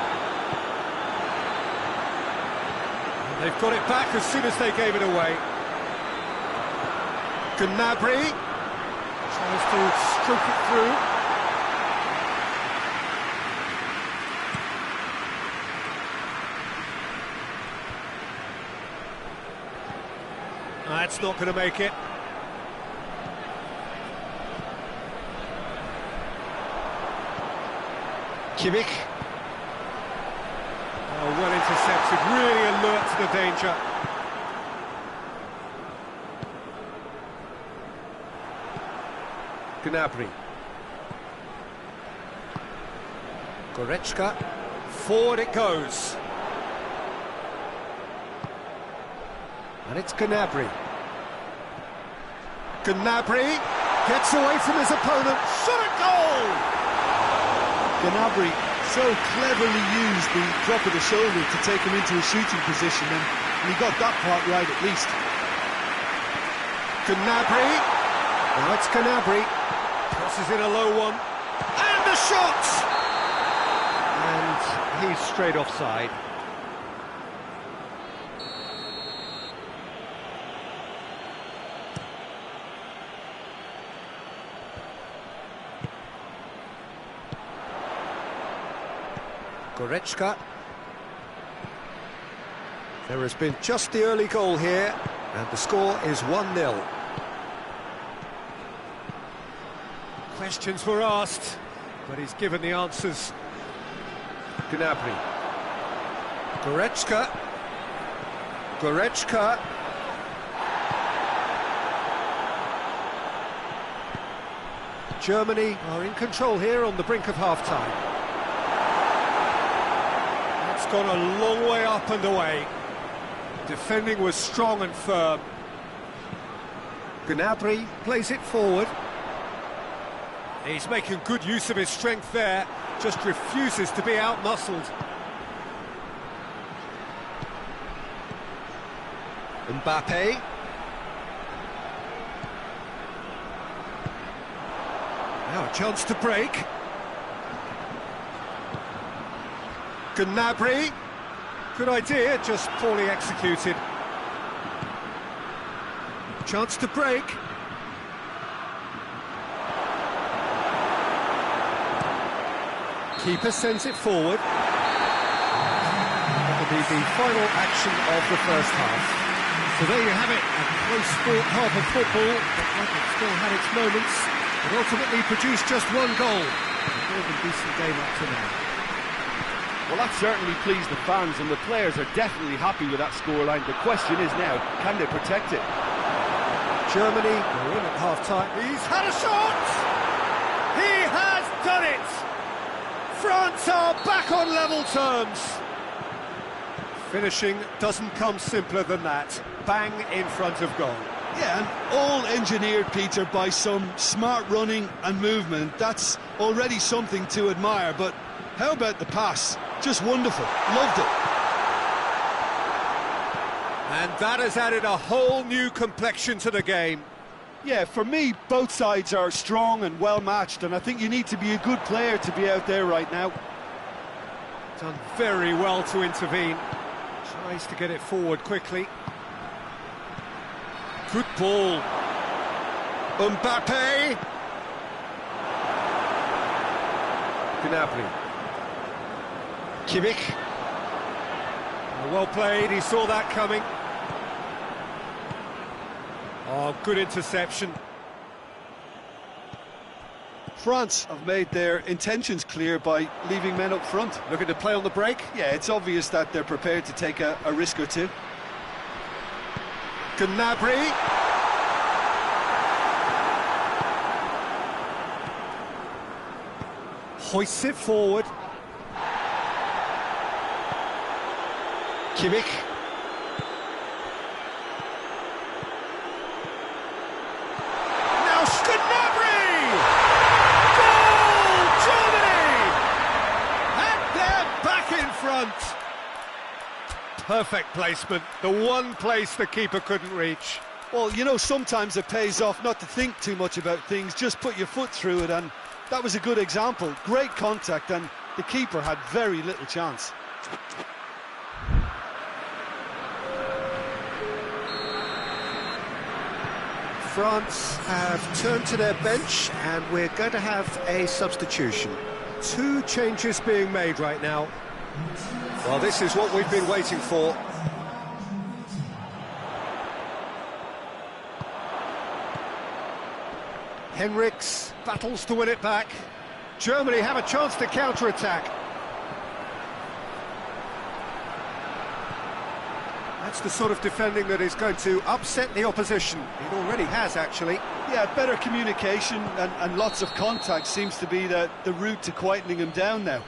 And they've got it back as soon as they gave it away. Gnabry tries to stroke it through. That's not going to make it. Kimmich. Oh, well intercepted, really alert to the danger. Gnabry. Goretzka. Forward it goes. And it's Gnabry. Gnabry gets away from his opponent. Shot at goal! Gnabry so cleverly used the drop of the shoulder to take him into a shooting position, and he got that part right at least. Gnabry. Now it's Gnabry. Crosses in a low one. And the shot! And he's straight offside. Goretzka. There has been just the early goal here, and the score is 1-0. Questions were asked, but he's given the answers. Gnabry. Goretzka. Goretzka. Germany are in control here on the brink of half-time. That's gone a long way up and away. Defending was strong and firm. Gnabry plays it forward. He's making good use of his strength there, just refuses to be outmuscled. Mbappe. Now a chance to break. Gnabry. Good idea, just poorly executed. Chance to break. Keeper sends it forward. That will be the final action of the first half. So there you have it, a close fought half of football, but like it still had its moments. It ultimately produced just one goal. A more than decent game up to now. Well, that certainly pleased the fans, and the players are definitely happy with that scoreline. The question is now, can they protect it? Germany are in at half-time. He's had a shot! He has done it! France are back on level terms. Finishing doesn't come simpler than that. Bang in front of goal. Yeah, and all engineered, Peter, by some smart running and movement. That's already something to admire, but how about the pass? Just wonderful. Loved it. And that has added a whole new complexion to the game. Yeah, for me, both sides are strong and well-matched, and I think you need to be a good player to be out there right now. Done very well to intervene. Tries to get it forward quickly. Good ball. Mbappe. Gnabry. Kimmich. Well played, he saw that coming. Oh, good interception. France have made their intentions clear by leaving men up front. Looking to play on the break. Yeah, it's obvious that they're prepared to take a risk or two. Gnabry. Hoists it forward. Kimmich. Now Gnabry! Goal, Germany! And they're back in front. Perfect placement, the one place the keeper couldn't reach. Well, you know, sometimes it pays off not to think too much about things, just put your foot through it, and that was a good example. Great contact, and the keeper had very little chance. France have turned to their bench, and we're going to have a substitution. Two changes being made right now. Well, this is what we've been waiting for. Henrichs battles to win it back. Germany have a chance to counter-attack. That's the sort of defending that is going to upset the opposition. It already has, actually. Yeah, better communication and lots of contact seems to be the route to quietening them down now.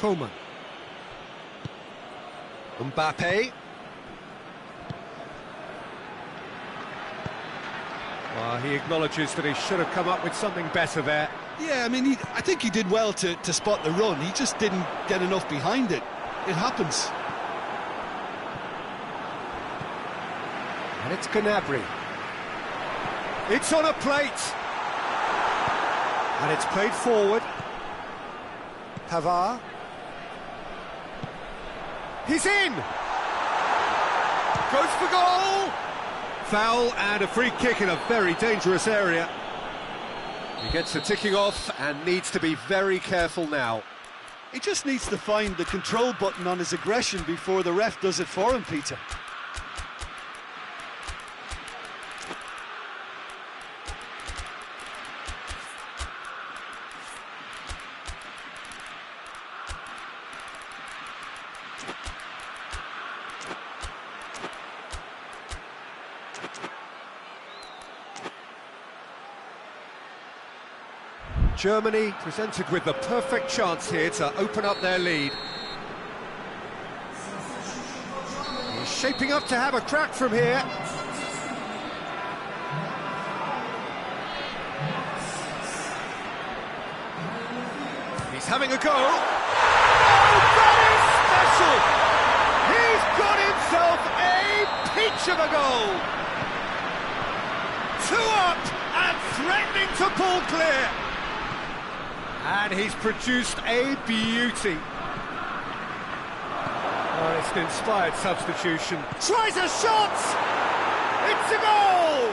Coman. Mbappe. Well, he acknowledges that he should have come up with something better there. Yeah, I mean, I think he did well to spot the run. He just didn't get enough behind it. It happens. And it's Gnabry. It's on a plate. And it's played forward. Pavard. He's in! Goes for goal! Foul and a free kick in a very dangerous area. He gets the ticking off and needs to be very careful now. He just needs to find the control button on his aggression before the ref does it for him, Peter. Germany presented with the perfect chance here to open up their lead. He's shaping up to have a crack from here. He's having a go. Oh, that is special! He's got himself a peach of a goal! 2 up and threatening to pull clear. And he's produced a beauty. Oh, it's an inspired substitution. Tries a shot! It's a goal!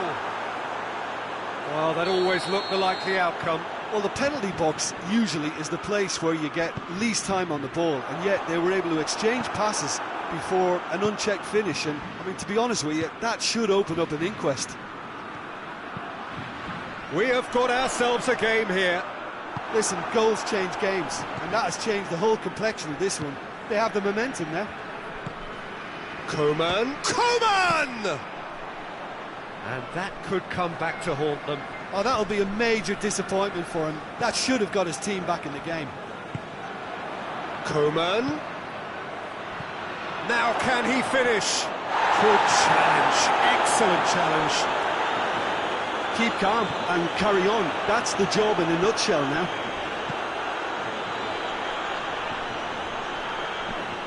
Well, that always looked the likely outcome. Well, the penalty box usually is the place where you get least time on the ball, and yet they were able to exchange passes before an unchecked finish, and I mean, to be honest with you, that should open up an inquest. We have got ourselves a game here. Listen, goals change games, and that has changed the whole complexion of this one. They have the momentum now. Coman! Coman! And that could come back to haunt them. Oh, that'll be a major disappointment for him. That should have got his team back in the game. Coman. Now can he finish? Good challenge, excellent challenge. Keep calm and carry on. That's the job in a nutshell now.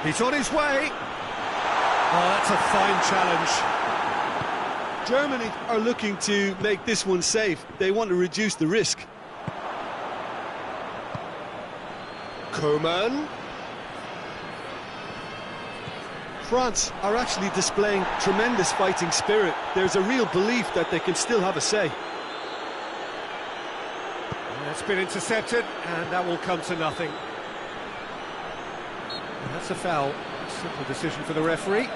He's on his way. Oh, that's a fine challenge. Germany are looking to make this one safe. They want to reduce the risk. Coman. France are actually displaying tremendous fighting spirit. There's a real belief that they can still have a say. That's been intercepted, and that will come to nothing. And that's a foul. Simple decision for the referee.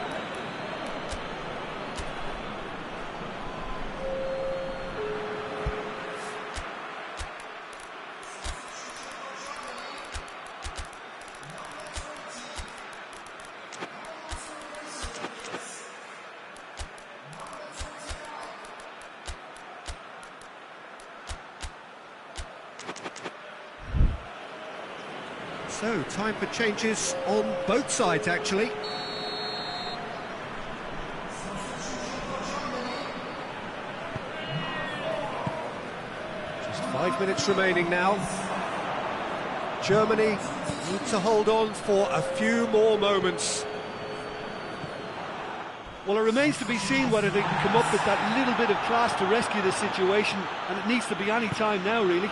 So, time for changes on both sides, actually. Just 5 minutes remaining now. Germany need to hold on for a few more moments. Well, it remains to be seen whether they can come up with that little bit of class to rescue the situation, and it needs to be any time now, really.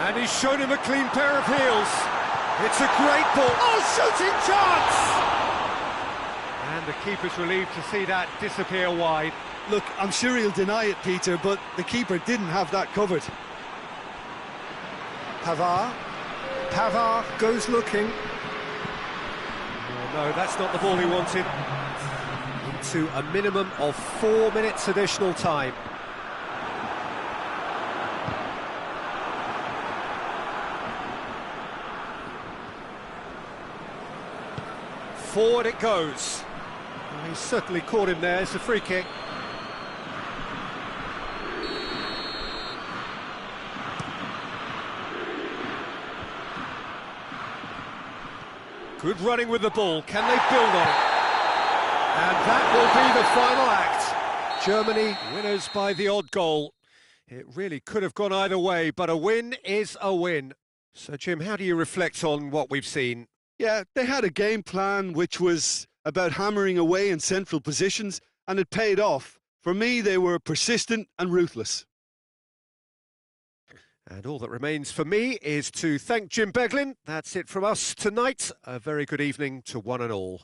And he's shown him a clean pair of heels. It's a great ball. Oh, shooting chance! And the keeper's relieved to see that disappear wide. Look, I'm sure he'll deny it, Peter, but the keeper didn't have that covered. Pavard. Pavard goes looking. Oh, no, that's not the ball he wanted. Into a minimum of 4 minutes additional time. Forward it goes. Well, he's certainly caught him there. It's a free kick. Good running with the ball. Can they build on it? And that will be the final act. Germany winners by the odd goal. It really could have gone either way, but a win is a win. So, Jim, how do you reflect on what we've seen? Yeah, they had a game plan which was about hammering away in central positions, and it paid off. For me, they were persistent and ruthless. And all that remains for me is to thank Jim Beglin. That's it from us tonight. A very good evening to one and all.